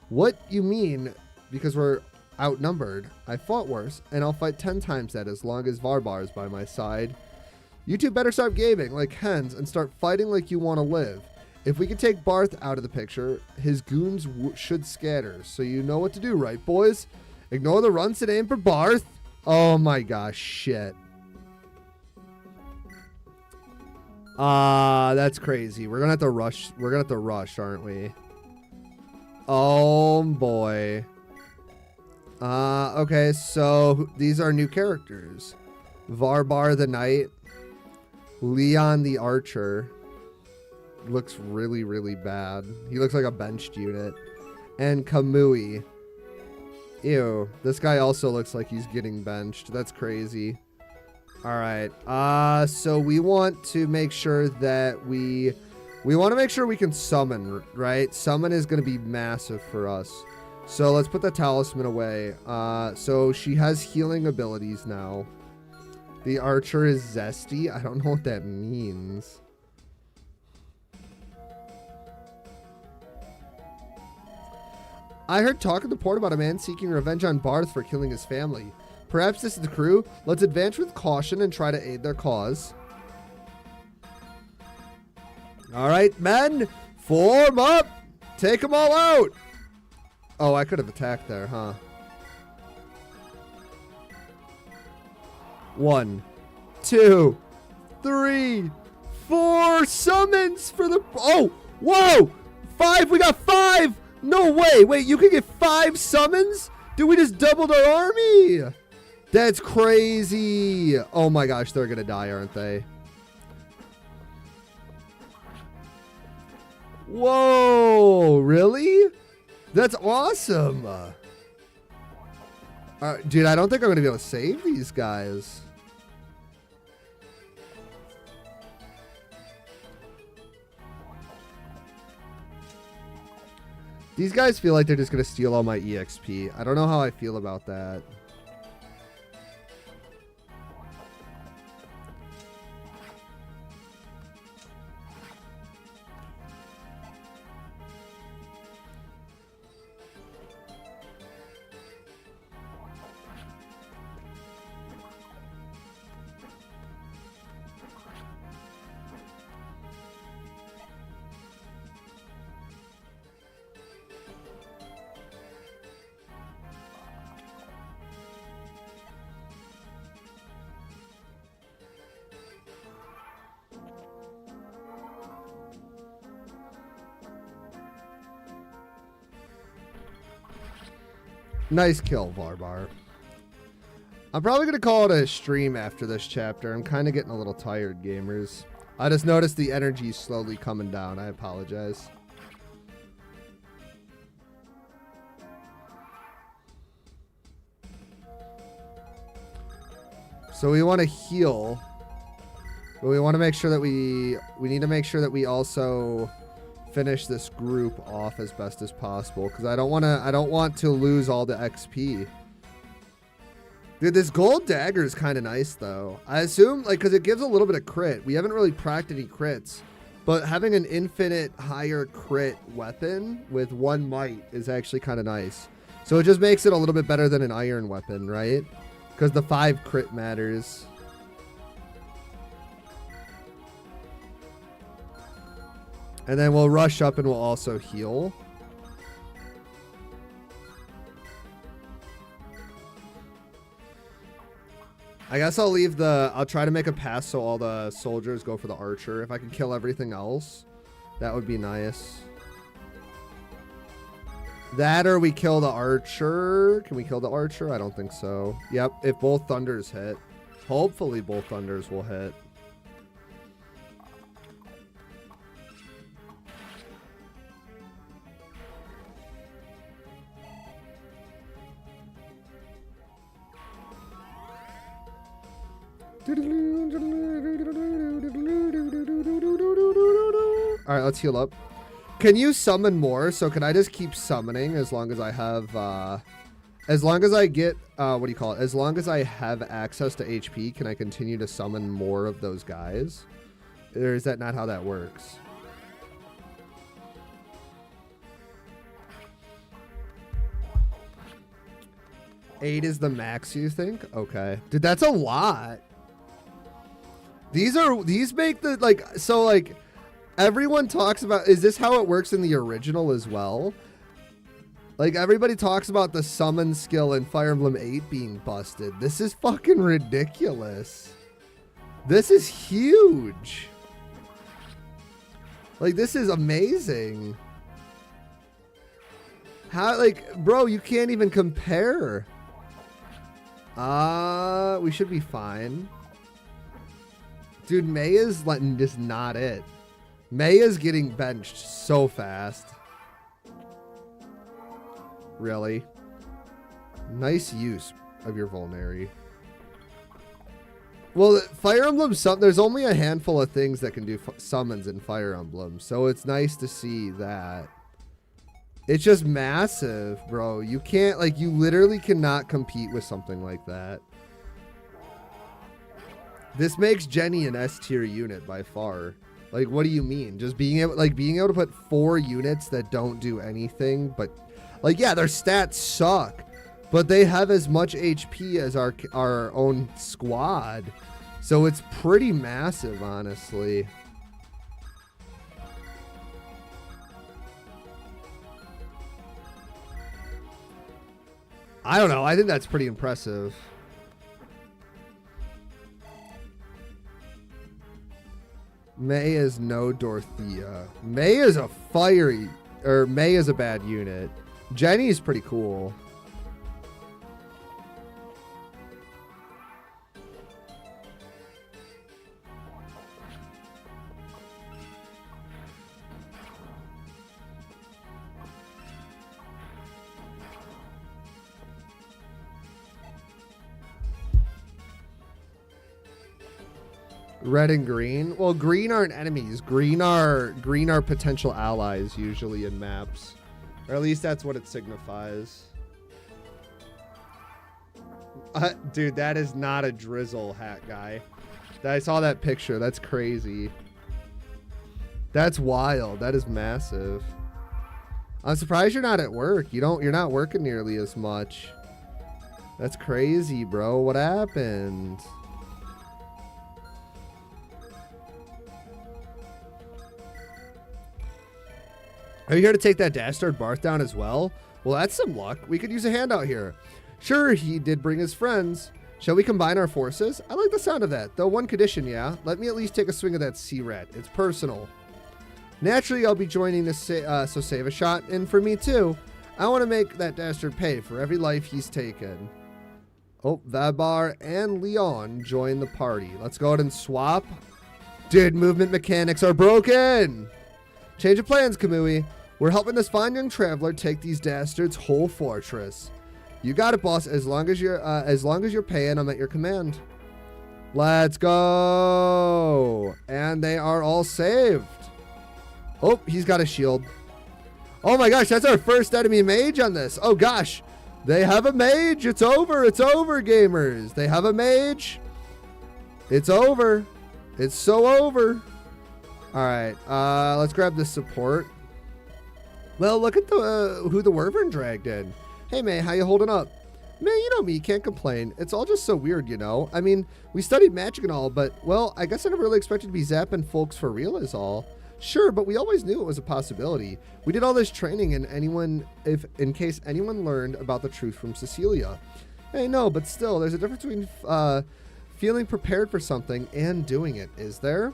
What you mean, because we're outnumbered. I fought worse, and I'll fight 10 times that as long as Varbar is by my side. You two better start gaming like hens and start fighting like you want to live. If we can take Barth out of the picture, his goons should scatter. So you know what to do, right, boys? Ignore the runs and aim for Barth. Oh my gosh, shit. That's crazy. We're gonna have to rush. We're gonna have to rush, aren't we? Oh boy. Okay, so these are new characters. Varbar the Knight. Leon the Archer. Looks really, really bad. He looks like a benched unit. And Kamui. Ew. This guy also looks like he's getting benched. That's crazy. Alright. So we want to make sure that we want to make sure we can summon, right? Summon is going to be massive for us. So let's put the talisman away. So she has healing abilities now. The archer is zesty. I don't know what that means. I heard talk in the port about a man seeking revenge on Barth for killing his family. Perhaps this is the crew? Let's advance with caution and try to aid their cause. Alright, men! Form up! Take them all out! Oh, I could have attacked there, huh? 1, 2, 3, 4 summons for the... Oh! Whoa! 5! We got 5! No way! Wait, you can get 5 summons? Dude, we just doubled our army! That's crazy! Oh my gosh, they're gonna die, aren't they? Whoa! Really? That's awesome! Dude, I don't think I'm going to be able to save these guys. These guys feel like they're just going to steal all my EXP. I don't know how I feel about that. Nice kill, Varbar. I'm probably going to call it a stream after this chapter. I'm kind of getting a little tired, gamers. I just noticed the energy slowly coming down. I apologize. So we want to heal. But we want to make sure that we need to make sure that we also finish this group off as best as possible, because I don't want to lose all the XP. Dude, this gold dagger is kind of nice though. I assume, like, because it gives a little bit of crit. We haven't really cracked any crits, but having an infinite higher crit weapon with 1 might is actually kind of nice. So it just makes it a little bit better than an iron weapon, right? Because the 5 crit matters. And then we'll rush up and we'll also heal. I guess I'll try to make a pass so all the soldiers go for the archer. If I can kill everything else, that would be nice. That or we kill the archer. Can we kill the archer? I don't think so. Yep, if both thunders hit. Hopefully both thunders will hit. Alright, let's heal up. Can you summon more? So can I just keep summoning as long as I have, as long as I get, what do you call it? As long as I have access to HP, can I continue to summon more of those guys? Or is that not how that works? Eight is the max, you think? Okay. Dude, that's a lot. These make the, like, so, like, everyone talks about, is this how it works in the original as well? Like, everybody talks about the summon skill in Fire Emblem 8 being busted. This is fucking ridiculous. This is huge. Like, this is amazing. How, like, bro, you can't even compare. We should be fine. Dude, May is letting just not it. May is getting benched so fast. Really? Nice use of your Vulnerary. Well, Fire Emblem, there's only a handful of things that can do summons in Fire Emblem, so it's nice to see that. It's just massive, bro. You can't, like, you literally cannot compete with something like that. This makes Jenny an S tier unit by far. Like, what do you mean? Just being able to put 4 units that don't do anything, but, like, yeah, their stats suck, but they have as much HP as our own squad. So it's pretty massive, honestly. I don't know. I think that's pretty impressive. May is no Dorothea. May is a May is a bad unit. Jenny's pretty cool. Red and green. Well, green aren't enemies. Green are potential allies usually in maps. Or at least that's what it signifies. Dude, that is not a drizzle hat guy. I saw that picture. That's crazy. That's wild. That is massive. I'm surprised you're not at work. You're not working nearly as much. That's crazy, bro. What happened? Are you here to take that dastard Barth down as well? Well, that's some luck. We could use a handout here. Sure, he did bring his friends. Shall we combine our forces? I like the sound of that, though one condition, yeah? Let me at least take a swing of that sea rat. It's personal. Naturally, I'll be joining this, so save a shot. And for me, too. I want to make that dastard pay for every life he's taken. Oh, Vabar and Leon join the party. Let's go ahead and swap. Dude, movement mechanics are broken. Change of plans, Kamui. We're helping this fine young traveler take these dastards' whole fortress. You got it, boss. As long as you're paying, I'm at your command. Let's go. And they are all saved. Oh, he's got a shield. Oh my gosh, that's our first enemy mage on this. Oh gosh, they have a mage. It's over. It's over, gamers. They have a mage. It's over. It's so over. All right, let's grab this support. Well, look at who the Wyvern dragged in. Hey, May, how you holding up? Man, you know me, can't complain. It's all just so weird, you know? I mean, we studied magic and all, but, well, I guess I never really expected to be zapping folks for real is all. Sure, but we always knew it was a possibility. We did all this training in case anyone learned about the truth from Cecilia. Hey, no, but still, there's a difference between feeling prepared for something and doing it, is there?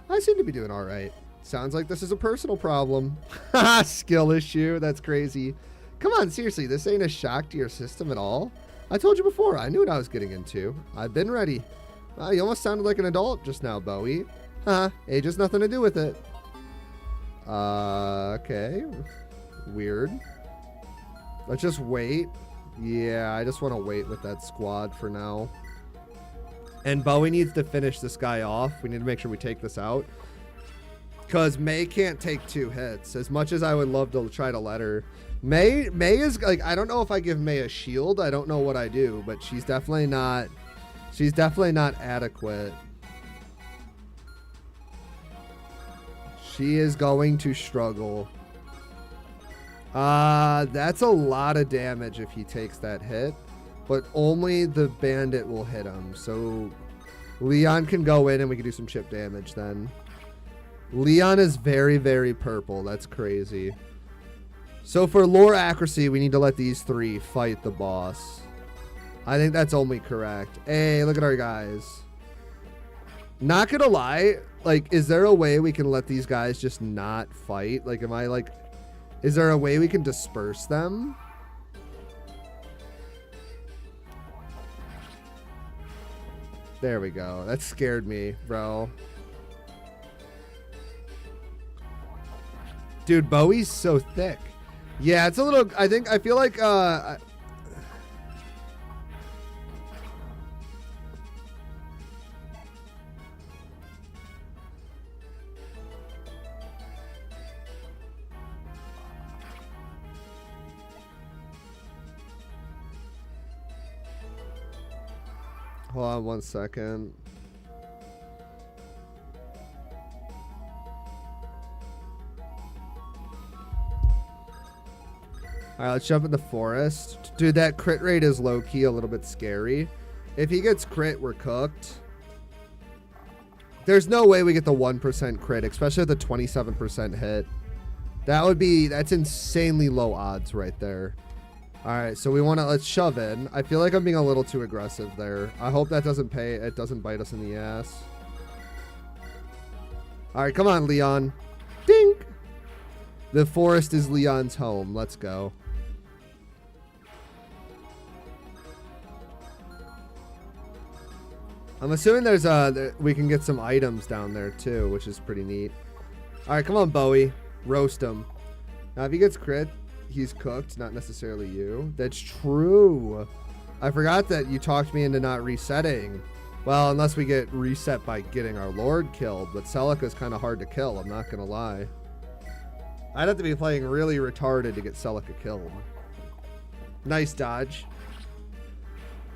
I seem to be doing all right. Sounds like this is a personal problem. Skill issue, that's crazy. Come on, seriously, this ain't a shock to your system at all. I told you before, I knew what I was getting into. I've been ready. You almost sounded like an adult just now, Bowie. Age has nothing to do with it. Okay. Weird. Let's just wait. Yeah, I just want to wait with that squad for now. And Bowie needs to finish this guy off. We need to make sure we take this out. Because May can't take 2 hits. As much as I would love to try to let her. May is like, I don't know if I give May a shield. I don't know what I do, but she's definitely not adequate. She is going to struggle. That's a lot of damage if he takes that hit, but only the bandit will hit him. So Leon can go in and we can do some chip damage then. Leon is very, very purple. That's crazy. So for lore accuracy, we need to let these 3 fight the boss. I think that's only correct. Hey, look at our guys. Not gonna lie, like, is there a way we can let these guys just not fight? Like, is there a way we can disperse them? There we go. That scared me, bro. Dude, Bowie's so thick. Yeah, it's a little, I feel like, hold on 1 second. All right, let's jump in the forest. Dude, that crit rate is low-key a little bit scary. If he gets crit, we're cooked. There's no way we get the 1% crit, especially at the 27% hit. That's insanely low odds right there. All right, so let's shove in. I feel like I'm being a little too aggressive there. I hope that doesn't bite us in the ass. All right, come on, Leon. Dink. The forest is Leon's home. Let's go. I'm assuming we can get some items down there too, which is pretty neat. All right, come on, Bowie. Roast him. Now, if he gets crit, he's cooked, not necessarily you. That's true. I forgot that you talked me into not resetting. Well, unless we get reset by getting our Lord killed, but Celica's kind of hard to kill, I'm not going to lie. I'd have to be playing really retarded to get Celica killed. Nice dodge.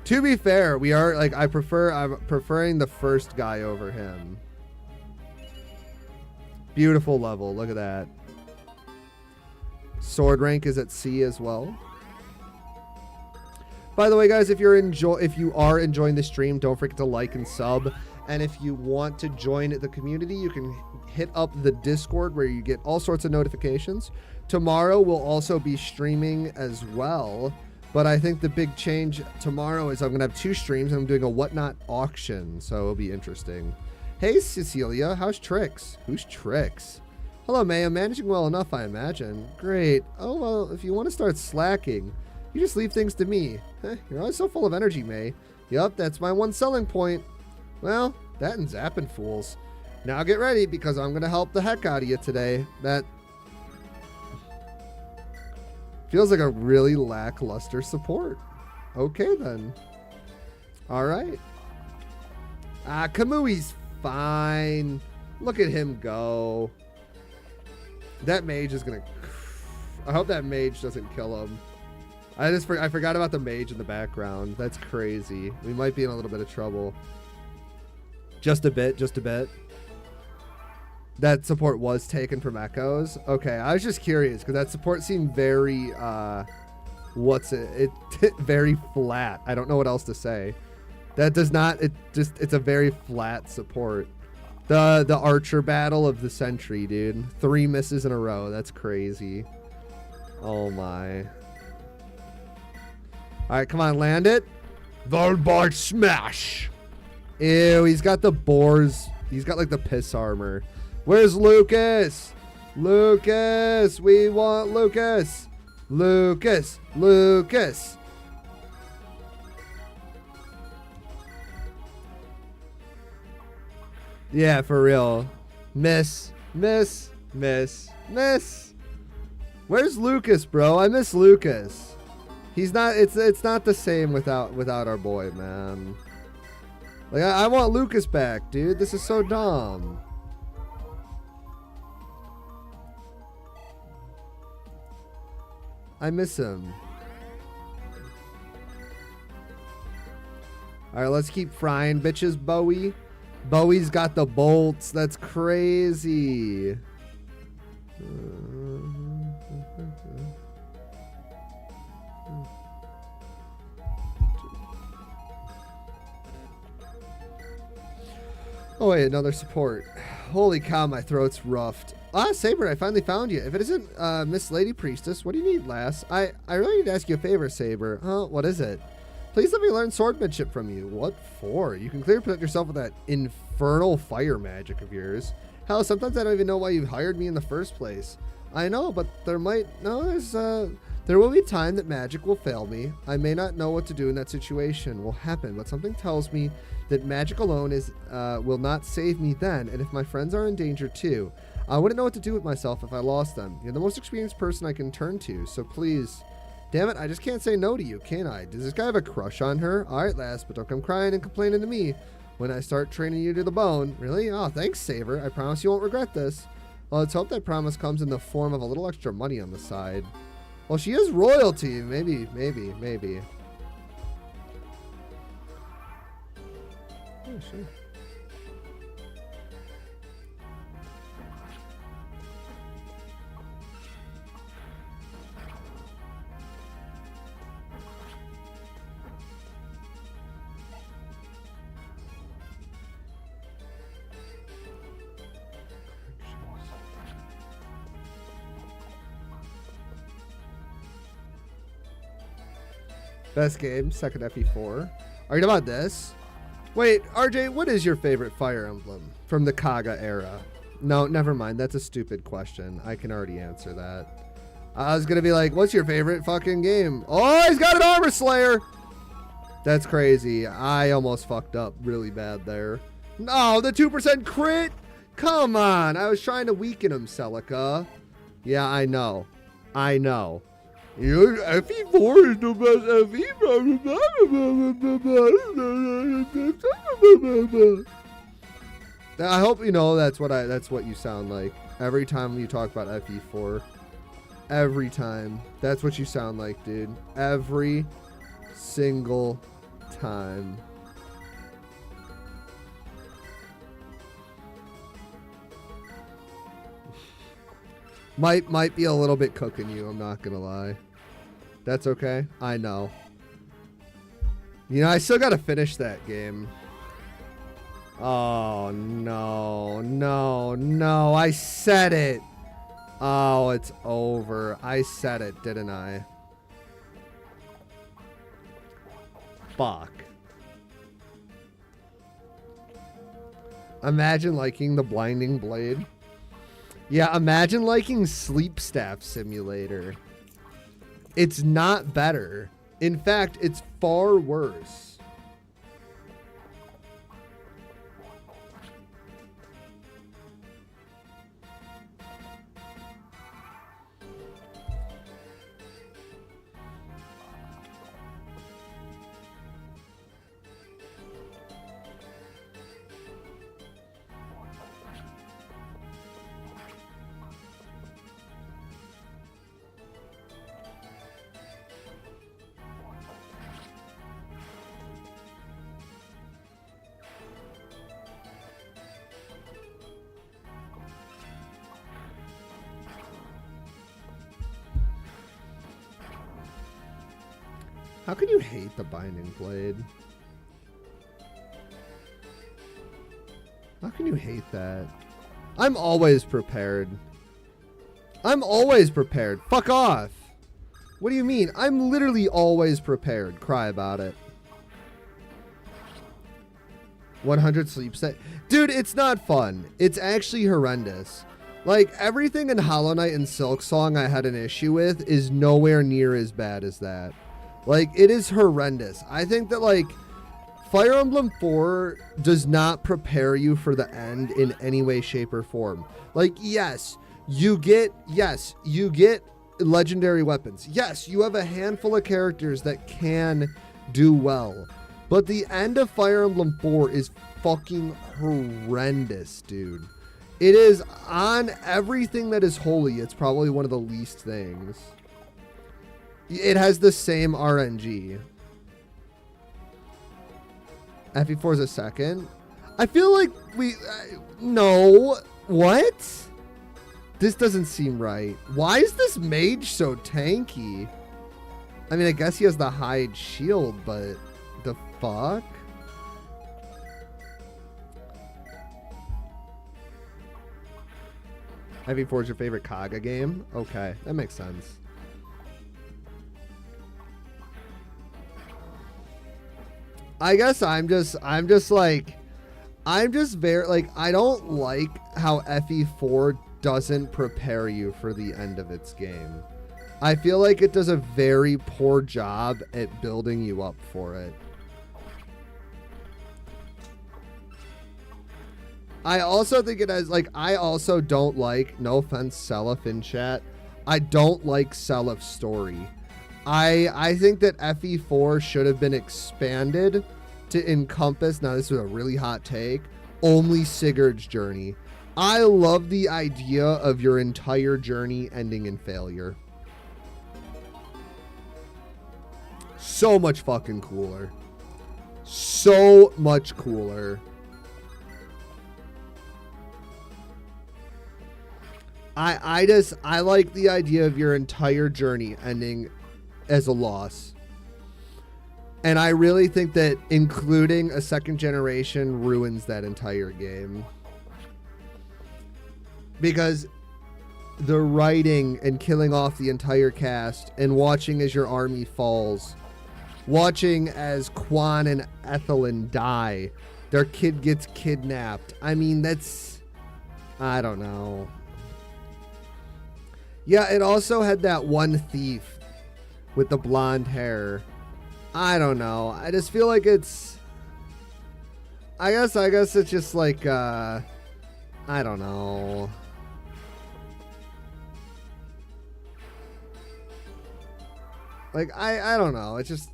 To be fair, we are, like, I'm preferring the first guy over him. Beautiful level, look at that. Sword rank is at C as well. By the way, guys, if you are enjoying the stream, don't forget to like and sub. And if you want to join the community, you can hit up the Discord where you get all sorts of notifications. Tomorrow we'll also be streaming as well. But I think the big change tomorrow is I'm going to have 2 streams and I'm doing a Whatnot auction. So it'll be interesting. Hey, Cecilia, how's Trix? Who's Trix? Hello, May. I'm managing well enough, I imagine. Great. Oh, well, if you want to start slacking, you just leave things to me. You're always so full of energy, May. Yup, that's my one selling point. Well, that and zapping fools. Now get ready, because I'm going to help the heck out of you today. That feels like a really lackluster support. Okay, then. All right. Kamui's fine. Look at him go. That mage is going to... I hope that mage doesn't kill him. I forgot about the mage in the background. That's crazy. We might be in a little bit of trouble. Just a bit, just a bit. That support was taken from Echoes. Okay, I was just curious because that support seemed very, very flat. I don't know what else to say. That does not, it's a very flat support. The Archer battle of the century, dude. 3 misses in a row. That's crazy. Oh my. All right, come on, land it. Volbar smash. Ew, he's got the boars. He's got like the piss armor. Where's Lucas? Lucas, we want Lucas. Lucas, Lucas. Yeah, for real. Miss, miss, miss, miss. Where's Lucas, bro? I miss Lucas. He's not. It's not the same without our boy, man. Like I want Lucas back, dude. This is so dumb. I miss him. All right, let's keep frying bitches, Bowie. Bowie's got the bolts. That's crazy. Oh wait, another support. Holy cow, my throat's roughed. Ah, Saber, I finally found you. If it isn't Miss Lady Priestess, what do you need, lass? I really need to ask you a favor, Saber. Huh? What is it? Please let me learn swordmanship from you. What for? You can clearly protect yourself with that infernal fire magic of yours. Hell, sometimes I don't even know why you hired me in the first place. I know, but there will be time that magic will fail me. I may not know what to do in that situation will happen, but something tells me that magic alone will not save me then, and if my friends are in danger too. I wouldn't know what to do with myself if I lost them. You're the most experienced person I can turn to, so please. Damn it, I just can't say no to you, can I? Does this guy have a crush on her? Alright, lass, but don't come crying and complaining to me when I start training you to the bone. Really? Oh, thanks, Saver. I promise you won't regret this. Well, let's hope that promise comes in the form of a little extra money on the side. Well, she is royalty. Maybe. Oh, sure. Best game, second Ep4. Are you about this? Wait, RJ, what is your favorite Fire Emblem from the Kaga era? No, never mind. That's a stupid question. I can already answer that. I was going to be like, what's your favorite fucking game? Oh, he's got an Armor Slayer. That's crazy. I almost fucked up really bad there. No, the 2% crit. Come on. I was trying to weaken him, Celica. Yeah, I know. You know, FE4 is the best FE. I hope you know that's what you sound like every time you talk about FE4. Every time. That's what you sound like, dude. Every single time. Might be a little bit cooking you, I'm not gonna lie. That's okay. I know. You know, I still gotta finish that game. Oh, no. No. I said it. Oh, it's over. I said it, didn't I? Fuck. Imagine liking the Blinding Blade. Yeah, imagine liking Sleep Staff Simulator. It's not better. In fact, it's far worse. How can you hate the Binding Blade? How can you hate that? I'm always prepared. I'm always prepared. Fuck off. What do you mean? I'm literally always prepared. Cry about it. 100 sleep set. Dude, it's not fun. It's actually horrendous. Like, everything in Hollow Knight and Silksong I had an issue with is nowhere near as bad as that. Like, it is horrendous. I think that, like, Fire Emblem 4 does not prepare you for the end in any way, shape, or form. Like, yes, you get legendary weapons. Yes, you have a handful of characters that can do well. But the end of Fire Emblem 4 is fucking horrendous, dude. It is on everything that is holy. It's probably one of the least things. It has the same RNG. FE4 is a second. I feel like no. What? This doesn't seem right. Why is this mage so tanky? I mean, I guess he has the hide shield, but the fuck? FE4 is your favorite Kaga game? Okay, that makes sense. I guess I'm just very, like, I don't like how FE4 doesn't prepare you for the end of its game. I feel like it does a very poor job at building you up for it. I also think it has, like, I also don't like, no offense, Seliph in chat, I don't like Seliph's story. I think that FE4 should have been expanded to encompass, now this is a really hot take, only Sigurd's journey. I love the idea of your entire journey ending in failure. So much fucking cooler. So much cooler. I like the idea of your entire journey ending as a loss. And I really think that including a second generation ruins that entire game. Because the writing and killing off the entire cast and watching as your army falls, watching as Quan and Ethelyn die, their kid gets kidnapped. I mean, that's, I don't know. Yeah, it also had that one thief with the blonde hair. I don't know. I just feel like it's, I guess it's just like, I don't know. Like, I don't know. It's just,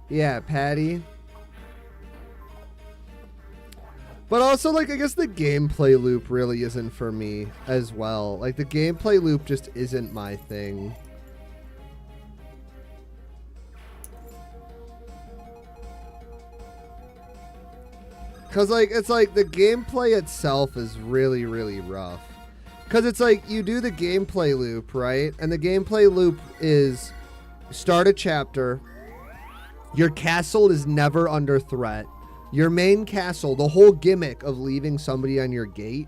Yeah, Patty. But also, like, I guess the gameplay loop really isn't for me as well. Like, the gameplay loop just isn't my thing. Because, like, it's like the gameplay itself is really, really rough. Because it's like you do the gameplay loop, right? And the gameplay loop is start a chapter. Your castle is never under threat. Your main castle, the whole gimmick of leaving somebody on your gate,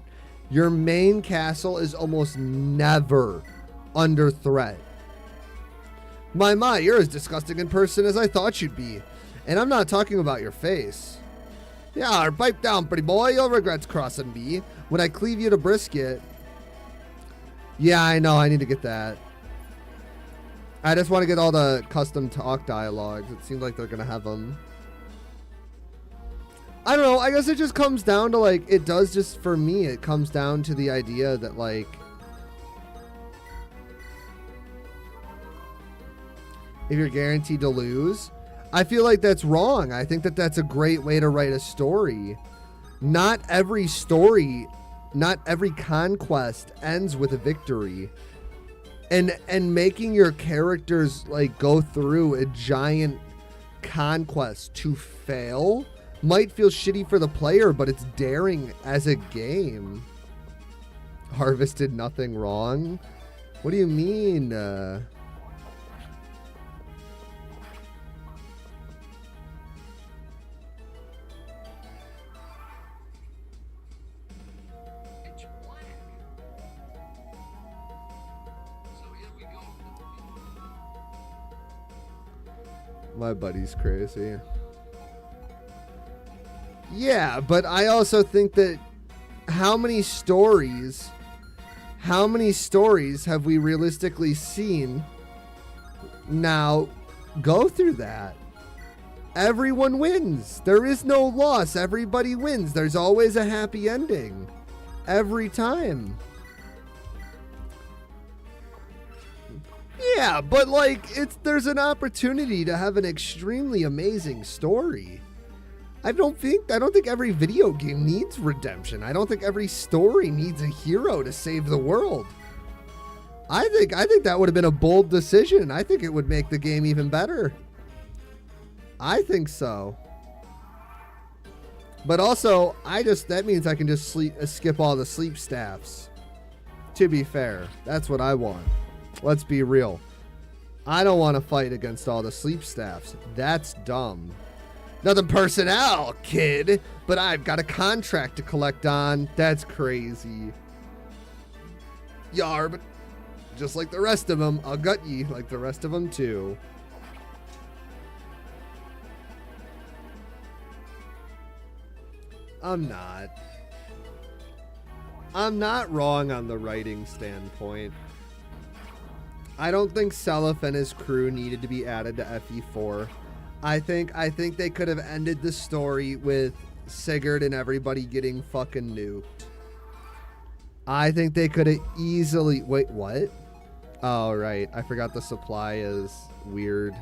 your main castle is almost never under threat. My, you're as disgusting in person as I thought you'd be. And I'm not talking about your face. Yeah, pipe down, pretty boy. You'll regret crossing me when I cleave you to brisket. Yeah, I know. I need to get that. I just want to get all the custom talk dialogues. It seems like they're going to have them. I don't know. I guess it just comes down to, like, it does just, for me, it comes down to the idea that, like, if you're guaranteed to lose, I feel like that's wrong. I think that that's a great way to write a story. Not every story, not every conquest ends with a victory. And making your characters, like, go through a giant conquest to fail might feel shitty for the player, but it's daring as a game. Harvest did nothing wrong? What do you mean? My buddy's crazy. Yeah, but I also think that how many stories have we realistically seen now go through that? Everyone wins. There is no loss. Everybody wins. There's always a happy ending. Every time. Yeah, but like there's an opportunity to have an extremely amazing story. I don't think every video game needs redemption. I don't think every story needs a hero to save the world. I think that would have been a bold decision. I think it would make the game even better. I think so. But also, that means I can just skip all the sleep staffs. To be fair, that's what I want. Let's be real. I don't want to fight against all the sleep staffs. That's dumb. Nothing personnel, kid, but I've got a contract to collect on. That's crazy. Yar, but just like the rest of them, I'll gut ye like the rest of them too. I'm not wrong on the writing standpoint. I don't think Seliph and his crew needed to be added to FE4. I think they could have ended the story with Sigurd and everybody getting fucking nuked. I think they could have easily... Wait, what? Oh, right. I forgot the supply is weird.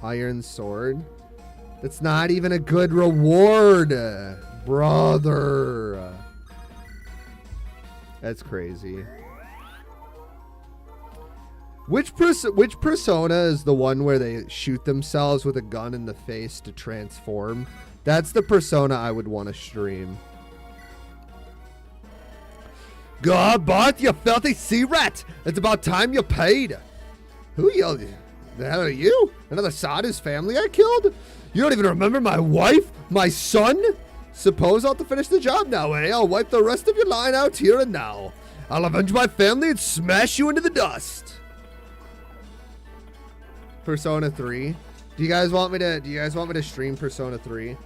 Iron Sword? That's not even a good reward, brother. That's crazy. Which persona is the one where they shoot themselves with a gun in the face to transform? That's the persona I would want to stream. God, Bart, you filthy sea rat! It's about time you paid. Who yelled? The hell are you? Another Sada's family I killed? You don't even remember my wife? My son? Suppose I'll have to finish the job now, eh? I'll wipe the rest of your line out here and now. I'll avenge my family and smash you into the dust. Persona 3. Do you guys want me to stream Persona 3?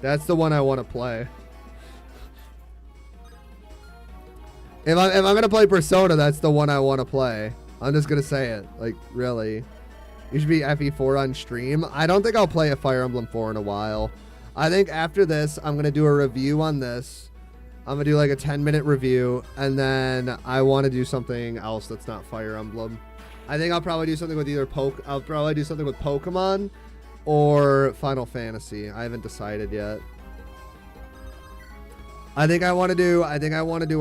That's the one I want to play. If I'm gonna play Persona, that's the one I want to play. I'm just gonna say it. Like, really. You should be FE4 on stream. I don't think I'll play a Fire Emblem 4 in a while. I think after this, I'm gonna do a review on this. I'm going to do like a 10-minute review, and then I want to do something else that's not Fire Emblem. I think I'll probably do something with either I'll probably do something with Pokemon or Final Fantasy. I haven't decided yet. I think I want to do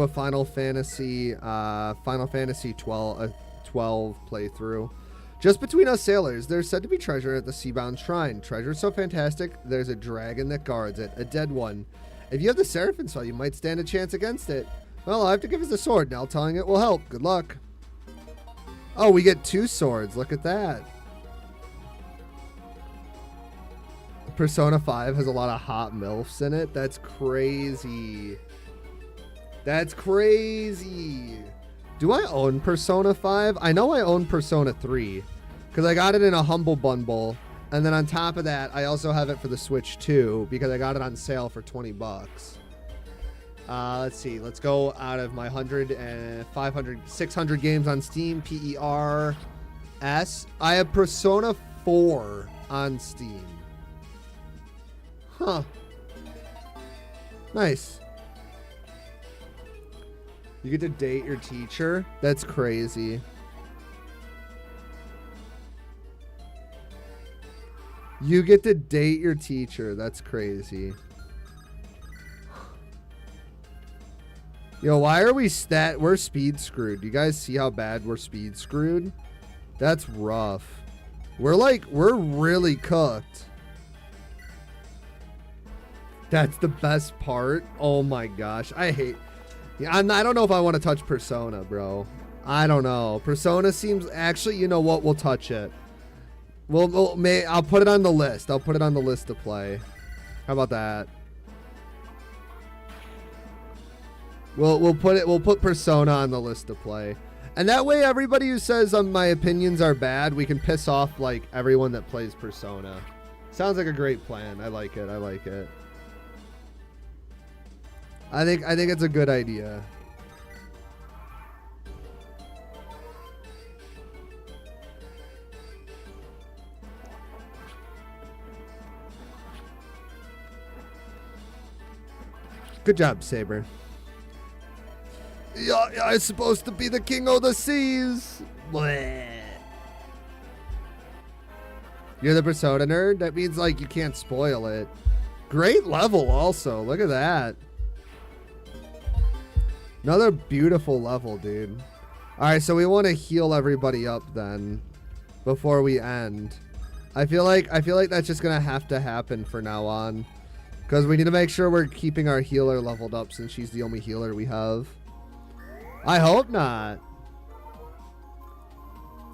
a Final Fantasy 12 playthrough. Just between us sailors, there's said to be treasure at the Seabound Shrine. Treasure so fantastic, there's a dragon that guards it, a dead one. If you have the Seraphim spell, you might stand a chance against it. Well, I'll have to give us a sword. Now telling it will help. Good luck. Oh, we get 2 swords. Look at that. Persona 5 has a lot of hot MILFs in it. That's crazy. That's crazy. Do I own Persona 5? I know I own Persona 3 because I got it in a Humble Bundle. And then on top of that, I also have it for the Switch too because I got it on sale for 20 bucks. Let's see. Let's go out of my 100 and 500, 600 games on Steam. PERS. I have Persona 4 on Steam. Huh. Nice. You get to date your teacher? That's crazy. You get to date your teacher. That's crazy. Yo, why are we we're speed screwed. Do you guys see how bad we're speed screwed? That's rough. We're really cooked. That's the best part. Oh my gosh. I don't know if I want to touch Persona, bro. I don't know. Persona seems actually, you know what? We'll touch it. I'll put it on the list. I'll put it on the list to play. How about that? We'll put Persona on the list to play. And that way everybody who says my opinions are bad, we can piss off like everyone that plays Persona. Sounds like a great plan. I like it. I like it. I think it's a good idea. Good job, Saber. Yeah, I'm supposed to be the king of the seas. Bleh. You're the Persona nerd? That means like you can't spoil it. Great level also. Look at that. Another beautiful level, dude. All right, so we want to heal everybody up then before we end. I feel like that's just gonna have to happen for now on, because we need to make sure we're keeping our healer leveled up since she's the only healer we have. I hope not.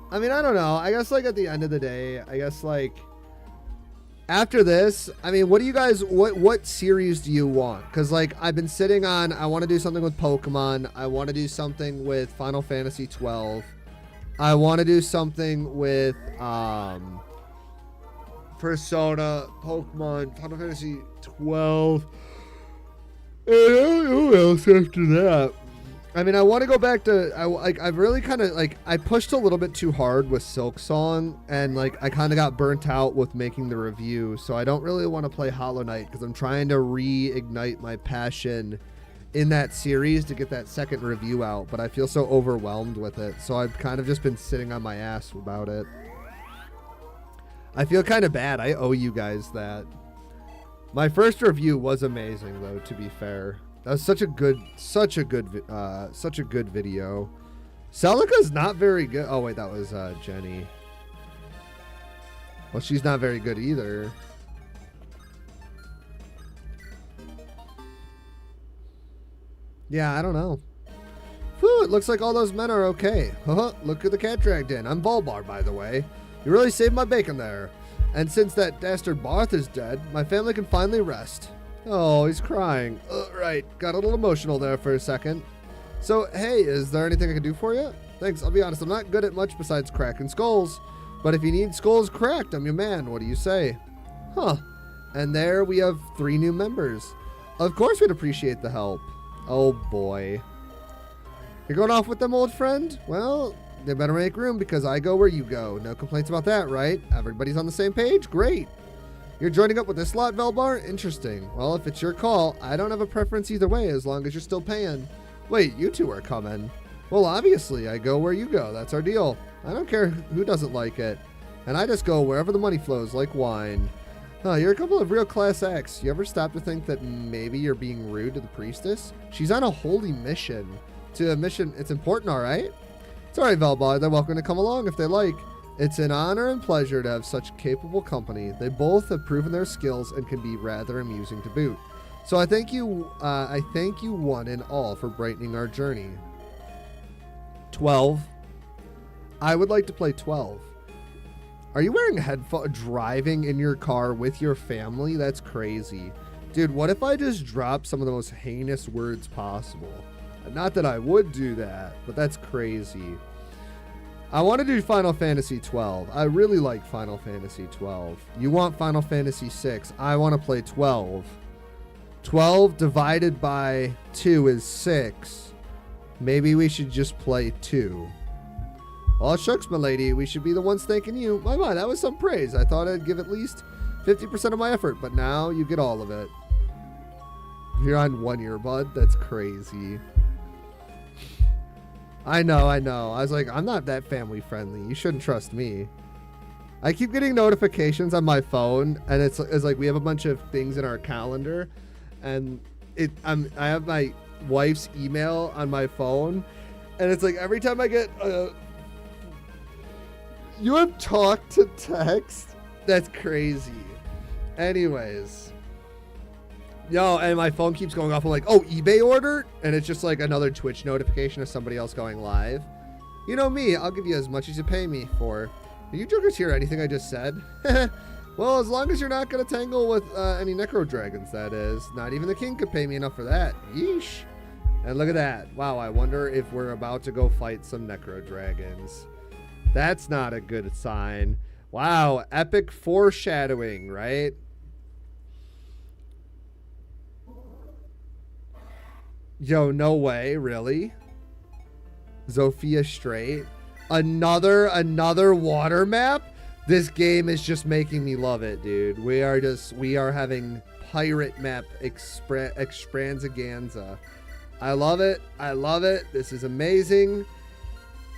I mean, I don't know. I guess like at the end of the day, I guess like after this, I mean, what do you guys, what series do you want? Because like I've been sitting on, I want to do something with Pokemon. I want to do something with Final Fantasy 12. I want to do something with Persona, Pokemon, Final Fantasy 12. And who else after that? I mean, I want to go back to, I've really kind of, like, I pushed a little bit too hard with Silk Song, and, like, I kind of got burnt out with making the review, so I don't really want to play Hollow Knight, because I'm trying to reignite my passion in that series to get that second review out, but I feel so overwhelmed with it, so I've kind of just been sitting on my ass about it. I feel kind of bad. I owe you guys that. My first review was amazing, though, to be fair. That was such a good video. Celica's not very good. Oh wait, that was Jenny. Well, she's not very good either. Yeah, I don't know. Whew, it looks like all those men are okay. Look who the cat dragged in. I'm Volbar, by the way. You really saved my bacon there. And since that dastard Barth is dead, my family can finally rest. Oh, he's crying. Right. Got a little emotional there for a second. So, hey, is there anything I can do for you? Thanks. I'll be honest. I'm not good at much besides cracking skulls. But if you need skulls cracked, I'm your man. What do you say? Huh. And there we have 3 new members. Of course we'd appreciate the help. Oh, boy. You're going off with them, old friend? Well, they better make room because I go where you go. No complaints about that, right? Everybody's on the same page? Great. You're joining up with this lot, Velbar? Interesting. Well, if it's your call, I don't have a preference either way as long as you're still paying. Wait, you two are coming. Well, obviously, I go where you go. That's our deal. I don't care who doesn't like it. And I just go wherever the money flows like wine. Huh, you're a couple of real class acts. You ever stop to think that maybe you're being rude to the priestess? She's on a holy mission. To a mission, it's important, all right? It's all right, Velbar. They're welcome to come along if they like. It's an honor and pleasure to have such capable company. They both have proven their skills and can be rather amusing to boot. So I thank you one and all for brightening our journey. 12. I would like to play 12. Are you wearing headphones driving in your car with your family? That's crazy. Dude, what if I just drop some of the most heinous words possible? Not that I would do that, but that's crazy. I want to do Final Fantasy 12. I really like Final Fantasy 12. You want Final Fantasy 6. I want to play 12. 12 divided by 2 is 6. Maybe we should just play 2. Well, shucks, my lady. We should be the ones thanking you. My, that was some praise. I thought I'd give at least 50% of my effort, but now you get all of it. You're on one earbud? That's crazy. I know. I was like, I'm not that family friendly. You shouldn't trust me. I keep getting notifications on my phone, and it's like we have a bunch of things in our calendar, and I have my wife's email on my phone, and it's like every time I get you have talk to text. That's crazy. Anyways. Yo, and my phone keeps going off. I'm like, oh, eBay order? And it's just like another Twitch notification of somebody else going live. You know me, I'll give you as much as you pay me for. Did you jokers hear anything I just said? Well, as long as you're not going to tangle with any necro dragons, that is. Not even the king could pay me enough for that. Yeesh. And look at that. Wow, I wonder if we're about to go fight some necro dragons. That's not a good sign. Wow, epic foreshadowing, right? Yo, no way, really? Zofia Strait. Another water map? This game is just making me love it, dude. We are having pirate map extravaganza. I love it. This is amazing.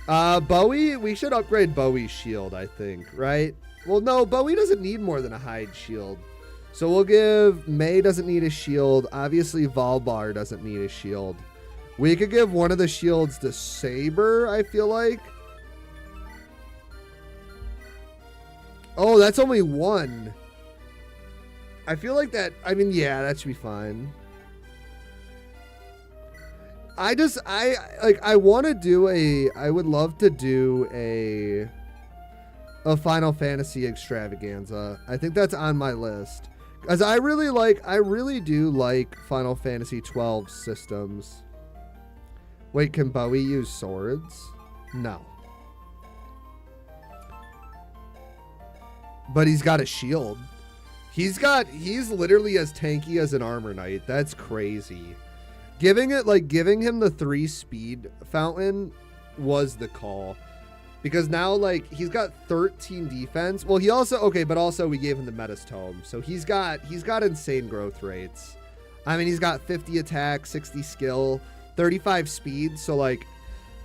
Bowie, we should upgrade Bowie's shield, I think, right? Well, no, Bowie doesn't need more than a hide shield. So we'll give May doesn't need a shield. Obviously, Valbar doesn't need a shield. We could give one of the shields to Saber, I feel like. Oh, that's only one. I feel like that, I mean, yeah, that should be fine. I want to do I would love to do a Final Fantasy extravaganza. I think that's on my list. Because I really do like Final Fantasy 12 systems. Wait, can Bowie use swords? No. But he's got a shield. He's literally as tanky as an armor knight. That's crazy. Giving him the 3 speed fountain was the call. Because now, like, he's got 13 defense. Well, he also, but also we gave him the Metis Tome. So he's got insane growth rates. I mean, he's got 50 attack, 60 skill, 35 speed. So, like,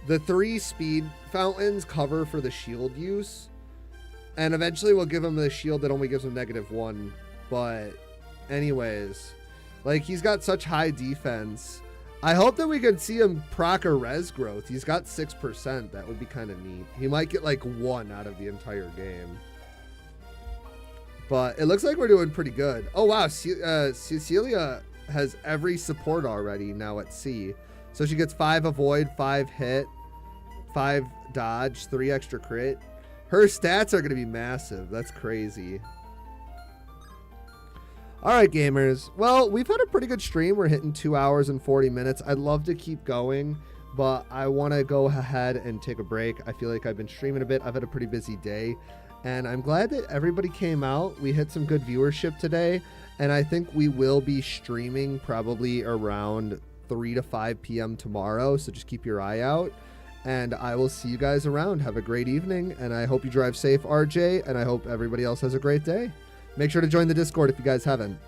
the 3 speed fountains cover for the shield use. And eventually we'll give him the shield that only gives him -1. But anyways, like, he's got such high defense. I hope that we can see him proc a res growth. He's got 6%. That would be kind of neat. He might get like 1 out of the entire game. But it looks like we're doing pretty good. Oh, wow. Cecilia has every support already now at C. So she gets 5 avoid, 5 hit, 5 dodge, 3 extra crit. Her stats are going to be massive. That's crazy. All right, gamers. Well, we've had a pretty good stream. We're hitting 2 hours and 40 minutes. I'd love to keep going, but I want to go ahead and take a break. I feel like I've been streaming a bit. I've had a pretty busy day, and I'm glad that everybody came out. We hit some good viewership today, and I think we will be streaming probably around 3 to 5 p.m. tomorrow, so just keep your eye out, and I will see you guys around. Have a great evening, and I hope you drive safe, RJ, and I hope everybody else has a great day. Make sure to join the Discord if you guys haven't.